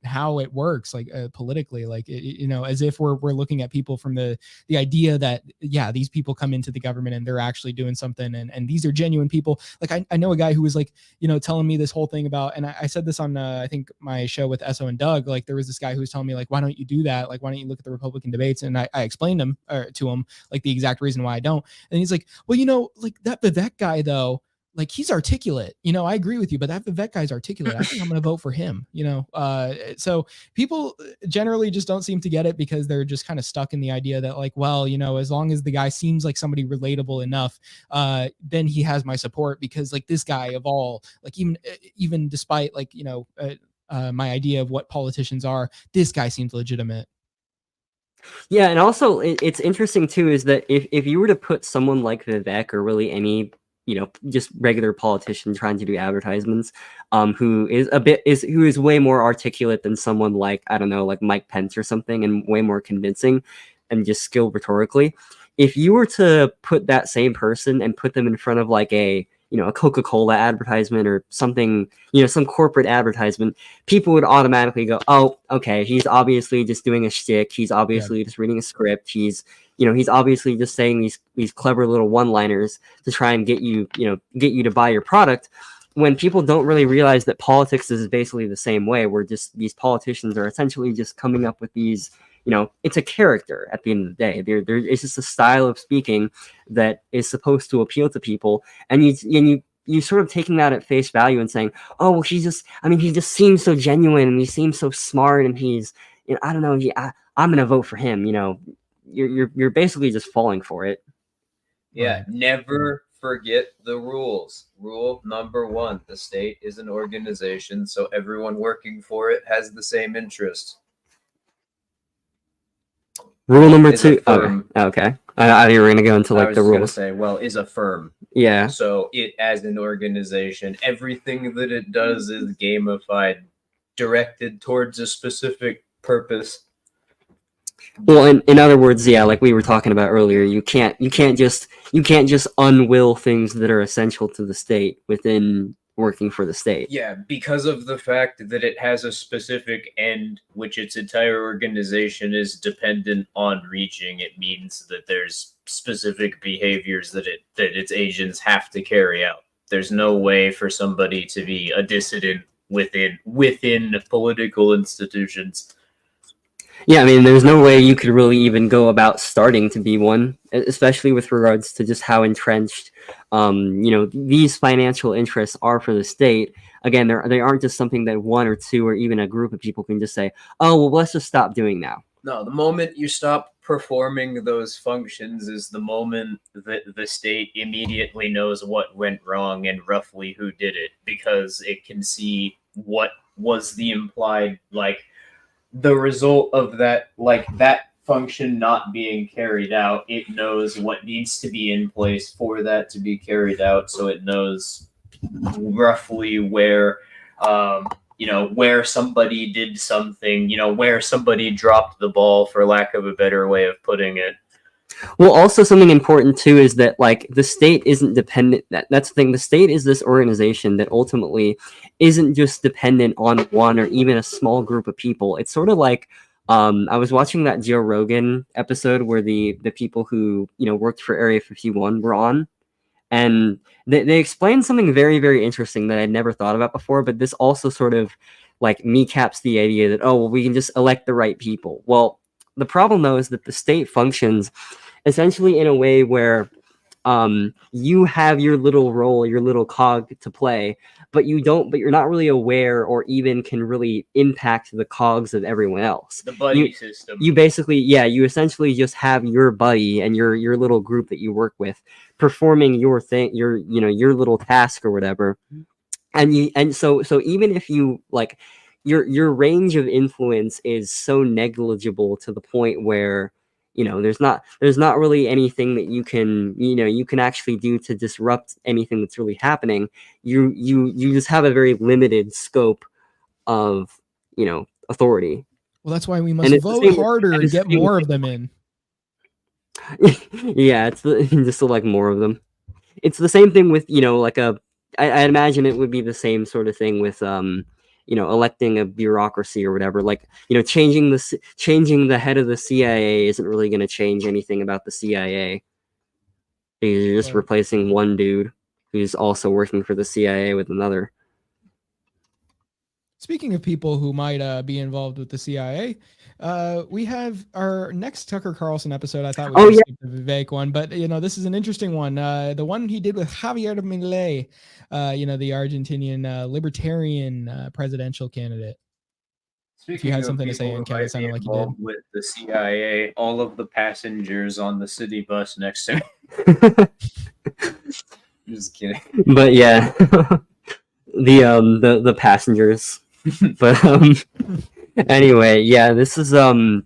how it works like politically, like you know, as if we're looking at people from the idea that, yeah, these people come into the government and they're actually doing something, and these are genuine people. Like I know a guy who was like, you know, telling me this whole thing about, and I said this on I think my show with Esso and Doug, like there was this guy who was telling me like, why don't you do that, like why don't you look at the Republican debates, and I explained to him like the exact reason why I don't, and he's like, well, you know, like that Vivek guy though, like he's articulate, you know, I agree with you, but that Vivek guy's articulate, I think I'm gonna vote for him, you know. So people generally just don't seem to get it, because they're just kind of stuck in the idea that like, well, you know, as long as the guy seems like somebody relatable enough, then he has my support, because like this guy of all, like even despite like, you know, my idea of what politicians are, this guy seems legitimate. Yeah, and also it's interesting too is that if you were to put someone like Vivek, or really any, you know, just regular politician trying to do advertisements, who is way more articulate than someone like, I don't know, like Mike Pence or something, and way more convincing and just skilled rhetorically, if you were to put that same person and put them in front of like a, you know, a Coca-Cola advertisement or something, you know, some corporate advertisement, people would automatically go, oh, okay, he's obviously just doing a shtick. He's obviously just reading a script. He's, you know, he's obviously just saying these clever little one-liners to try and get you to buy your product. When people don't really realize that politics is basically the same way, where just these politicians are essentially just coming up with these, you know, it's a character at the end of the day. It's just a style of speaking that is supposed to appeal to people, and you sort of taking that at face value and saying, oh, well, he just seems so genuine, and he seems so smart, and he's, you know, I don't know, I'm gonna vote for him. You know, you're basically just falling for it. Yeah, never forget the rules. Rule number 1: the state is an organization, so everyone working for it has the same interests. Rule number 2. Okay. I think we're gonna go into I like was the gonna rules. say, well, is a firm. Yeah. So it, as an organization, everything that it does is gamified, directed towards a specific purpose. Well, in other words, yeah, like we were talking about earlier, you can't just unwill things that are essential to the state within working for the state. Yeah, because of the fact that it has a specific end which its entire organization is dependent on reaching, it means that there's specific behaviors that its agents have to carry out. There's no way for somebody to be a dissident within political institutions. Yeah, I mean, there's no way you could really even go about starting to be one, especially with regards to just how entrenched, these financial interests are for the state. Again, they aren't just something that one or two or even a group of people can just say, oh, well, let's just stop doing now. No, the moment you stop performing those functions is the moment that the state immediately knows what went wrong and roughly who did it, because it can see what was the implied, like, the result of that, like that function not being carried out. It knows what needs to be in place for that to be carried out, so it knows roughly where where somebody did something, where somebody dropped the ball, for lack of a better way of putting it. Well, also something important too is that like the state isn't dependent. That's the thing. The state is this organization that ultimately isn't just dependent on one or even a small group of people. It's sort of like I was watching that Joe Rogan episode where the people who worked for Area 51 were on, and they explained something very, very interesting that I'd never thought about before. But this also sort of like kneecaps the idea that, oh, well, we can just elect the right people. Well, the problem though is that the state functions essentially in a way where you have your little role, your little cog to play, but you're not really aware or even can really impact the cogs of everyone else. The buddy system. You basically, you essentially just have your buddy and your little group that you work with performing your thing, your little task or whatever. And so even if you like your range of influence is so negligible to the point where there's not really anything that you can actually do to disrupt anything that's really happening. You just have a very limited scope of authority. Well, that's why we must vote harder and get more of them in. Yeah, it's just to like more of them. It's the same thing with I imagine it would be the same sort of thing with electing a bureaucracy or whatever. Like changing the head of the CIA isn't really going to change anything about the CIA. You're just replacing one dude who's also working for the CIA with another. Speaking of people who might be involved with the CIA, we have our next Tucker Carlson episode. I thought we skip the Vivek one, but this is an interesting one. The one he did with Javier Milei, the Argentinian libertarian presidential candidate. If you had something to say, Ken, it sounded like you did. With the CIA, all of the passengers on the city bus next to me. Just kidding. But yeah, the passengers. But anyway, yeah, this is I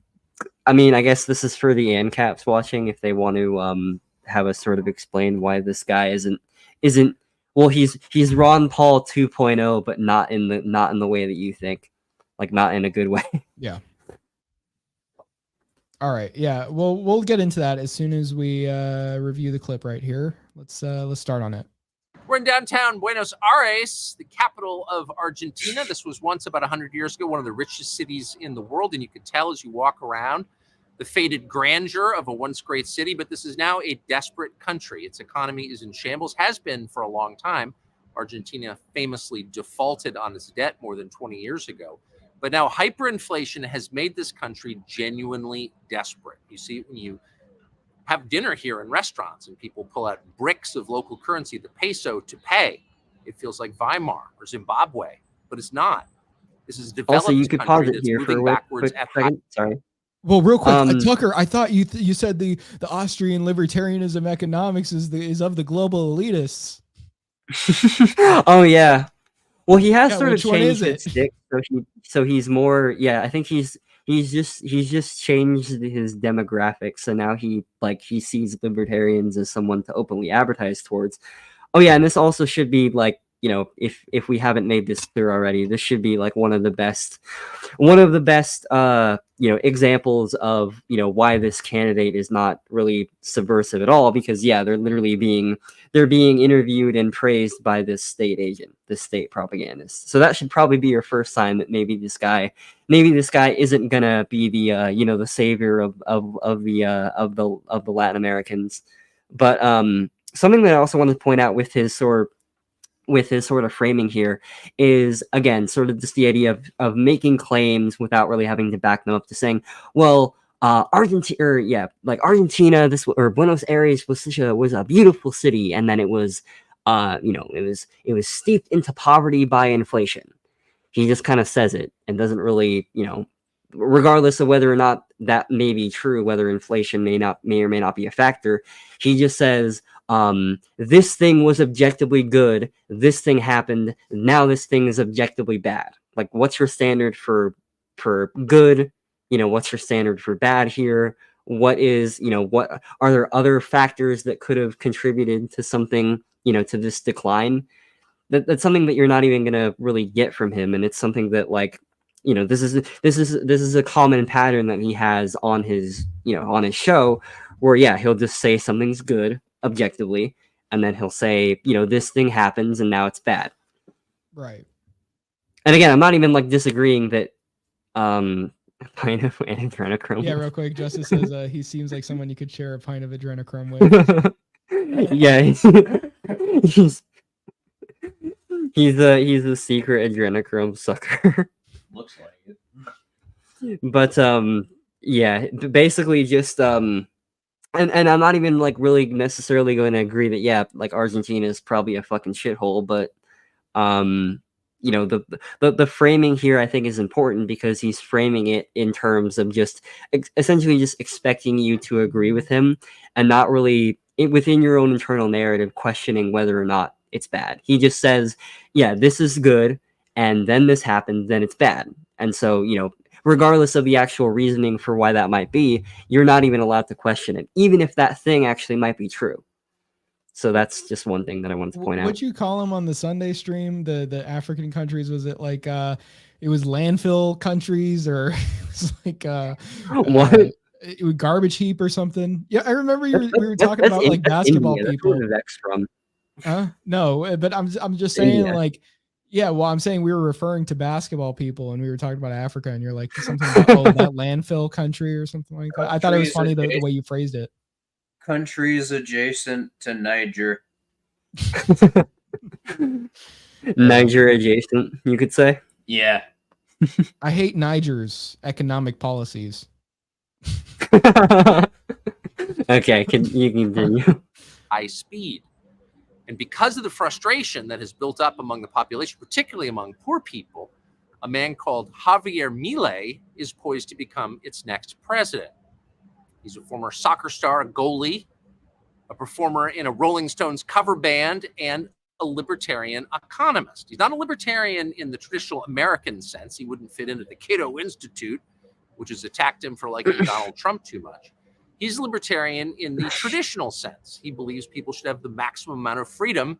guess this is for the ANCAPs watching if they want to have us sort of explain why this guy isn't well, he's Ron Paul 2.0, but not in the way that you think. Like not in a good way. Yeah. All right. Yeah. Well, we'll get into that as soon as we review the clip right here. Let's start on it. We're in downtown Buenos Aires, the capital of Argentina. This was once, about 100 years ago, one of the richest cities in the world. And you could tell as you walk around the faded grandeur of a once great city. But this is now a desperate country. Its economy is in shambles, has been for a long time. Argentina famously defaulted on its debt more than 20 years ago. But now hyperinflation has made this country genuinely desperate. You see it when you have dinner here in restaurants and people pull out bricks of local currency, the peso, to pay. It feels like Weimar or Zimbabwe, but it's not. This is developed. Also, you could pause it here for a quick second. Sorry. Well, real quick, Tucker, I thought you said the Austrian libertarianism economics is of the global elitists. Oh yeah. Well, he has sort of which one is changed his stick, so he's more. Yeah, I think he's he's just changed his demographics, so now he sees libertarians as someone to openly advertise towards. Oh yeah, and this also should be like, if we haven't made this clear already, this should be like one of the best examples of why this candidate is not really subversive at all, because yeah, they're being interviewed and praised by this state agent, this state propagandist. So that should probably be your first sign that maybe this guy isn't gonna be the the savior of the Latin Americans. But something that I also wanted to point out with his sort of framing here is, again, sort of just the idea of making claims without really having to back them up, to saying, well, Argentina, or Buenos Aires was a beautiful city, and then it was steeped into poverty by inflation. He just kind of says it and doesn't really, regardless of whether or not that may be true, whether inflation may or may not be a factor, he just says, this thing was objectively good, this thing happened, now this thing is objectively bad. Like, what's your standard for good? What's your standard for bad here? What are there other factors that could have contributed to something, to this decline? That's something that you're not even gonna really get from him, and it's something that, like, this is a common pattern that he has on his show, where yeah, he'll just say something's good objectively, and then he'll say, this thing happens and now it's bad. Right. And again, I'm not even like disagreeing that pint of adrenochrome. Yeah, real quick, Justice says he seems like someone you could share a pint of adrenochrome with. Yeah, he's a secret adrenochrome sucker. Looks like it. But yeah, basically just and I'm not even like really necessarily going to agree that yeah, like Argentina is probably a fucking shithole, but the framing here I think is important, because he's framing it in terms of just essentially just expecting you to agree with him, and not really within your own internal narrative questioning whether or not it's bad. He just says, yeah, this is good, and then this happens, then it's bad. And so, regardless of the actual reasoning for why that might be, you're not even allowed to question it, even if that thing actually might be true. So that's just one thing that I wanted to point out. What'd you call them on the Sunday stream? The African countries, was it like it was landfill countries, or it was like what? It was garbage heap or something? Yeah, I remember we were talking about like basketball India. people. That's from. No, but I'm just saying India. Like, yeah, well, I'm saying we were referring to basketball people, and we were talking about Africa, and you're like something about that landfill country or something like that. I thought it was funny the way you phrased it. Countries adjacent to Niger. Niger adjacent, you could say. Yeah. I hate Niger's economic policies. Okay, you continue. High speed. And because of the frustration that has built up among the population, particularly among poor people, a man called Javier Milei is poised to become its next president. He's a former soccer star, a goalie, a performer in a Rolling Stones cover band, and a libertarian economist. He's not a libertarian in the traditional American sense. He wouldn't fit into the Cato Institute, which has attacked him for liking Donald Trump too much. He's a libertarian in the traditional sense. He believes people should have the maximum amount of freedom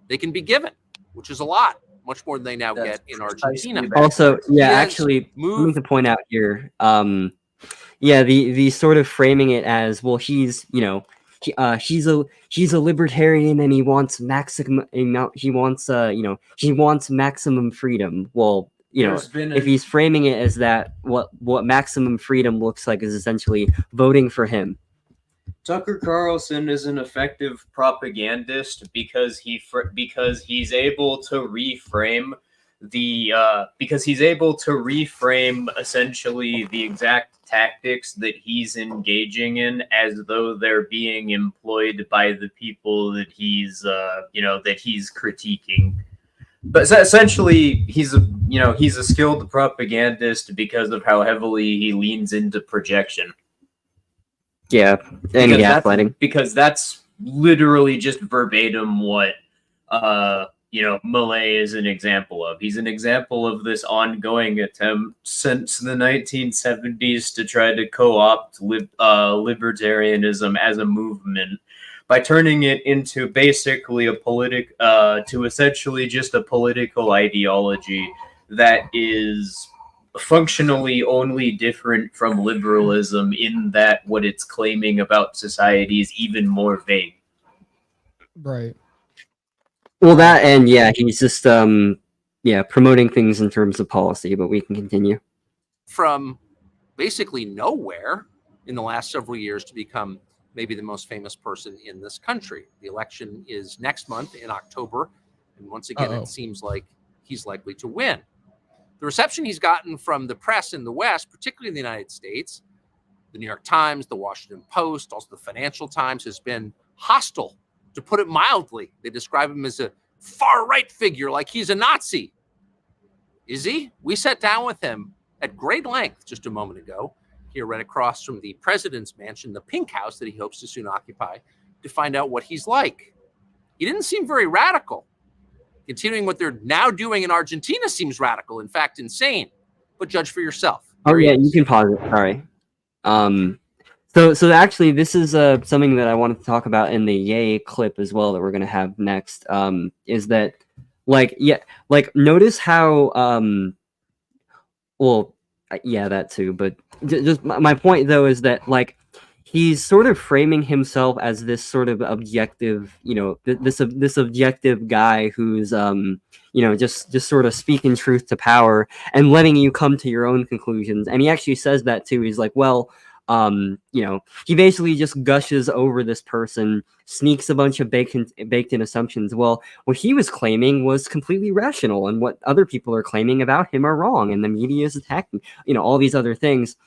they can be given, which is a lot, much more than they now get in Argentina. Also, yeah, actually, I need to point out here, yeah, the sort of framing it as, well, he's a libertarian and he wants maximum freedom. Well, if he's framing it as that, what maximum freedom looks like is essentially voting for him. Tucker Carlson is an effective propagandist because he's able to reframe essentially the exact tactics that he's engaging in as though they're being employed by the people that he's critiquing. But essentially, he's a skilled propagandist because of how heavily he leans into projection. Yeah, and gaslighting. Because that's literally just verbatim what Malay is an example of. He's an example of this ongoing attempt since the 1970s to try to co-opt libertarianism as a movement by turning it into basically to essentially just a political ideology that is functionally only different from liberalism in that what it's claiming about society is even more vague. Right. Well, that and yeah, he's just promoting things in terms of policy, but we can continue. From basically nowhere in the last several years to become maybe the most famous person in this country. The election is next month in October, and once again, it seems like he's likely to win. The reception he's gotten from the press in the West, particularly in the United States, the New York Times, the Washington Post, also the Financial Times, has been hostile, to put it mildly. They describe him as a far-right figure, like he's a Nazi. Is he? We sat down with him at great length just a moment ago, here right across from the president's mansion, the pink house that he hopes to soon occupy, to find out what he's like. He didn't seem very radical. Continuing what they're now doing in Argentina seems radical, in fact, insane. But judge for yourself. Oh yeah, you can pause it. Sorry. So actually, this is something that I wanted to talk about in the Yay clip as well that we're gonna have next. Is that notice how that too. But just my point though is that he's sort of framing himself as this sort of objective, this objective guy who's just sort of speaking truth to power and letting you come to your own conclusions. And he actually says that too. He's like, well, he basically just gushes over this person, sneaks a bunch of baked in assumptions. Well, what he was claiming was completely rational, and what other people are claiming about him are wrong, and the media is attacking, all these other things.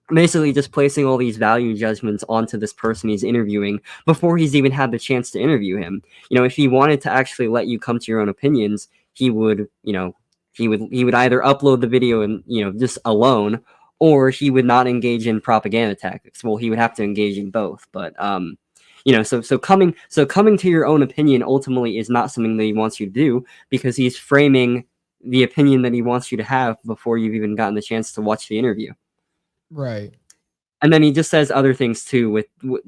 Basically just placing all these value judgments onto this person he's interviewing before he's even had the chance to interview him. If he wanted to actually let you come to your own opinions, he would either upload the video and, just alone, or he would not engage in propaganda tactics. Well, he would have to engage in both. But, so coming to your own opinion ultimately is not something that he wants you to do, because he's framing the opinion that he wants you to have before you've even gotten the chance to watch the interview. Right. And then he just says other things too, with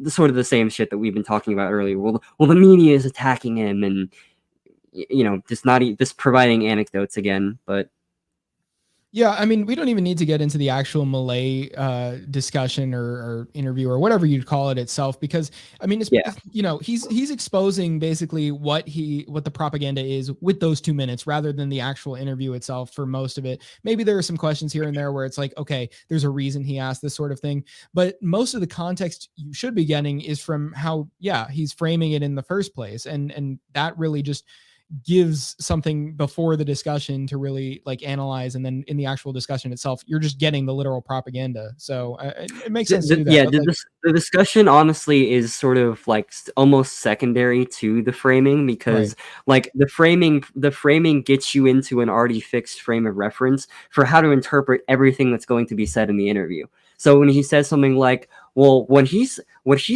sort of the same shit that we've been talking about earlier. Well, the media is attacking him, and just providing anecdotes again. But yeah, I mean, we don't even need to get into the actual Malay discussion or interview or whatever you'd call it itself, because I mean, he's exposing basically what the propaganda is with those 2 minutes, rather than the actual interview itself for most of it. Maybe there are some questions here and there where it's like, okay, there's a reason he asked this sort of thing, but most of the context you should be getting is from how, he's framing it in the first place, and that really just gives something before the discussion to really analyze, and then in the actual discussion itself you're just getting the literal propaganda. So it makes sense to do that. The discussion honestly is sort of almost secondary to the framing, because the framing gets you into an already fixed frame of reference for how to interpret everything that's going to be said in the interview. So when he says something like, well, what he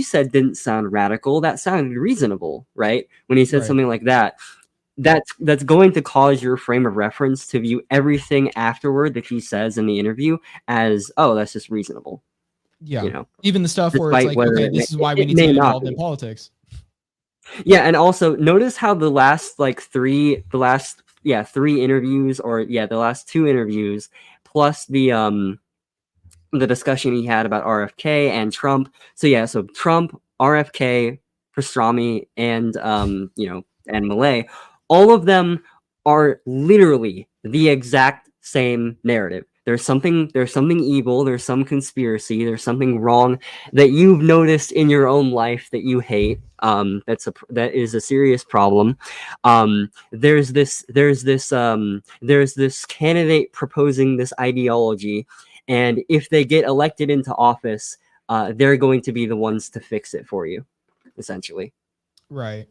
said didn't sound radical, that sounded reasonable, right? When he said something like that, that's going to cause your frame of reference to view everything afterward that he says in the interview as, oh, that's just reasonable. Yeah. Even the stuff where it's like, okay, this is why we need to get involved in politics. Yeah, and also notice how the last three interviews, or the last two interviews, plus the discussion he had about RFK and Trump. So Trump, RFK, Pastrami, and and Malay, all of them are literally the exact same narrative. There's something evil, there's some conspiracy, there's something wrong that you've noticed in your own life that you hate. That is a serious problem. There's this candidate proposing this ideology, and if they get elected into office, they're going to be the ones to fix it for you, essentially. Right.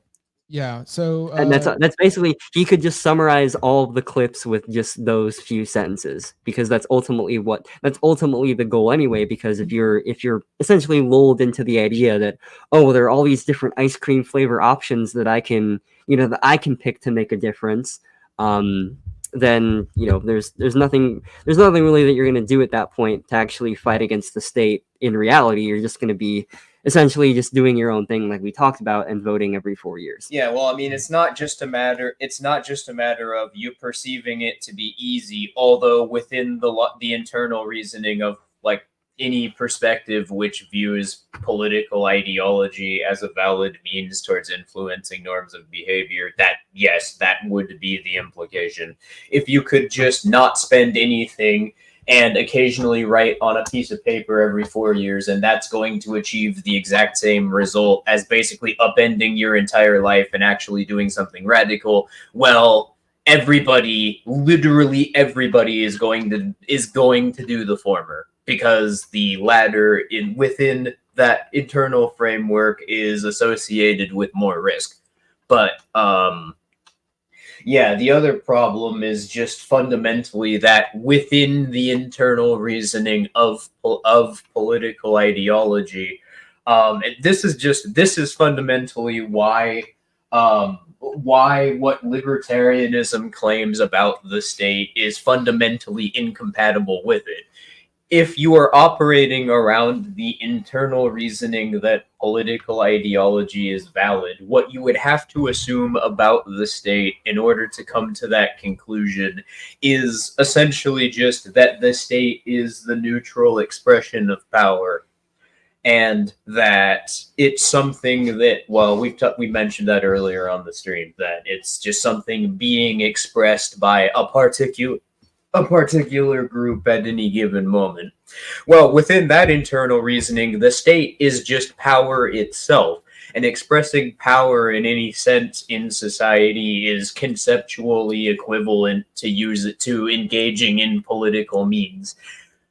Yeah. So And that's basically, he could just summarize all of the clips with just those few sentences, because that's ultimately the goal anyway. Because if you're essentially lulled into the idea that, oh, well, there are all these different ice cream flavor options that I can pick to make a difference, then there's nothing really that you're going to do at that point to actually fight against the state. In reality, you're just going to be essentially just doing your own thing, like we talked about, and voting every 4 years. Yeah, well, I mean, it's not just a matter of you perceiving it to be easy, although within the internal reasoning of like any perspective which views political ideology as a valid means towards influencing norms of behavior, that yes, that would be the implication. If you could just not spend anything and occasionally write on a piece of paper every 4 years, and that's going to achieve the exact same result as basically upending your entire life and actually doing something radical, well, literally everybody is going to do the former, because the latter within that internal framework is associated with more risk. But yeah, the other problem is just fundamentally that within the internal reasoning of political ideology, this is fundamentally why what libertarianism claims about the state is fundamentally incompatible with it. If you are operating around the internal reasoning that political ideology is valid, what you would have to assume about the state in order to come to that conclusion is essentially just that the state is the neutral expression of power, and that it's something that, well, we mentioned that earlier on the stream, that it's just something being expressed by a particular group at any given moment. Well, within that internal reasoning, the state is just power itself, and expressing power in any sense in society is conceptually equivalent to engaging in political means.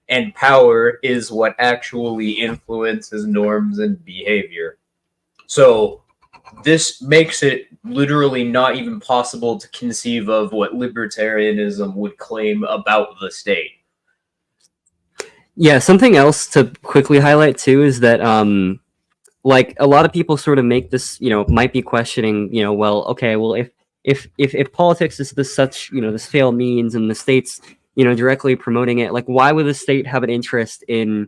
And power is what actually influences norms and behavior. So this makes it literally not even possible to conceive of what libertarianism would claim about the state. Yeah, something else to quickly highlight too is that like a lot of people sort of make this, might be questioning, well, okay, well, if politics is this failed means, and the state's directly promoting it, like why would the state have an interest in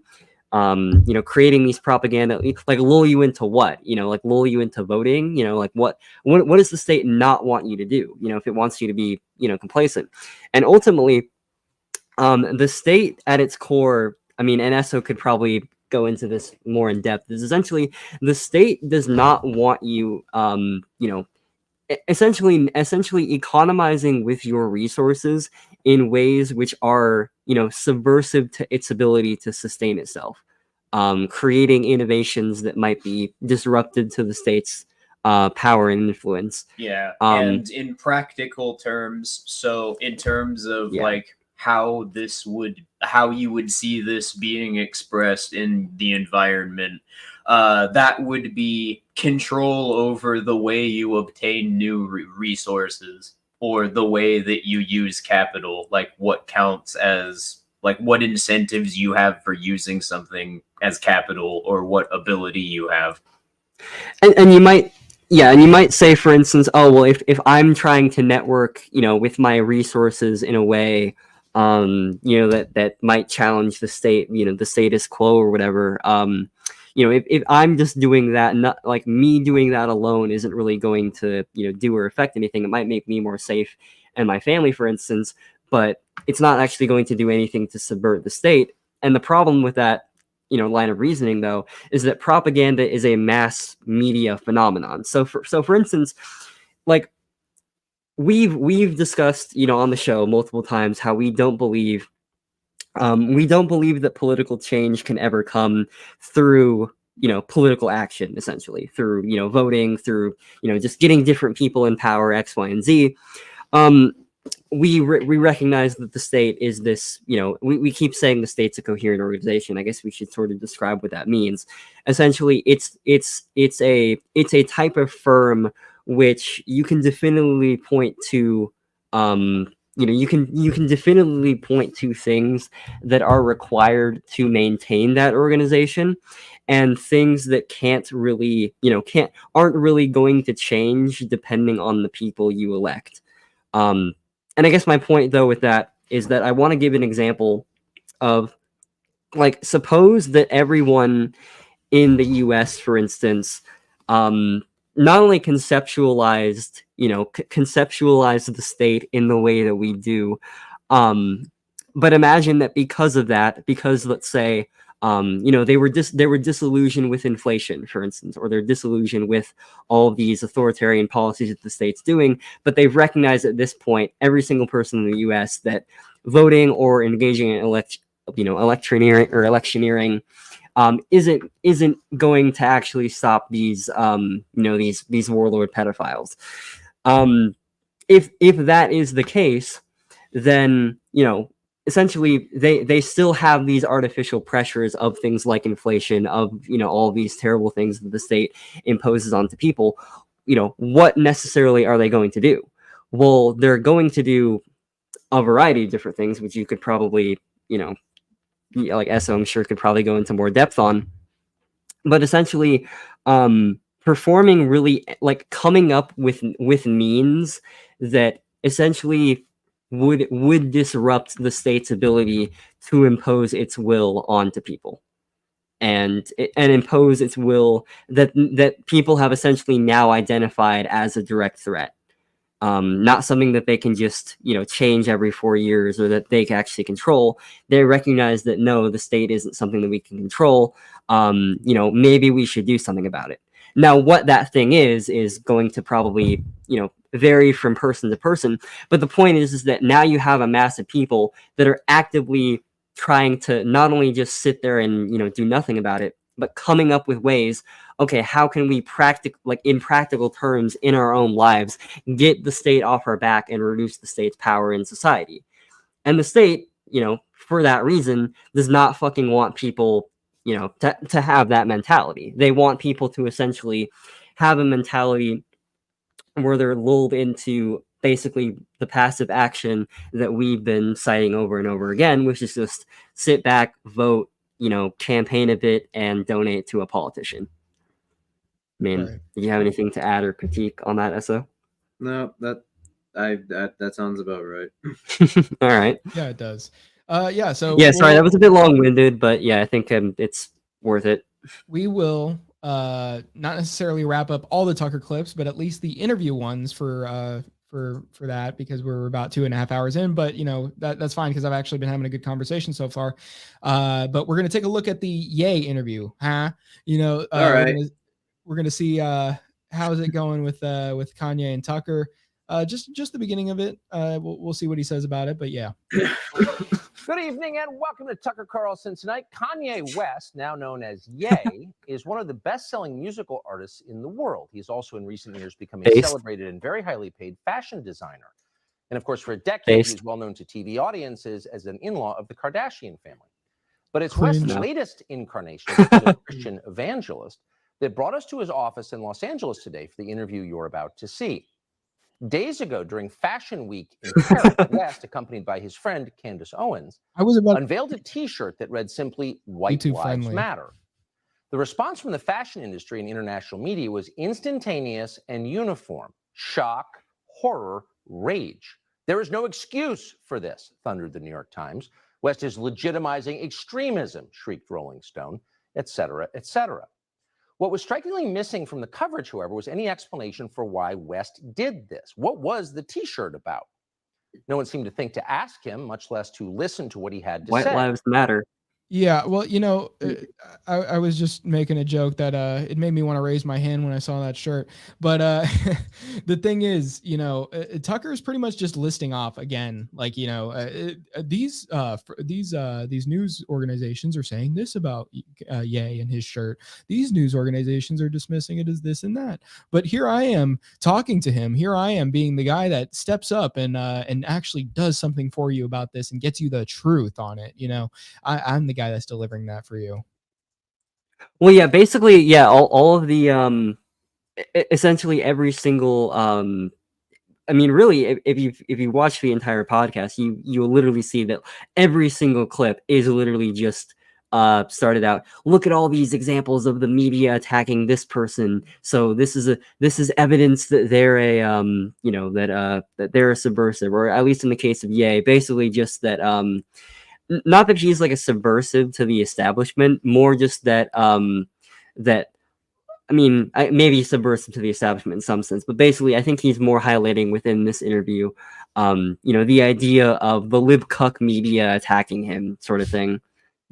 creating these propaganda, like lull you into what, like lull you into voting, like what does the state not want you to do, if it wants you to be complacent? And ultimately, the state at its core, I mean, and Esso could probably go into this more in depth, is essentially the state does not want you essentially economizing with your resources in ways which are subversive to its ability to sustain itself, creating innovations that might be disruptive to the state's power and influence. Yeah, and in practical terms, so in terms of like how you would see this being expressed in the environment, that would be control over the way you obtain new resources, or the way that you use capital, like what counts as, like what incentives you have for using something as capital, or what ability you have. And you might say, for instance, oh, well, if I'm trying to network, with my resources in a way, that might challenge the state, the status quo or whatever, if I'm just doing that, not like me doing that alone isn't really going to, do or affect anything. It might make me more safe and my family, for instance, but it's not actually going to do anything to subvert the state. And the problem with that, line of reasoning, though, is that propaganda is a mass media phenomenon. So for instance, like we've discussed, on the show multiple times, how we don't believe that political change can ever come through, political action, essentially through, voting, through, just getting different people in power, X, Y, and Z. We recognize that the state is this, we keep saying the state's a coherent organization. I guess we should sort of describe what that means. Essentially, it's a type of firm which you can definitively point to. You can definitively point to things that are required to maintain that organization, and things that aren't really going to change depending on the people you elect. And I guess my point though with that is that I want to give an example of, like, suppose that everyone in the US, for instance, not only conceptualized the state in the way that we do, but imagine that because let's say, they were disillusioned with inflation, for instance, or they're disillusioned with all of these authoritarian policies that the state's doing, but they've recognized at this point, every single person in the US, that voting or engaging in electioneering isn't going to actually stop these these warlord pedophiles. If that is the case, then essentially they still have these artificial pressures of things like inflation, of all these terrible things that the state imposes onto people. What necessarily are they going to do? Well, they're going to do a variety of different things, which you could probably like Esso, I'm sure, could probably go into more depth on. But essentially, performing really, like, coming up with means that essentially would disrupt the state's ability to impose its will onto people, and impose its will that people have essentially now identified as a direct threat. Not something that they can just change every 4 years, or that they can actually control. They recognize that no, the state isn't something that we can control. Maybe we should do something about it. Now, what that thing is going to probably vary from person to person. But the point is that now you have a mass of people that are actively trying to not only just sit there and do nothing about it, but coming up with ways. Okay, how can we in practical terms in our own lives get the state off our back and reduce the state's power in society? And the state, for that reason, does not fucking want people, to have that mentality. They want people to essentially have a mentality where they're lulled into basically the passive action that we've been citing over and over again, which is just sit back, vote, campaign a bit, and donate to a politician. I mean, Right. Do you have anything to add or critique on that, Esso? No, that sounds about right. All right. Yeah, it does. Yeah. So sorry, that was a bit long-winded, but yeah, I think it's worth it. We will not necessarily wrap up all the Tucker clips, but at least the interview ones for that, because we're about 2.5 hours in. But that's fine, because I've actually been having a good conversation so far. But we're gonna take a look at the Ye interview, huh? All right. We're gonna see how is it going with Kanye and Tucker. Just the beginning of it. We'll see what he says about it. But yeah. Good evening and welcome to Tucker Carlson Tonight. Kanye West, now known as Ye, is one of the best-selling musical artists in the world. He's also in recent years become a celebrated and very highly paid fashion designer. And of course, for a decade, he's well known to TV audiences as an in-law of the Kardashian family. But it's West's latest incarnation as a Christian evangelist that brought us to his office in Los Angeles today for the interview you're about to see. Days ago, during Fashion Week in Paris, West, accompanied by his friend Candace Owens, unveiled a T-shirt that read simply, "White Lives Matter." The response from the fashion industry and international media was instantaneous and uniform. Shock, horror, rage. There is no excuse for this, thundered the New York Times. West is legitimizing extremism, shrieked Rolling Stone, etc., etc. What was strikingly missing from the coverage, however, was any explanation for why West did this. What was the T-shirt about? No one seemed to think to ask him, much less to listen to what he had to say. White Lives Matter. Yeah, well, I was just making a joke that it made me want to raise my hand when I saw that shirt. But the thing is, Tucker is pretty much just listing off again, like, these news organizations are saying this about Ye and his shirt. These news organizations are dismissing it as this and that. But here I am talking to him. Here I am being the guy that steps up and actually does something for you about this and gets you the truth on it. I'm the guy that's delivering that for you. Well, yeah, basically, yeah, all of the essentially every single I mean, really, if you watch the entire podcast, you will literally see that every single clip is literally just started out. Look at all these examples of the media attacking this person. So this is evidence that they're a that they're a subversive, or at least in the case of Ye, basically just that not that she's like a subversive to the establishment, more just that that. I mean, maybe subversive to the establishment in some sense, but basically, I think he's more highlighting within this interview, the idea of the lib cuck media attacking him, sort of thing,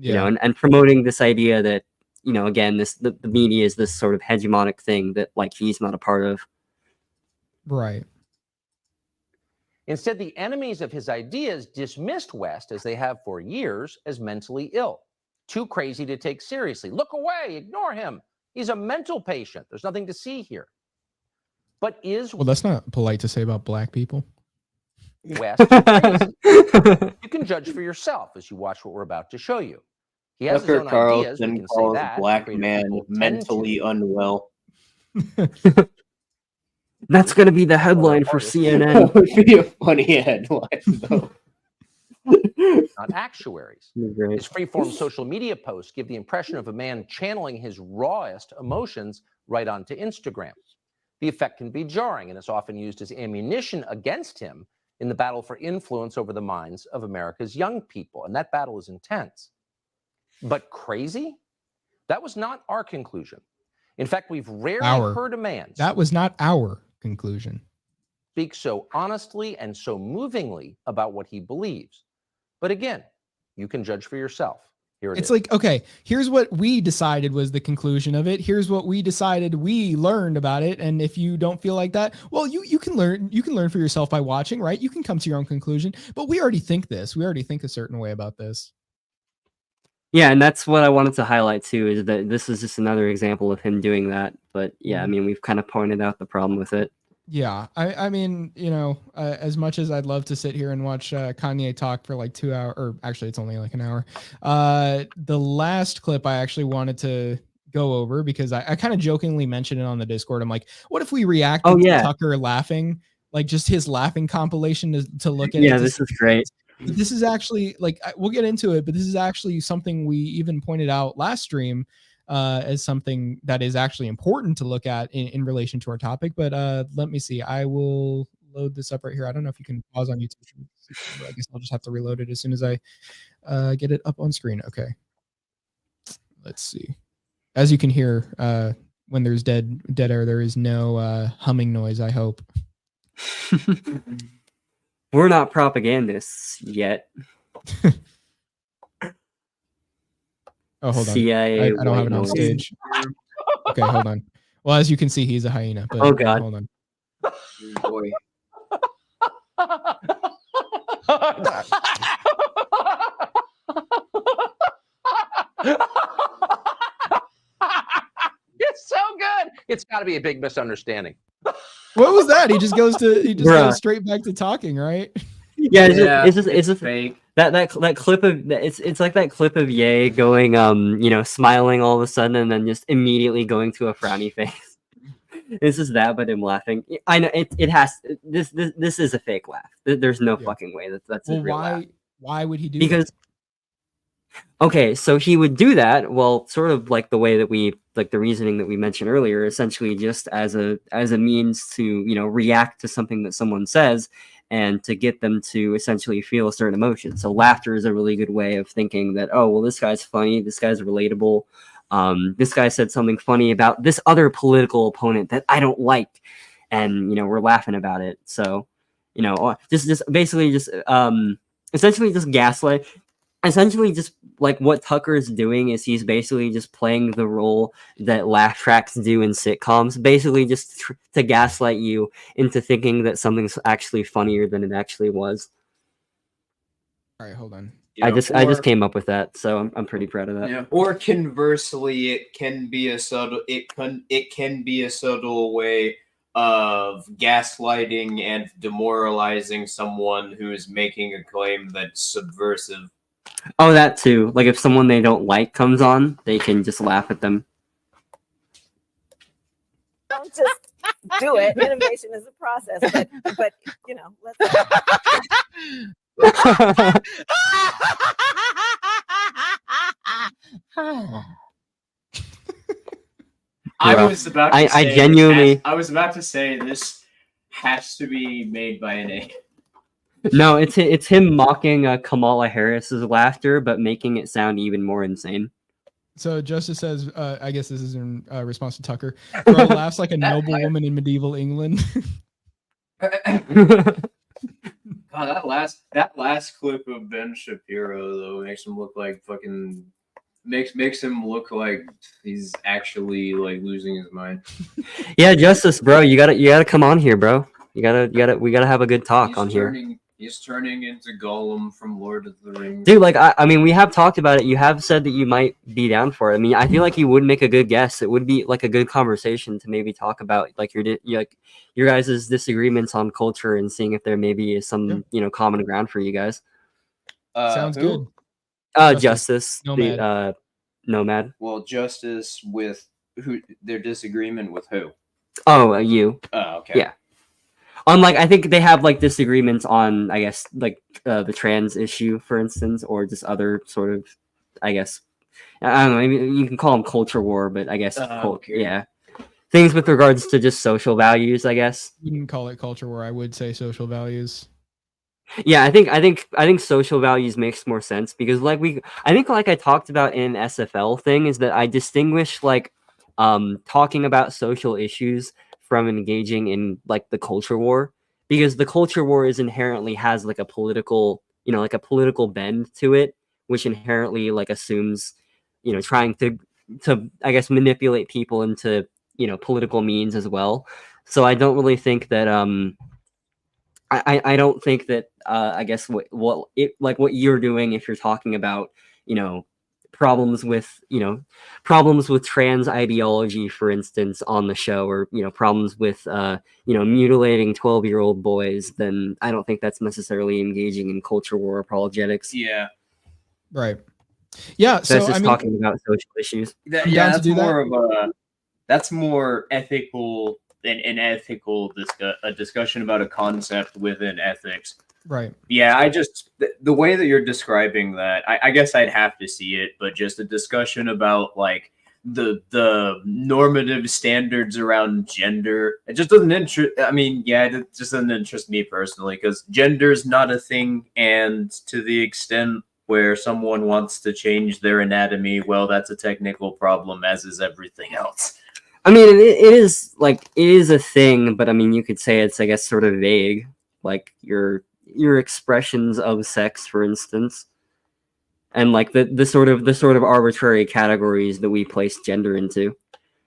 and promoting this idea that, again, the media is this sort of hegemonic thing that like he's not a part of. Right. Instead, the enemies of his ideas dismissed West, as they have for years, as mentally ill, too crazy to take seriously. Look away, ignore him. He's a mental patient. There's nothing to see here. But well, that's not polite to say about black people. West crazy? You can judge for yourself as you watch what we're about to show you. He has his own ideas. We can say that. Black man mentally unwell. That's going to be the headline for CNN. That would be a funny headline, though. Not actuaries. His freeform social media posts give the impression of a man channeling his rawest emotions right onto Instagram. The effect can be jarring and is often used as ammunition against him in the battle for influence over the minds of America's young people. And that battle is intense. But crazy? That was not our conclusion. In fact, we've rarely heard a man. That was not our conclusion. Speak so honestly and so movingly about what he believes. But again, you can judge for yourself. Here it is. It's like, okay, here's what we decided was the conclusion of it. Here's what we decided we learned about it. And if you don't feel like that, well, you can learn for yourself by watching, right? You can come to your own conclusion. But we already think this. We already think a certain way about this. Yeah, and that's what I wanted to highlight too, is that this is just another example of him doing that. But yeah, I mean, we've kind of pointed out the problem with it. Yeah, I mean, as much as I'd love to sit here and watch Kanye talk for like 2 hours, or actually it's only like an hour. The last clip I actually wanted to go over because I kind of jokingly mentioned it on the Discord. I'm like, what if we reacted to Tucker laughing, like just his laughing compilation to look at? Yeah, this is great. This is actually like, we'll get into it, but this is actually something we even pointed out last stream as something that is actually important to look at in relation to our topic. But let me see. I will load this up right here. I don't know if you can pause on YouTube. I guess I'll just have to reload it as soon as I get it up on screen. Okay. Let's see. As you can hear, when there's dead air, there is no humming noise, I hope. We're not propagandists yet. Oh, hold on. CIA I don't have it on stage. Okay, hold on. Well, as you can see, he's a hyena. But oh, God. Hold on. Boy. It's so good. It's got to be a big misunderstanding. What was that? He just goes straight back to talking, right? Yeah, it's just fake. That clip of it's like that clip of Ye going smiling all of a sudden and then just immediately going to a frowny face. This is that, but him laughing. I know it has this is a fake laugh. There's no fucking way that's a real laugh. Why would he do because that? Okay, so he would do that, well, sort of like the way that we like the reasoning that we mentioned earlier, essentially just as a means to, react to something that someone says and to get them to essentially feel a certain emotion. So laughter is a really good way of thinking that, oh, well, this guy's funny, this guy's relatable. This guy said something funny about this other political opponent that I don't like, and we're laughing about it. So, just basically just essentially just gaslight. Essentially, just like what Tucker is doing is he's basically just playing the role that laugh tracks do in sitcoms, basically just to gaslight you into thinking that something's actually funnier than it actually was. All right, hold on. I just came up with that, so I'm pretty proud of that. Yeah. Or conversely, it can be a subtle way of gaslighting and demoralizing someone who is making a claim that's subversive. Oh, that too. Like if someone they don't like comes on, they can just laugh at them. Don't just do it. Innovation is a process, but you know, let's. I was about to say I genuinely. I was about to say this has to be made by an A. No, it's him mocking Kamala Harris's laughter, but making it sound even more insane. So Justice says, I guess this is in response to Tucker. Bro laughs like a noble woman in medieval England. God, that last clip of Ben Shapiro though makes him look like fucking makes him look like he's actually like losing his mind. Yeah, Justice, bro, you gotta come on here, bro. We gotta have a good talk on here. He's turning into Gollum from Lord of the Rings. Dude, like I mean, we have talked about it. You have said that you might be down for it. I mean, I feel like you would make a good guest. It would be like a good conversation to maybe talk about like your guys' disagreements on culture and seeing if there maybe is some common ground for you guys. Sounds good. Justice, Nomad. the Nomad. Well, Justice with who? Their disagreement with who? Oh, you. Oh, okay. Yeah. Unlike, I think they have like disagreements on, I guess, like the trans issue, for instance, or just other sort of, I guess, I don't know. Maybe you can call them culture war, but I guess, okay. yeah, things with regards to just social values, I guess. You can call it culture war. I would say social values. Yeah, I think social values makes more sense because like I talked about in SFL thing is that I distinguish like talking about social issues from engaging in like the culture war, because the culture war is inherently has like a political bend to it, which inherently like assumes trying to I guess manipulate people into political means as well. So I don't really think that I don't think that I guess what you're doing, if you're talking about problems with trans ideology, for instance, on the show, or problems with mutilating 12-year-old boys, then I don't think that's necessarily engaging in culture war apologetics. Yeah. Right. Yeah. So that's just talking about social issues. That's more of that's more ethical than an ethical a discussion about a concept within ethics. Right. Yeah, I just the way that you're describing that, I guess I'd have to see it, but just a discussion about like the normative standards around gender, it just doesn't interest. I mean, yeah, it just doesn't interest me personally because gender's not a thing, and to the extent where someone wants to change their anatomy, well, that's a technical problem, as is everything else. I mean, it is a thing, but I mean, you could say it's, I guess, sort of vague, like your expressions of sex, for instance, and like the sort of arbitrary categories that we place gender into.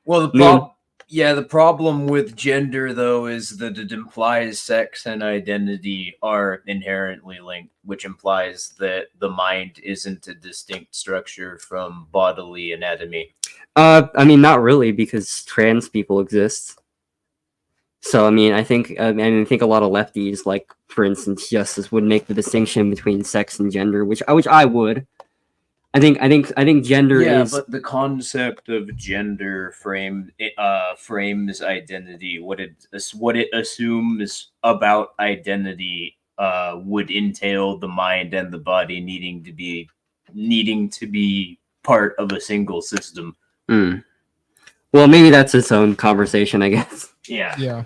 Well, the problem with gender though is that it implies sex and identity are inherently linked, which implies that the mind isn't a distinct structure from bodily anatomy. I mean, not really, because trans people exist. So I mean, I think a lot of lefties, like for instance, Justice, would make the distinction between sex and gender, which I would. I think gender is. But the concept of gender frames identity. What it assumes about identity would entail the mind and the body needing to be part of a single system. Well, maybe that's its own conversation, I guess. Yeah. Yeah.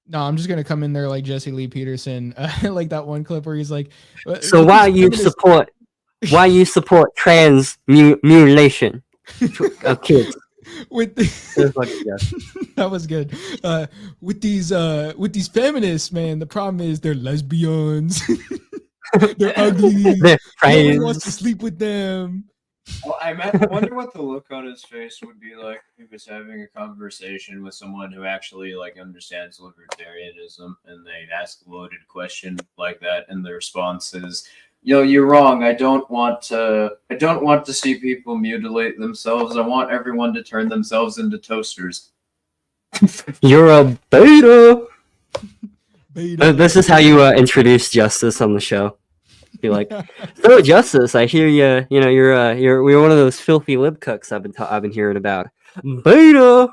No, I'm just gonna come in there like Jesse Lee Peterson, like that one clip where he's like, "So why you support trans mutilation of kids?" With that was good. With these feminists, man, the problem is they're lesbians. They're ugly. They're no one wants to sleep with them. Well, I wonder what the look on his face would be like if he was having a conversation with someone who actually like understands libertarianism, and they ask a loaded question like that, and the response is, you're wrong. I don't want to see people mutilate themselves. I want everyone to turn themselves into toasters. You're a beta. Beta. This is how you introduce Justice on the show. Be like, "So Justice, I hear you're one of those filthy lip cucks I've been hearing about." Beta.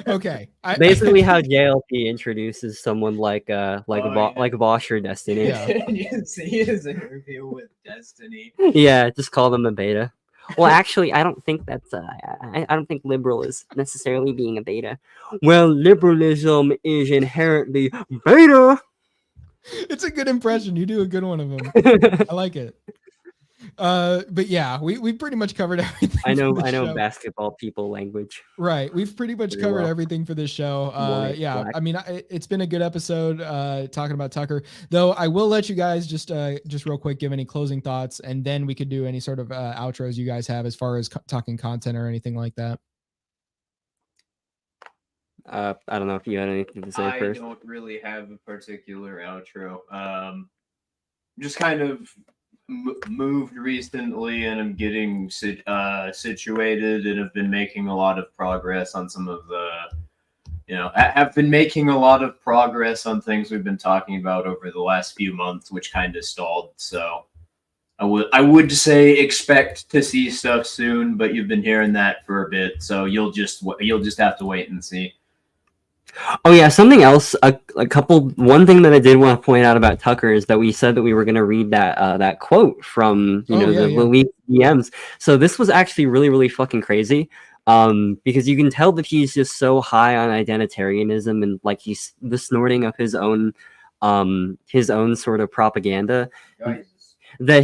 Okay. Basically, how JLP introduces someone like Bosch or Destiny. Yeah. You see his interview with Destiny. Yeah, just call them a beta. Well, actually, I don't think that's. I don't think liberal is necessarily being a beta. Well, liberalism is inherently beta. It's a good impression. You do a good one of them. I like it. But yeah, we pretty much covered everything. I know show. basketball people language. Right. We've pretty much Pretty covered well. everything for this show. White, Yeah, black. I mean, it's been a good episode talking about Tucker. Though I will let you guys just real quick give any closing thoughts, and then we could do any sort of outros you guys have as far as talking content or anything like that. I don't know if you had anything to say I first. don't really have a particular outro. Just kind of moved recently, and I'm getting situated, and have been making a lot of progress on some of the, I've been making a lot of progress on things we've been talking about over the last few months, which kind of stalled. So I would say expect to see stuff soon, but you've been hearing that for a bit, so you'll just have to wait and see. Oh yeah, something else. One thing that I did want to point out about Tucker is that we said that we were going to read that quote from the leaked DMs. So this was actually really, really fucking crazy. Because you can tell that he's just so high on identitarianism and like he's the snorting of his own sort of propaganda. That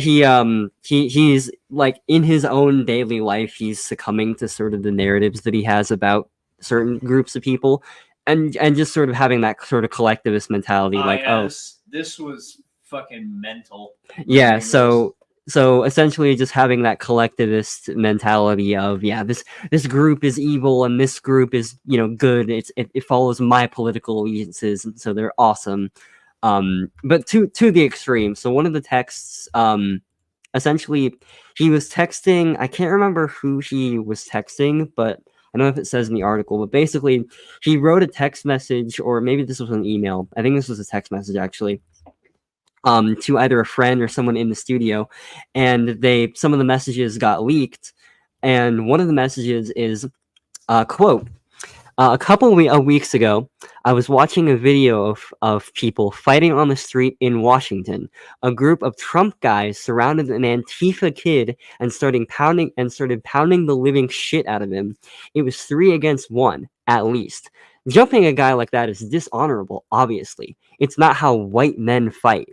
he's like in his own daily life, he's succumbing to sort of the narratives that he has about certain groups of people. And just sort of having that sort of collectivist mentality, this was fucking mental. Yeah, so essentially just having that collectivist mentality of this group is evil and this group is good. It follows my political allegiances, and so they're awesome. But to the extreme. So one of the texts, essentially he was texting. I can't remember who he was texting, but I don't know if it says in the article, but basically he wrote a text message, or maybe this was an email. I think this was a text message actually, to either a friend or someone in the studio, and some of the messages got leaked, and one of the messages is, quote, a couple of weeks ago, I was watching a video of people fighting on the street in Washington. A group of Trump guys surrounded an Antifa kid and started pounding the living shit out of him. It was 3 against 1, at least. Jumping a guy like that is dishonorable, obviously. It's not how white men fight.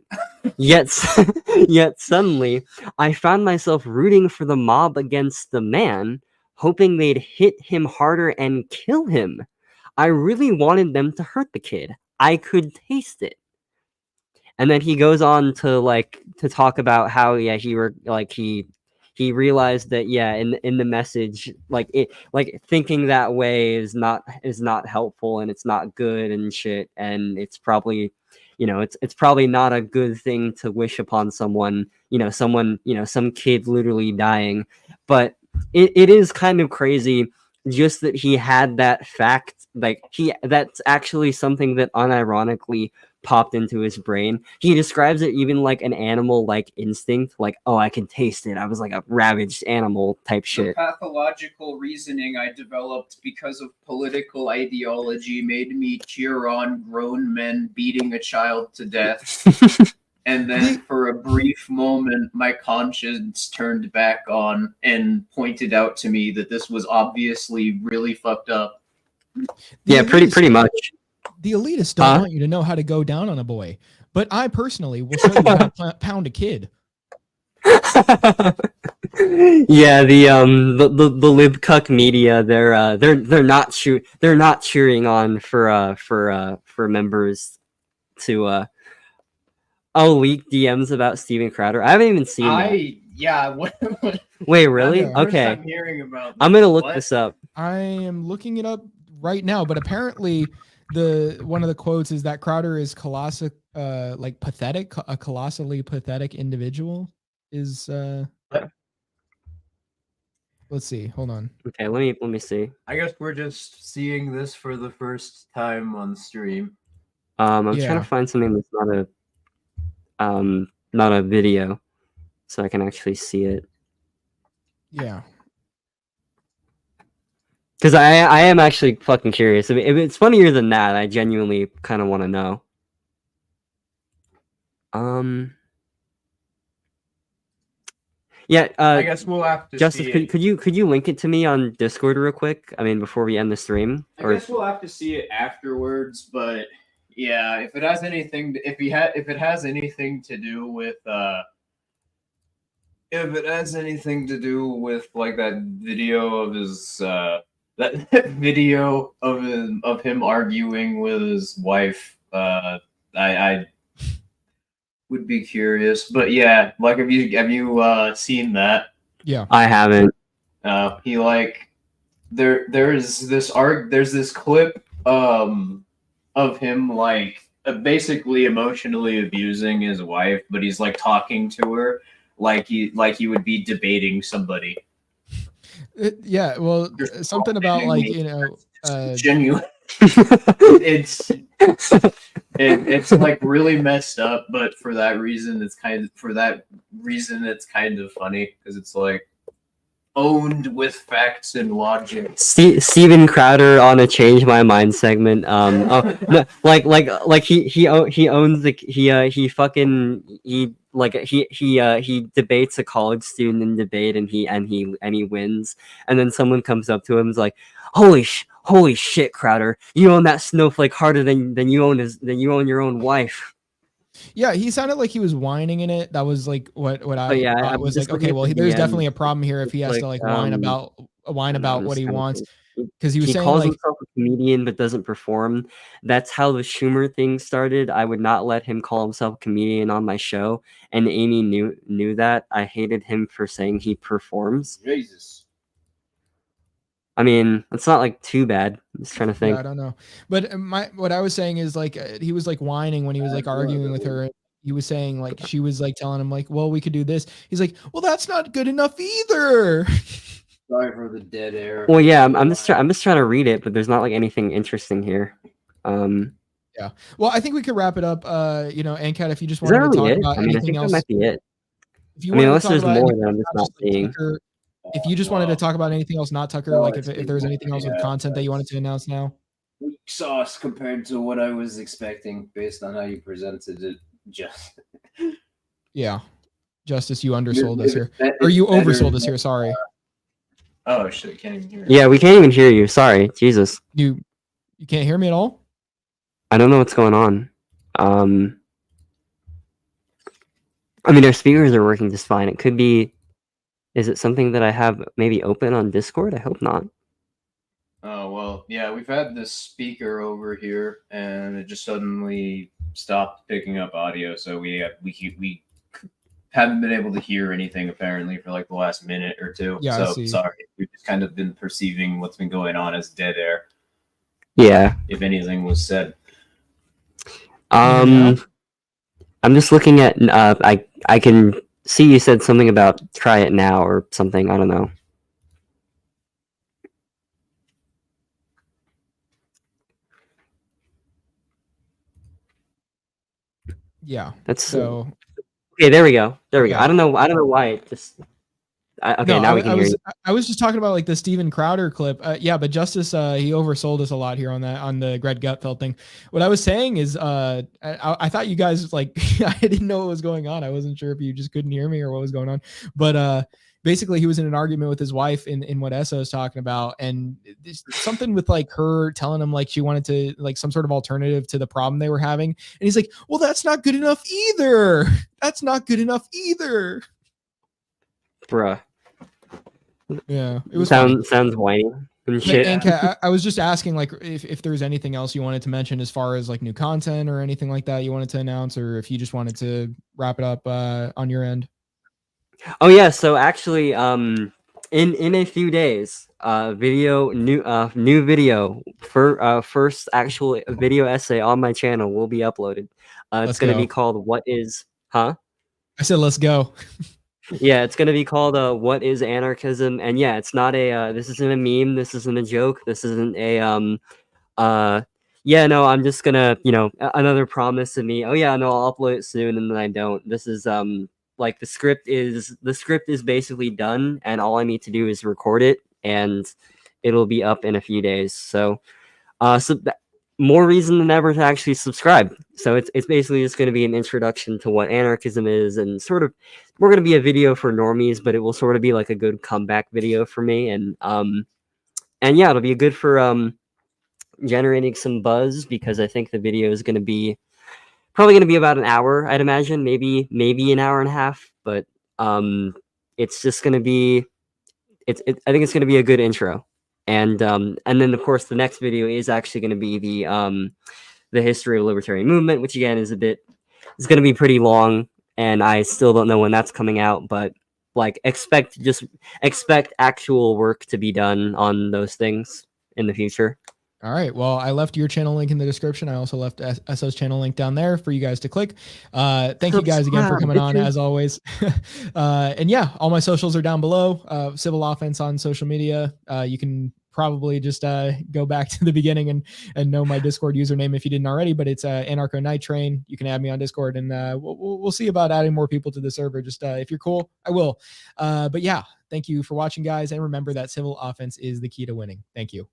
Yet suddenly, I found myself rooting for the mob against the man, hoping they'd hit him harder and kill him. I really wanted them to hurt the kid. I could taste it. And then he goes on to talk about how he realized that in the message thinking that way is not helpful and it's not good and shit, and it's probably it's probably not a good thing to wish upon someone, some kid literally dying. But it is kind of crazy just that he had that fact, that's actually something that unironically popped into his brain. He describes it even like an animal like instinct, like, oh, I can taste it. I was like a ravaged animal type shit. The pathological reasoning I developed because of political ideology made me cheer on grown men beating a child to death. And then for a brief moment, my conscience turned back on and pointed out to me that this was obviously really fucked up. Yeah, pretty much. The elitists don't want you to know how to go down on a boy, but I personally will show you how to pound a kid. Yeah, the libcuck media, they're not cheering on for members to leak DMs about Steven Crowder. I haven't even seen that. What? Wait, really? Okay. I'm hearing about this. I'm gonna look this up. I am looking it up right now, but apparently one of the quotes is that Crowder is pathetic, a colossally pathetic individual. Is let's see, hold on. Okay, let me see. I guess we're just seeing this for the first time on stream. I'm trying to find something that's not a video, so I can actually see it. Yeah. Because I am actually fucking curious. I mean, if it's funnier than that, I genuinely kind of want to know. Yeah. I guess we'll have to Justice, see. could you link it to me on Discord real quick? I mean, before we end the stream. I guess we'll have to see it afterwards, but yeah, if it has anything, if it has anything to do with, if it has anything to do with like that video of his, that video of him arguing with his wife, I would be curious. But yeah, like have you seen that? Yeah, I haven't. He like there's this clip of him like basically emotionally abusing his wife, but he's like talking to her like he would be debating somebody. Yeah, well, something about like, you know, genuine. It's like really messed up, but for that reason it's kind of funny because it's like owned with facts and logic. Steven Crowder on a change my mind segment. Oh no, like he owns the he debates a college student in debate and he wins, and then someone comes up to him and is like, holy shit, Crowder, you own that snowflake harder than you own your own wife. Yeah, he sounded like he was whining in it. That was like what I thought was like, okay, well, there's definitely a problem here if he has to like whine about what he wants, because he was saying calls like himself a comedian but doesn't perform. That's how the Schumer thing started. I would not let him call himself a comedian on my show, and Amy knew that. I hated him for saying he performs. Jesus. I mean, it's not like too bad. I'm just trying to think. Yeah, I don't know, but what I was saying is like he was like whining when he was like arguing with her. He was saying like she was like telling him like, well, we could do this. He's like, well, that's not good enough either. Sorry for the dead air. Well, yeah, I'm just trying to read it, but there's not like anything interesting here. Yeah. Well, I think we could wrap it up. You know, Ancat, if you just Is that wanted to really talk it? about I mean, I anything think else, that might be it. if you I mean, wanted to unless talk there's about more anything that I'm just else, not like seeing. Tucker, if you just wanted to talk about anything else, not Tucker, like if there was anything else with content that you wanted to announce now. Weak sauce compared to what I was expecting based on how you presented it. Just Yeah, Justice, you undersold us here, or you oversold us here. Sorry. Oh shit! Can't even hear. Yeah, we can't even hear you. Sorry, Jesus. You can't hear me at all? I don't know what's going on. I mean, our speakers are working just fine. It could be. Is it something that I have maybe open on Discord? I hope not. Oh well, yeah, we've had this speaker over here, and it just suddenly stopped picking up audio. So we haven't been able to hear anything apparently for like the last minute or two. Yeah, so I see. sorry, we've just kind of been perceiving what's been going on as dead air. Yeah. If anything was said. I'm just looking at. I can see you said something about try it now or something. I don't know. Yeah. That's so. Okay, there we go. There we go. Yeah. I don't know why it just. Okay, No, now we can hear you. I was just talking about like the Steven Crowder clip. Yeah, but Justice, he oversold us a lot here on the Greg Gutfeld thing. What I was saying is, I thought you guys like, I didn't know what was going on. I wasn't sure if you just couldn't hear me or what was going on. But basically, he was in an argument with his wife in what Essa was talking about, and something with like her telling him like she wanted to like some sort of alternative to the problem they were having, and he's like, "Well, that's not good enough either. That's not good enough either." Bruh. Yeah, it was sounds whiny and shit. And I was just asking like if there's anything else you wanted to mention as far as like new content or anything like that you wanted to announce, or if you just wanted to wrap it up on your end. Oh yeah, so actually, in a few days, new video for first actual video essay on my channel will be uploaded. It's going to be called "What Is?" Huh? I said, let's go. Yeah, it's gonna be called "What Is Anarchism?" And yeah, it's not a this isn't a meme, this isn't a joke, this isn't a yeah, no, I'm just gonna, another promise of me. Oh yeah, no, I'll upload it soon, and then I don't. This is like the script is basically done, and all I need to do is record it, and it'll be up in a few days. So, more reason than ever to actually subscribe. So it's basically just going to be an introduction to what anarchism is, and sort of we're going to be a video for normies, but it will sort of be like a good comeback video for me. And yeah, it'll be good for generating some buzz, because I think the video is going to be probably going to be about an hour, I'd imagine, maybe an hour and a half, but it's just going to be I think it's going to be a good intro. And then of course the next video is actually going to be the history of the libertarian movement, which again is going to be pretty long, and I still don't know when that's coming out, but like expect actual work to be done on those things in the future. All right. Well, I left your channel link in the description. I also left SO's channel link down there for you guys to click. Thank you guys again for coming on, as always. And yeah, all my socials are down below. Civil Offense on social media. You can probably just go back to the beginning and know my Discord username if you didn't already, but it's Anarcho Night Train. You can add me on Discord, and we'll see about adding more people to the server. Just if you're cool, I will. But yeah, thank you for watching, guys. And remember that Civil Offense is the key to winning. Thank you.